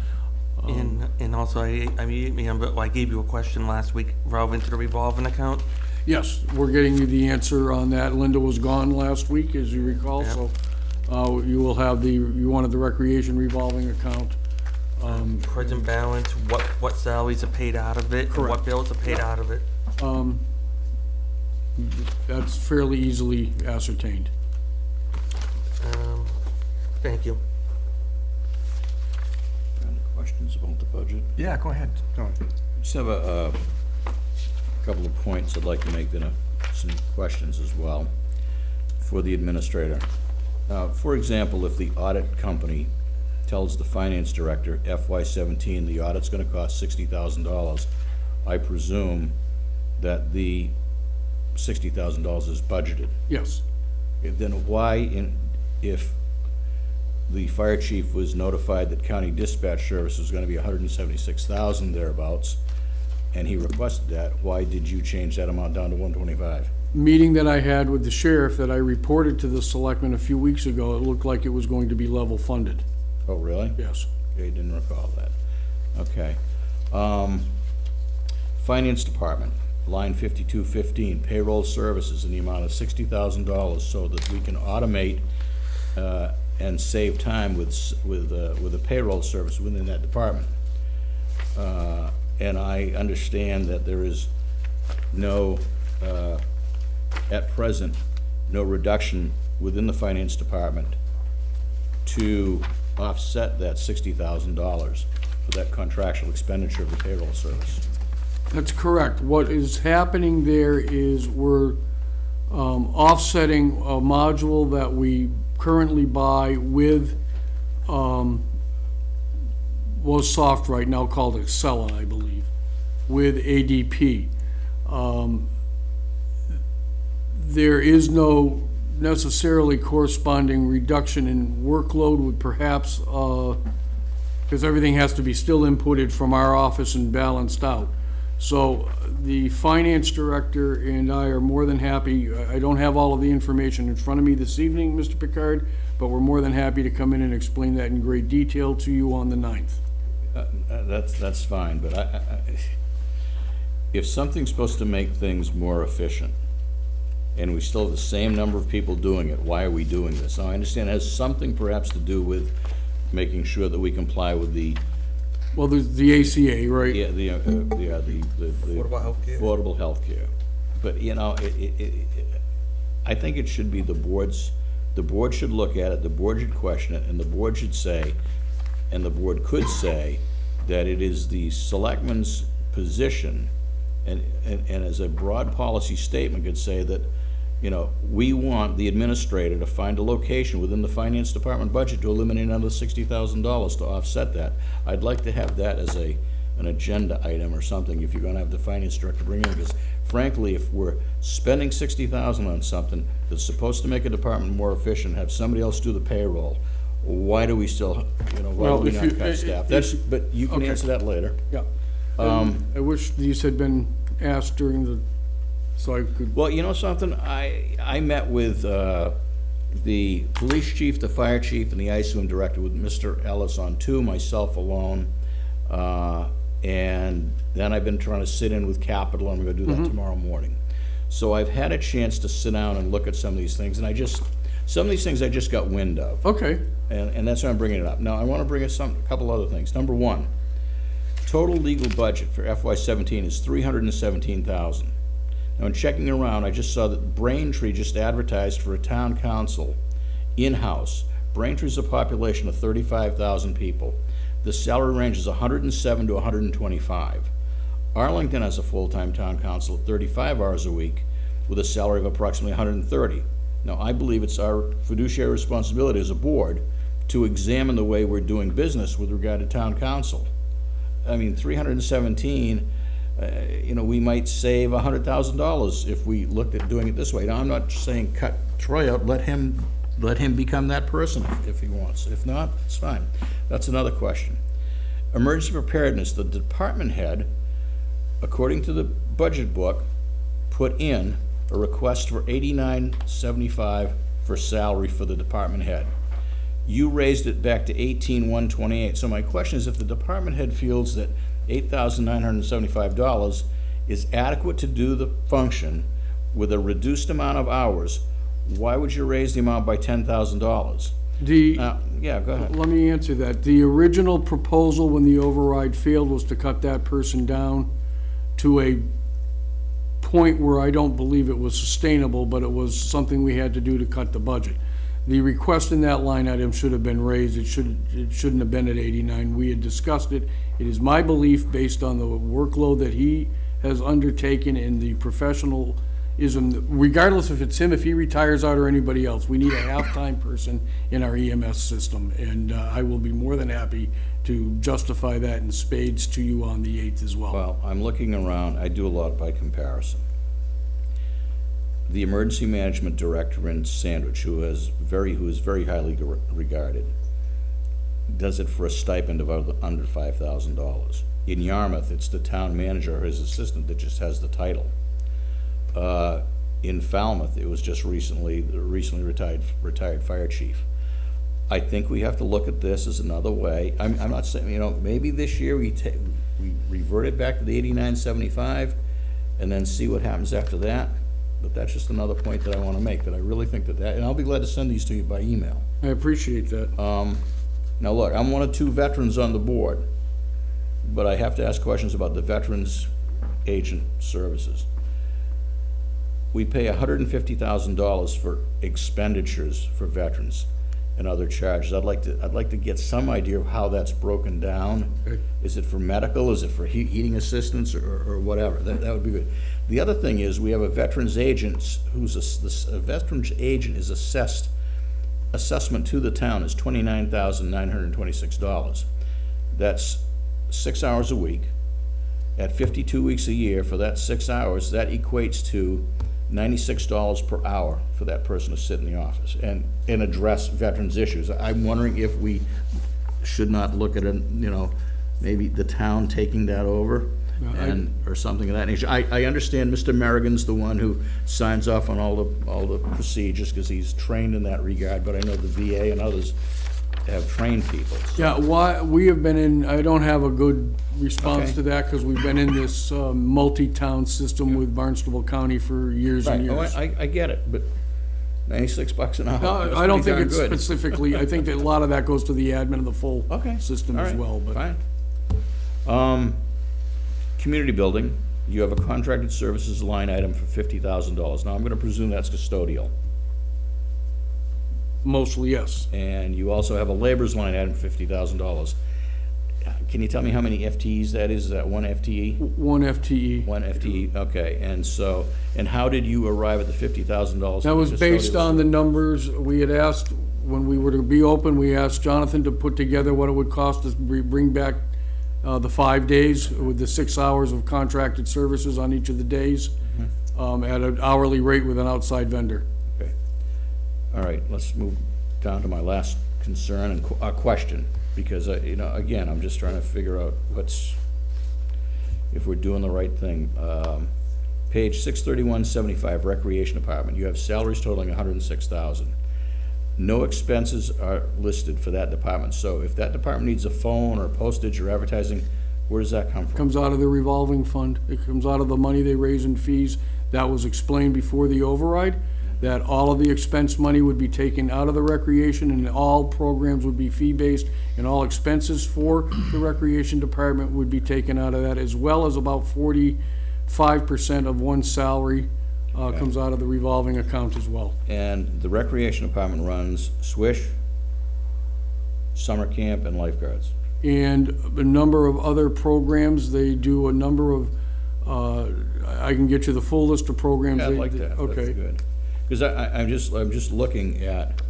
Speaker 5: And also, I gave you a question last week relevant to the revolving account.
Speaker 11: Yes, we're getting you the answer on that. Linda was gone last week, as you recall, so you will have you wanted the recreation revolving account.
Speaker 5: Present balance, what salaries are paid out of it, and what
Speaker 11: Correct.
Speaker 5: bills are paid out of it.
Speaker 11: That's fairly easily ascertained.
Speaker 5: Thank you.
Speaker 10: Any questions about the budget?
Speaker 1: Yeah, go ahead, Don.
Speaker 10: Just have a couple of points I'd like to make, then some questions as well for the administrator. For example, if the audit company tells the finance director FY17, the audit's gonna cost $60,000, I presume that the $60,000 is budgeted.
Speaker 11: Yes.
Speaker 10: Then why, if the fire chief was notified that county dispatch service was gonna be $176,000 thereabouts, and he requested that, why did you change that amount down to 125?
Speaker 11: Meeting that I had with the sheriff that I reported to the selectmen a few weeks ago, it looked like it was going to be level funded.
Speaker 10: Oh, really?
Speaker 11: Yes.
Speaker 10: Okay, didn't recall that. Okay. Finance Department, line 5215, payroll services in the amount of $60,000 so that we can automate and save time with a payroll service within that department. And I understand that there is no, at present, no reduction within the Finance Department to offset that $60,000 for that contractual expenditure of the payroll service.
Speaker 11: That's correct. What is happening there is we're offsetting a module that we currently buy with, was soft right now called Excella, I believe, with ADP. There is no necessarily corresponding reduction in workload with perhaps, because everything has to be still inputted from our office and balanced out. So the finance director and I are more than happy, I don't have all of the information in front of me this evening, Mr. Picard, but we're more than happy to come in and explain that in great detail to you on the 9th.
Speaker 10: That's fine, but if something's supposed to make things more efficient, and we still have the same number of people doing it, why are we doing this? Now, I understand it has something perhaps to do with making sure that we comply with the,
Speaker 11: Well, there's the ACA, right?
Speaker 10: yeah, the
Speaker 5: Affordable healthcare.
Speaker 10: affordable healthcare. But, you know, I think it should be the board should look at it, the board should question it, and the board should say, and the board could say, that it is the selectmen's position, and as a broad policy statement could say that, you know, we want the administrator to find a location within the finance department budget to eliminate another $60,000 to offset that. I'd like to have that as an agenda item or something, if you're gonna have the finance director bring in, because frankly, if we're spending $60,000 on something that's supposed to make a department more efficient, have somebody else do the payroll, why do we still, you know, why
Speaker 11: Well,
Speaker 10: do we
Speaker 11: if
Speaker 10: not
Speaker 11: you-
Speaker 10: cut staff?
Speaker 11: if-
Speaker 10: That's, but you can
Speaker 11: okay.
Speaker 10: answer that later.
Speaker 11: Yeah. I wish these had been asked during the, so I could,
Speaker 10: Well, you know something, I met with the police chief, the fire chief, and the ISOM director with Mr. Ellis on two, myself alone. And then I've been trying to sit in with Capital, and I'm gonna do that tomorrow morning. So I've had a chance to sit down and look at some of these things, and some of these things I just got wind of.
Speaker 11: okay.
Speaker 10: And that's why I'm bringing it up. Now, I want to bring us a couple other things. Number one, total legal budget for FY17 is $317,000. Now, in checking around, I just saw that Braintree just advertised for a town council in-house. Braintree's a population of 35,000 people. The salary range is 107 to 125. Arlington has a full-time town council at 35 hours a week with a salary of approximately 130. Now, I believe it's our fiduciary responsibility as a board to examine the way we're doing business with regard to town council. I mean, 317, you know, we might save $100,000 if we looked at doing it this way. Now, I'm not saying cut Troy out, let him become that person if he wants. If not, it's fine. That's another question. Emergency preparedness, the department head, according to the budget book, put in a request for $89.75 for salary for the department head. You raised it back to $18,128. So my question is, if the department head feels that $8,975 is adequate to do the function with a reduced amount of hours, why would you raise the amount by $10,000? Yeah, go ahead.
Speaker 11: Let me answer that. The original proposal when the override failed was to cut that person down to a point where I don't believe it was sustainable, but it was something we had to do to cut the budget. The request in that line item should have been raised. It shouldn't have been at 89. We had discussed it. It is my belief, based on the workload that he has undertaken and the professionalism, regardless if it's him, if he retires out or anybody else, we need a half-time person in our EMS system. And I will be more than happy to justify that in spades to you on the 8th as well.
Speaker 10: Well, I'm looking around, I do a lot by comparison. The emergency management director in Sandwich, who is very highly regarded, does it for a stipend of under $5,000. In Yarmouth, it's the town manager or his assistant that just has the title. In Falmouth, it was just recently retired fire chief. I think we have to look at this as another way. I'm not saying, you know, maybe this year we revert it back to the 89.75 and then see what happens after that. But that's just another point that I want to make, that I really think that, and I'll be glad to send these to you by email.
Speaker 11: I appreciate that.
Speaker 10: Now look, I'm one of 2 veterans on the board, but I have to ask questions about the Veterans Agent Services. We pay $150,000 for expenditures for veterans and other charges. I'd like to get some idea of how that's broken down.
Speaker 11: Okay.
Speaker 10: Is it for medical? Is it for heating assistance or whatever? That would be good. The other thing is, we have a veterans agent who's a veterans agent is assessment to the town is $29,926. That's 6 hours a week. At 52 weeks a year, for that 6 hours, that equates to $96 per hour for that person to sit in the office and address veterans issues. I'm wondering if we should not look at maybe the town taking that over or something of that nature. I understand Mr. Merrigan's the one who signs off on all the procedures because he's trained in that regard, but I know the VA and others have trained people. So.
Speaker 11: Yeah, we have been in, I don't have a good response
Speaker 10: Okay.
Speaker 11: to that because we've been in this multi-town system with Barnstable County for years and
Speaker 10: Right,
Speaker 11: years.
Speaker 10: I get it, but $96 an hour.
Speaker 11: No,
Speaker 10: that's
Speaker 11: I don't
Speaker 10: pretty
Speaker 11: think it's
Speaker 10: darn good.
Speaker 11: specifically, I think that a lot of that goes to the admin of the full
Speaker 10: Okay.
Speaker 11: system
Speaker 10: All
Speaker 11: as
Speaker 10: right.
Speaker 11: well, but.
Speaker 10: Fine. Community building, you have a contracted services line item for $50,000. Now, I'm gonna presume that's custodial.
Speaker 11: Mostly, yes.
Speaker 10: And you also have a labor's line item for $50,000. Can you tell me how many FTEs that is? Is that one FTE?
Speaker 11: One FTE.
Speaker 10: One FTE, okay. And so, and how did you arrive at the $50,000?
Speaker 11: That was based on the numbers. We had asked, when we were to be open, we asked Jonathan to put together what it would cost us to bring back the 5 days with the 6 hours of contracted services on each of the days at an hourly rate with an outside vendor.
Speaker 10: Okay. All right, let's move down to my last concern and question, because, again, I'm just trying to figure out if we're doing the right thing. Page 63175, Recreation Department, you have salaries totaling $106,000. No expenses are listed for that department, so if that department needs a phone or postage or advertising, where does that come from?
Speaker 11: Comes out of the revolving fund. It comes out of the money they raise in fees. That was explained before the override, that all of the expense money would be taken out of the recreation and all programs would be fee-based and all expenses for the recreation department would be taken out of that, as well as about 45% of one's salary comes out of the revolving account as well.
Speaker 10: And the Recreation Department runs Swish, summer camp, and lifeguards.
Speaker 11: And a number of other programs. They do a number of, I can get you the full list of programs.
Speaker 10: Yeah, I'd like that.
Speaker 11: Okay.
Speaker 10: That's good. Because I'm just looking at,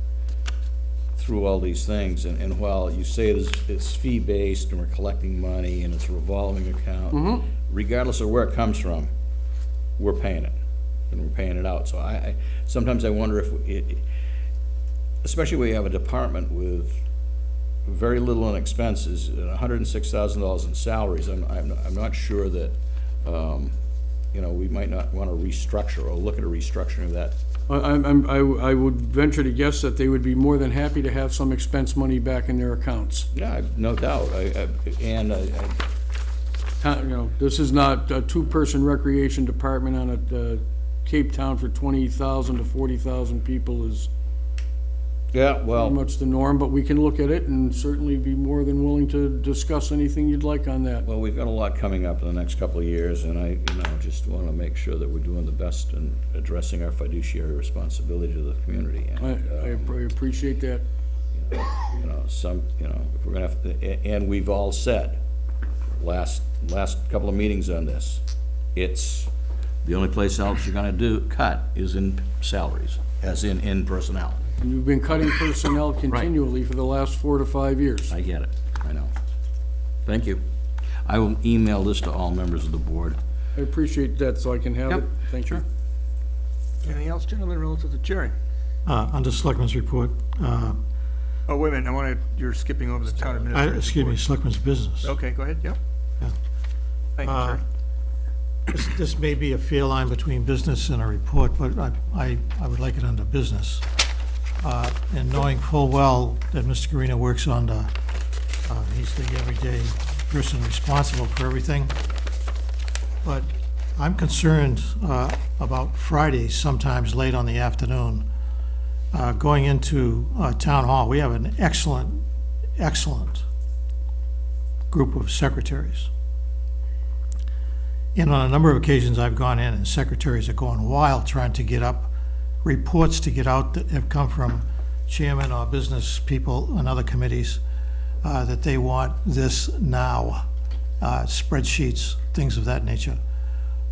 Speaker 10: through all these things, and while you say it's fee-based and we're collecting money and it's a revolving account, regardless of where it comes from, we're paying it, and we're paying it out. So I sometimes I wonder if especially when you have a department with very little in expenses and $106,000 in salaries, I'm not sure that, we might not want to restructure or look at a restructuring of that.
Speaker 11: I would venture to guess that they would be more than happy to have some expense money back in their accounts.
Speaker 10: Yeah, no doubt.
Speaker 11: This is not a two-person recreation department on a Cape Town for 20,000 to 40,000 people is
Speaker 10: Yeah, well,
Speaker 11: pretty much the norm, but we can look at it and certainly be more than willing to discuss anything you'd like on that.
Speaker 10: well, we've got a lot coming up in the next couple of years, and I, just want to make sure that we're doing the best in addressing our fiduciary responsibility to the community.
Speaker 11: I appreciate that.
Speaker 10: If we're gonna have, and we've all said, last couple of meetings on this, it's, the only place else you're gonna cut is in salaries, as in personnel.
Speaker 11: And you've been cutting personnel continually for the last 4 to 5 years.
Speaker 10: I get it, I know. Thank you. I will email this to all members of the board.
Speaker 11: I appreciate that, so I can have
Speaker 10: Yep,
Speaker 11: it. Thank you.
Speaker 1: Anything else, gentlemen, relative to Jerry?
Speaker 6: Under Selectmen's report,
Speaker 1: Oh, wait a minute, you're skipping over the town administrator.
Speaker 6: excuse me, Selectmen's business.
Speaker 1: Okay, go ahead, yep.
Speaker 6: Yeah.
Speaker 1: Thank you, Jerry.
Speaker 6: This may be a fair line between business and a report, but I would like it under business. And knowing full well that Mr. Guarino works on he's the everyday person responsible for everything. But I'm concerned about Fridays, sometimes late on the afternoon, going into Town Hall. We have an excellent group of secretaries. And on a number of occasions, I've gone in and secretaries are going wild trying to get up reports to get out that have come from chairman or business people and other committees that they want this now, spreadsheets, things of that nature.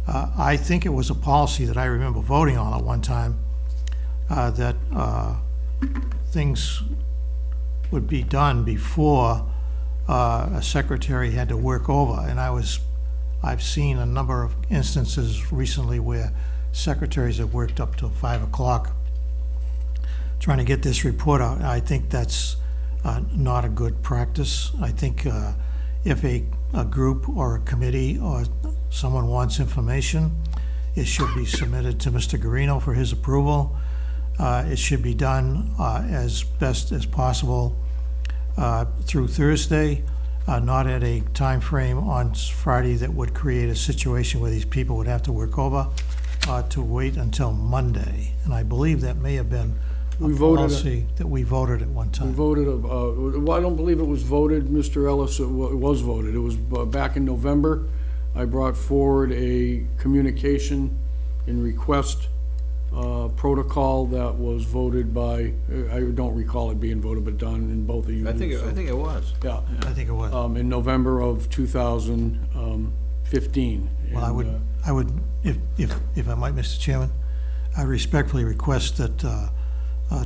Speaker 6: I think it was a policy that I remember voting on at one time, that things would be done before a secretary had to work over. And I've seen a number of instances recently where secretaries have worked up till 5 o'clock trying to get this report out. I think that's not a good practice. I think if a group or a committee or someone wants information, it should be submitted to Mr. Guarino for his approval. It should be done as best as possible through Thursday, not at a time frame on Friday that would create a situation where these people would have to work over, to wait until Monday. And I believe that may have been a policy that we voted at one
Speaker 11: We
Speaker 6: time.
Speaker 11: voted, well, I don't believe it was voted, Mr. Ellis, it was voted. It was back in November. I brought forward a communication and request protocol that was voted by, I don't recall it being voted, but done in both of you.
Speaker 10: I think
Speaker 11: so-
Speaker 10: it was.
Speaker 11: Yeah,
Speaker 6: I think it was.
Speaker 11: in November of 2015.
Speaker 6: Well, I would, if I might, Mr. Chairman, I respectfully request that,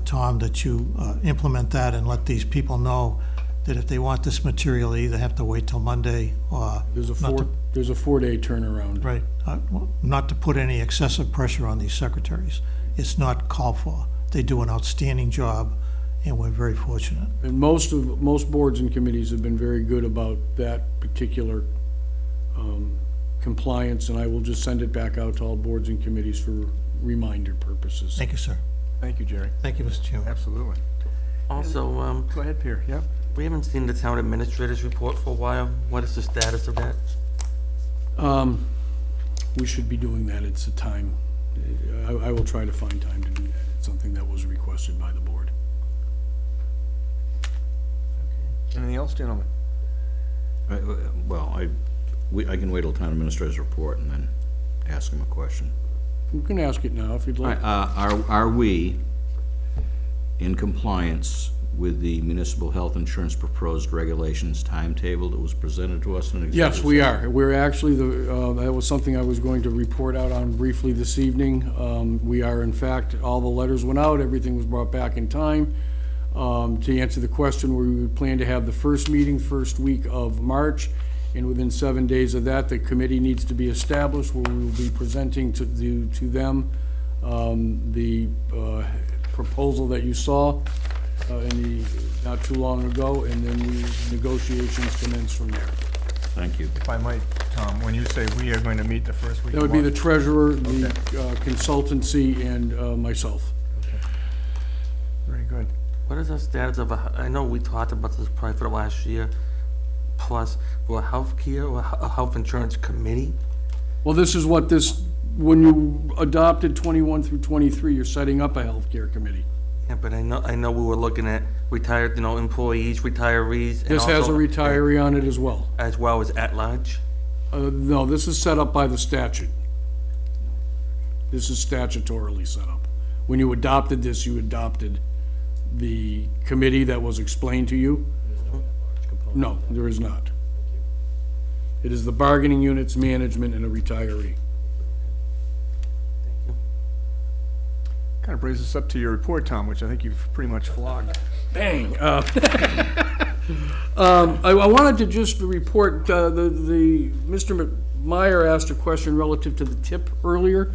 Speaker 6: Tom, that you implement that and let these people know that if they want this material, they either have to wait till Monday or.
Speaker 11: There's a
Speaker 6: not to-
Speaker 11: there's a 4-day turnaround.
Speaker 6: Right, well, not to put any excessive pressure on these secretaries. It's not called for. They do an outstanding job, and we're very fortunate.
Speaker 11: And most boards and committees have been very good about that particular compliance, and I will just send it back out to all boards and committees for reminder purposes.
Speaker 6: Thank you, sir.
Speaker 1: Thank you, Jerry.
Speaker 6: Thank you, Mr. Chairman.
Speaker 1: Absolutely.
Speaker 5: Also,
Speaker 1: Go ahead, Pierre, yep.
Speaker 5: we haven't seen the town administrator's report for a while. What is the status of that?
Speaker 11: We should be doing that. It's a time. I will try to find time to do that. It's something that was requested by the board.
Speaker 1: Anything else, gentlemen?
Speaker 10: Well, I can wait till town administrator's report and then ask him a question.
Speaker 11: You can ask it now if you'd
Speaker 10: All
Speaker 11: like.
Speaker 10: right, are we in compliance with the municipal health insurance proposed regulations timetable that was presented to us in an executive
Speaker 11: Yes, we
Speaker 10: session?
Speaker 11: are. We're actually, that was something I was going to report out on briefly this evening. We are, in fact, all the letters went out, everything was brought back in time. To answer the question, we would plan to have the first meeting, first week of March, and within 7 days of that, the committee needs to be established where we will be presenting to them the proposal that you saw not too long ago, and then negotiations commence from there.
Speaker 10: Thank you.
Speaker 1: If I might, Tom, when you say we are going to meet the first week
Speaker 11: That
Speaker 1: of
Speaker 11: would be the
Speaker 1: March-
Speaker 11: treasurer, the consultancy, and myself.
Speaker 1: Very good.
Speaker 5: What is the status of, I know we talked about this probably for the last year. plus for a healthcare or a health insurance committee?
Speaker 11: Well, this is what when you adopted 21 through 23, you're setting up a healthcare committee.
Speaker 5: Yeah, but I know we were looking at retired, employees, retirees. And
Speaker 11: This has a
Speaker 5: also-
Speaker 11: retiree on it as well.
Speaker 5: As well as at-large?
Speaker 11: No, this is set up by the statute. This is statutorily set up. When you adopted this, you adopted the committee that was explained to you? No, there is not. It is the bargaining units, management, and a retiree.
Speaker 1: Kind of brings us up to your report, Tom, which I think you've pretty much flogged.
Speaker 11: Bang. I wanted to just report, Mr. Meyer asked a question relative to the tip earlier.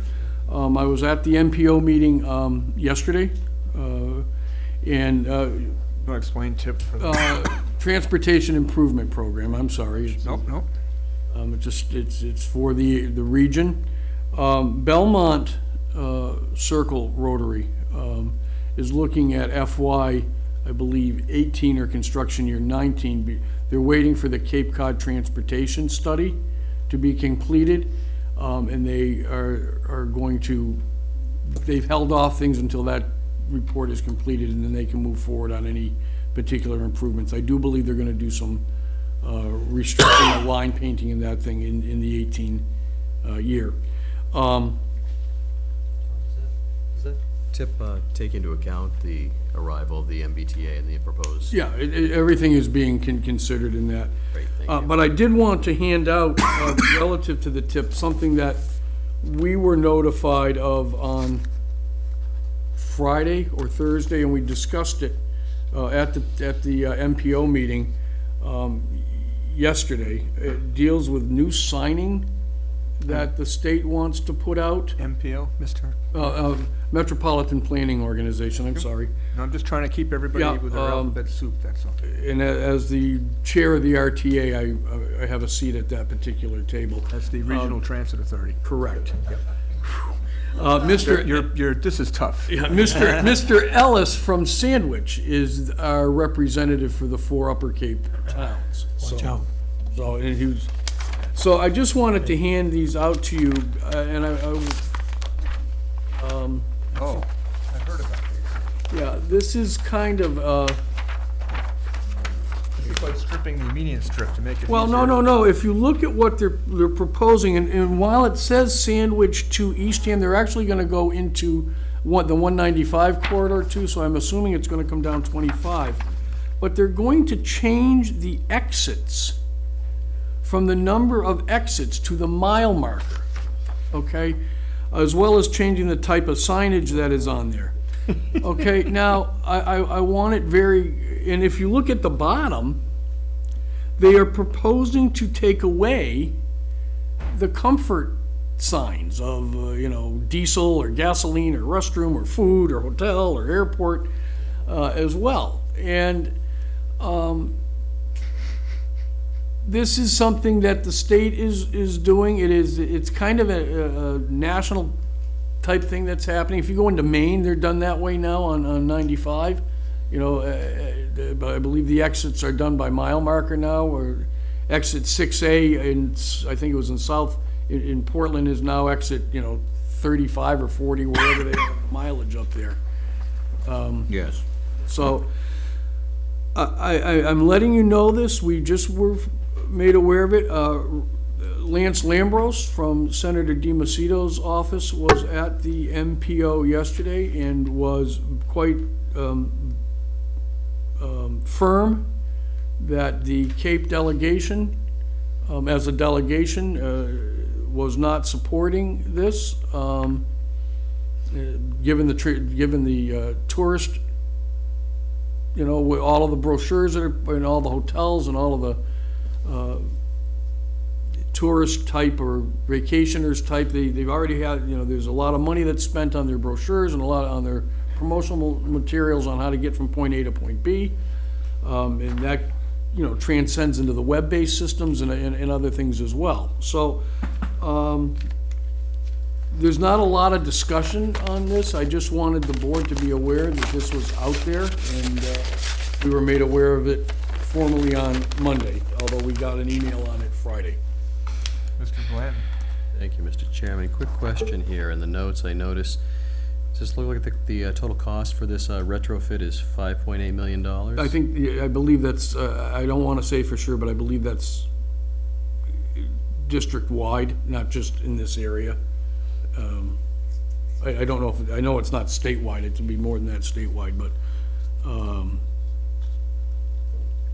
Speaker 11: I was at the MPO meeting yesterday, and
Speaker 1: You want to explain tip for the...
Speaker 11: Transportation Improvement Program, I'm sorry.
Speaker 1: Nope.
Speaker 11: It's for the region. Belmont Circle Rotary is looking at FY, I believe, 18 or construction year 19. They're waiting for the Cape Cod Transportation Study to be completed, and they are going to, they've held off things until that report is completed, and then they can move forward on any particular improvements. I do believe they're gonna do some restricting the line painting and that thing in the 18 year.
Speaker 12: Does that tip take into account the arrival of the MBTA and the proposed?
Speaker 11: Yeah, everything is being considered in that.
Speaker 12: Great, thank you.
Speaker 11: But I did want to hand out, relative to the tip, something that we were notified of on Friday or Thursday, and we discussed it at the MPO meeting yesterday. It deals with new signing that the state wants to put out.
Speaker 1: MPO, Mr.?
Speaker 11: Metropolitan Planning Organization, I'm sorry.
Speaker 1: No, I'm just trying to keep everybody
Speaker 11: Yeah,
Speaker 1: with their alphabet soup, that's all.
Speaker 11: And as the chair of the RTA, I have a seat at that particular table.
Speaker 1: That's the Regional Transit Authority.
Speaker 11: Correct.
Speaker 1: This is tough.
Speaker 11: Yeah, Mr. Ellis from Sandwich is our representative for the 4 Upper Cape towns.
Speaker 6: Watch out.
Speaker 11: So I just wanted to hand these out to you, and
Speaker 1: Oh, I heard about this.
Speaker 11: yeah, this is kind of,
Speaker 1: It's like stripping the median strip to make it
Speaker 11: well,
Speaker 1: easier.
Speaker 11: no, if you look at what they're proposing, and while it says Sandwich to Eastham, they're actually gonna go into the 195 corridor too, so I'm assuming it's gonna come down 25. But they're going to change the exits from the number of exits to the mile marker, okay? As well as changing the type of signage that is on there. Okay, now, I want it and if you look at the bottom, they are proposing to take away the comfort signs of, diesel or gasoline or restroom or food or hotel or airport as well. And this is something that the state is doing. It's kind of a national type thing that's happening. If you go into Maine, they're done that way now on 95. I believe the exits are done by mile marker now, or exit 6A, I think it was in Portland is now exit, 35 or 40, wherever they have mileage up there.
Speaker 10: Yes.
Speaker 11: So, I'm letting you know this, we just were made aware of it. Lance Lambros from Senator DiMacedo's office was at the MPO yesterday and was quite firm that the Cape delegation, as a delegation, was not supporting this, given the tourist, with all of the brochures that are in all the hotels and all of the tourist type or vacationers type, they've already had, there's a lot of money that's spent on their brochures and a lot on their promotional materials on how to get from point A to point B. And that, transcends into the web-based systems and other things as well. So, there's not a lot of discussion on this. I just wanted the board to be aware that this was out there, and we were made aware of it formally on Monday, although we got an email on it Friday.
Speaker 1: Mr. Blanton?
Speaker 12: Thank you, Mr. Chairman. Quick question here. In the notes, I noticed, does this look like the total cost for this retrofit is $5.8 million?
Speaker 11: I think, I believe that's, I don't want to say for sure, but I believe that's district-wide, not just in this area. I don't know if, I know it's not statewide, it would be more than that statewide, but,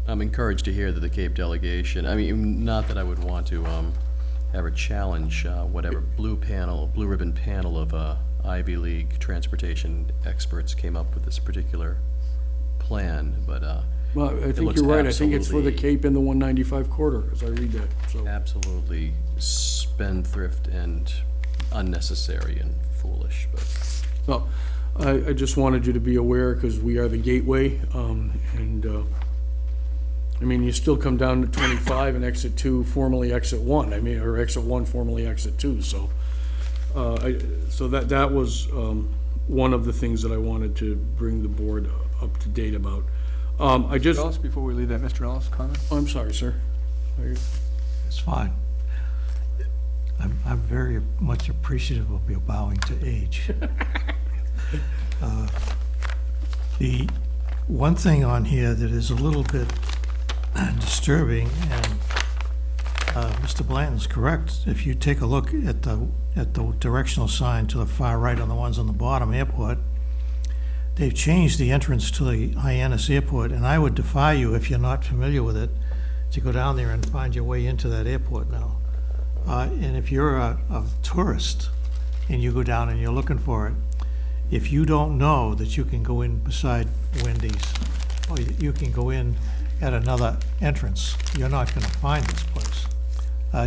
Speaker 12: I'm encouraged to hear that the Cape delegation, I mean, not that I would want to ever challenge whatever blue ribbon panel of Ivy League transportation experts came up with this particular plan, but
Speaker 11: well, I
Speaker 12: it
Speaker 11: think
Speaker 12: looks
Speaker 11: you're right. I think it's for the
Speaker 12: absolutely-
Speaker 11: Cape and the 195 corridor, as I read that, so.
Speaker 12: absolutely spendthrift and unnecessary and foolish, but
Speaker 11: Well, I just wanted you to be aware, because we are the gateway, and, I mean, you still come down to 25 and exit 2, formerly exit 1, I mean, or exit 1, formerly exit 2, so. So that was, one of the things that I wanted to bring the board up to date about. I just,
Speaker 1: Ellis, before we leave that, Mr. Ellis, comment?
Speaker 11: oh, I'm sorry, sir.
Speaker 6: It's fine. I'm very much appreciative of your bowing to age. The one thing on here that is a little bit disturbing, and Mr. Blanton's correct, if you take a look at the directional sign to the far right on the ones on the bottom, airport, they've changed the entrance to the Hyannis Airport, and I would defy you, if you're not familiar with it, to go down there and find your way into that airport now. And if you're a tourist and you go down and you're looking for it, if you don't know that you can go in beside Wendy's, or you can go in at another entrance, you're not gonna find this place.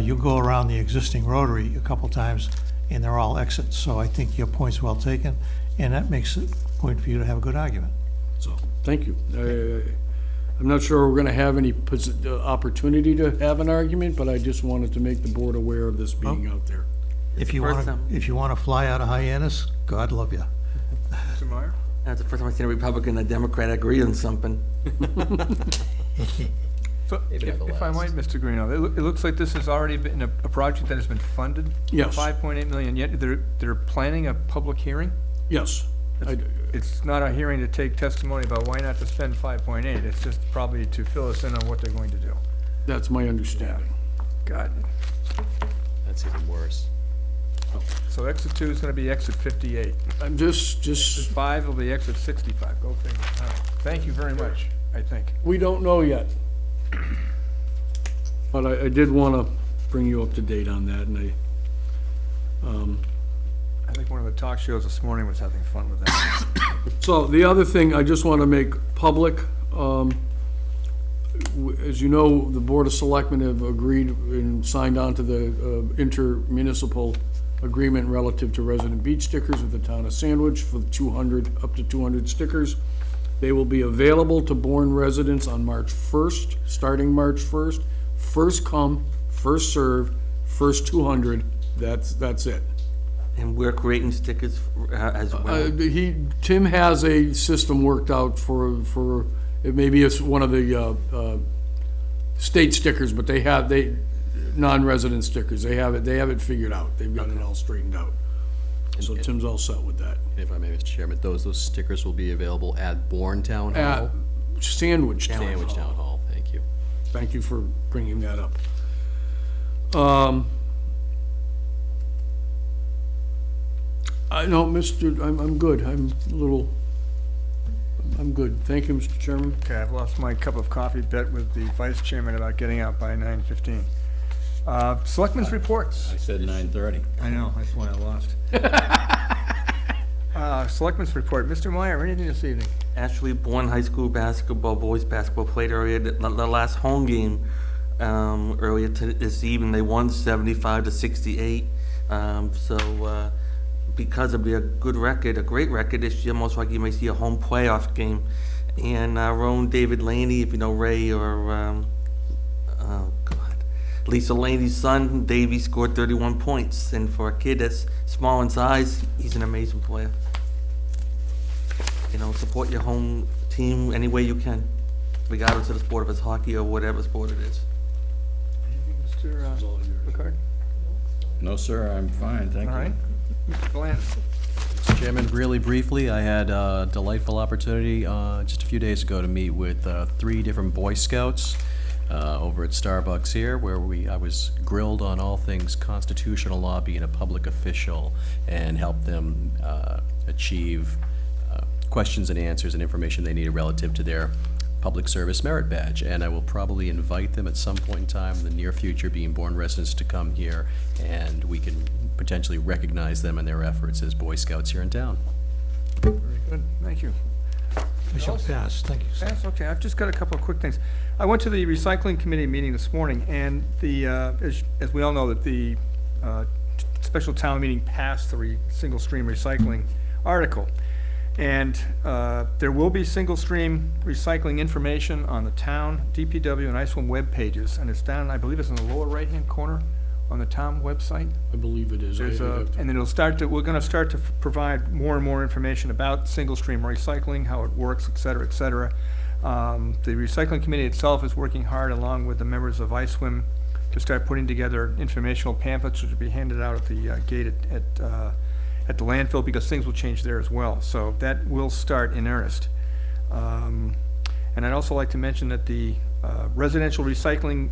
Speaker 6: You go around the existing rotary a couple times, and they're all exits, so I think your point's well taken, and that makes it a point for you to have a good argument.
Speaker 11: So, thank you. I'm not sure we're gonna have any opportunity to have an argument, but I just wanted to make the board aware of this being out there.
Speaker 6: If you
Speaker 5: First
Speaker 6: wanna fly out of Hyannis, God love you.
Speaker 1: Mr. Meyer?
Speaker 5: That's the first time I've seen a Republican and a Democrat agree on something.
Speaker 1: So, if I might, Mr. Greeno, it looks like this has already been a project that has been funded.
Speaker 11: Yes.
Speaker 1: $5.8 million, yet they're planning a public hearing?
Speaker 11: Yes.
Speaker 1: It's not a hearing to take testimony about why not to spend 5.8, it's just probably to fill us in on what they're going to do.
Speaker 11: That's my understanding.
Speaker 1: God.
Speaker 12: that's even worse.
Speaker 1: So exit 2 is gonna be exit 58.
Speaker 11: I'm
Speaker 1: Exit
Speaker 11: just,
Speaker 1: 5 will be exit 65, go figure. All right. Thank you very much, I think.
Speaker 11: we don't know yet. But I did wanna bring you up to date on that, and
Speaker 1: I think one of the talk shows this morning was having fun with that.
Speaker 11: so the other thing I just wanna make public, as you know, the Board of Selectmen have agreed and signed on to the intermunicipal agreement relative to resident beach stickers with the town of Sandwich for up to 200 stickers. They will be available to Bourne residents on March 1st, starting March 1st. First come, first served, first 200, that's it.
Speaker 5: And we're creating stickers as well.
Speaker 11: Tim has a system worked out for, maybe it's one of the state stickers, but they non-resident stickers, they have it figured out, they've got it all straightened out. So Tim's all set with that.
Speaker 12: If I may, Mr. Chairman, those stickers will be available at Bourne Town
Speaker 11: At
Speaker 12: Hall?
Speaker 11: Sandwich Town
Speaker 12: Sandwich Town
Speaker 11: Hall.
Speaker 12: Hall, thank you.
Speaker 11: Thank you for bringing that up. No, I'm good, I'm good, thank you, Mr. Chairman.
Speaker 1: Okay, I've lost my cup of coffee bet with the vice chairman about getting out by 9:15. Selectmen's reports.
Speaker 10: I said 9:30.
Speaker 1: I know, that's why I lost. Selectmen's report. Mr. Meyer, anything this evening?
Speaker 5: Actually, Bourne High School basketball, boys basketball played earlier, the last home game earlier this evening. They won 75-68. So because of their good record, a great record this year, most likely you may see a home playoff game. And our own David Laney, if you know Ray or Lisa Laney's son, Davey, scored 31 points. And for a kid that's small in size, he's an amazing player. You know, support your home team any way you can. regardless of the sport, if it's hockey or whatever sport it is.
Speaker 1: Mr. Ricard?
Speaker 10: No, sir, I'm fine, thank you.
Speaker 1: All right. Mr. Glenn?
Speaker 12: Mr. Chairman, really briefly, I had a delightful opportunity just a few days ago to meet with 3 different Boy Scouts over at Starbucks here, where I was grilled on all things constitutional law, being a public official, and helped them achieve questions and answers and information they needed relative to their public service merit badge. And I will probably invite them at some point in time in the near future, being Bourne residents, to come here, and we can potentially recognize them and their efforts as Boy Scouts here in town.
Speaker 1: Very good, thank you.
Speaker 6: I shall pass, thank you, sir.
Speaker 1: That's okay, I've just got a couple of quick things. I went to the recycling committee meeting this morning, and as we all know, that the special town meeting passed the single stream recycling article. And there will be single stream recycling information on the town, DPW, and ISWIM web pages, and it's down, I believe it's in the lower right-hand corner on the town website.
Speaker 11: I believe it is.
Speaker 1: There's and it'll start to, we're gonna start to provide more and more information about single stream recycling, how it works, et cetera, et cetera. The recycling committee itself is working hard, along with the members of ISWIM, to start putting together informational pamphlets which will be handed out at the gate at the landfill, because things will change there as well. So that will start in earnest. And I'd also like to mention that the residential recycling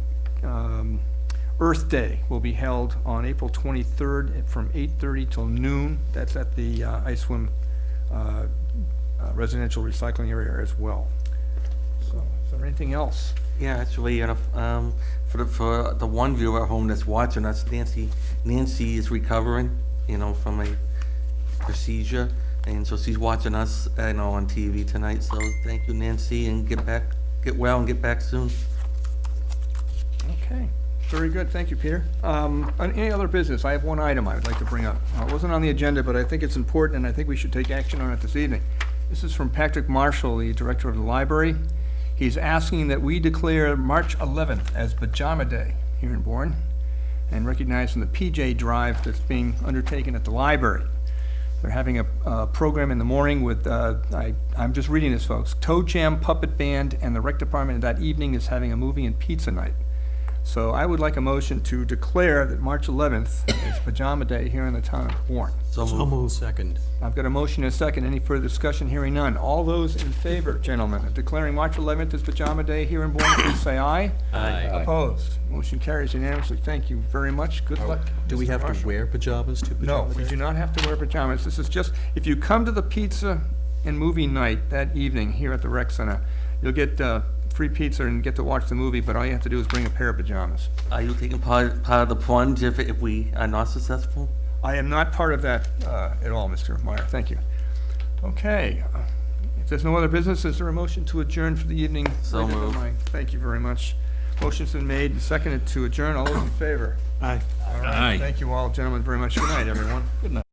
Speaker 1: Earth Day will be held on April 23rd from 8:30 till noon. That's at the ISWIM residential recycling area as well. So, is there anything else?
Speaker 5: Yeah, actually, for the one viewer at home that's watching us, Nancy is recovering, from a procedure, and so she's watching us, on TV tonight. So thank you, Nancy, and get well and get back soon.
Speaker 1: Okay, very good, thank you, Peter. On any other business, I have one item I would like to bring up. It wasn't on the agenda, but I think it's important, and I think we should take action on it this evening. This is from Patrick Marshall, the director of the library. He's asking that we declare March 11th as Pajama Day here in Bourne, and recognizing the PJ Drive that's being undertaken at the library. They're having a program in the morning with, I'm just reading this, folks, Toe Jam Puppet Band, and the rec department that evening is having a movie and pizza night. So I would like a motion to declare that March 11th is Pajama Day here in the town of Bourne.
Speaker 12: So moved. Second.
Speaker 1: I've got a motion and a second. Any further discussion? Hearing none. All those in favor, gentlemen, of declaring March 11th as Pajama Day here in Bourne, please say aye.
Speaker 12: Aye.
Speaker 1: Opposed? Motion carries unanimously. Thank you very much. Good luck.
Speaker 12: Do we
Speaker 1: Mr.
Speaker 12: have to
Speaker 1: Marshall.
Speaker 12: wear pajamas to
Speaker 1: No,
Speaker 12: Pajama
Speaker 1: we
Speaker 12: Day?
Speaker 1: do not have to wear pajamas. This is just, if you come to the pizza and movie night that evening here at the rec center, you'll get free pizza and get to watch the movie, but all you have to do is bring a pair of pajamas.
Speaker 5: Are you taking part of the plunge if we are not successful?
Speaker 1: I am not part of that at all, Mr. Meyer. Thank you. Okay. If there's no other business, is there a motion to adjourn for the evening?
Speaker 5: So moved.
Speaker 1: Thank you very much. Motion's been made and seconded to adjourn. All those in favor?
Speaker 6: Aye.
Speaker 1: All right.
Speaker 10: Aye.
Speaker 1: Thank you all, gentlemen, very much. Good night, everyone. Good night.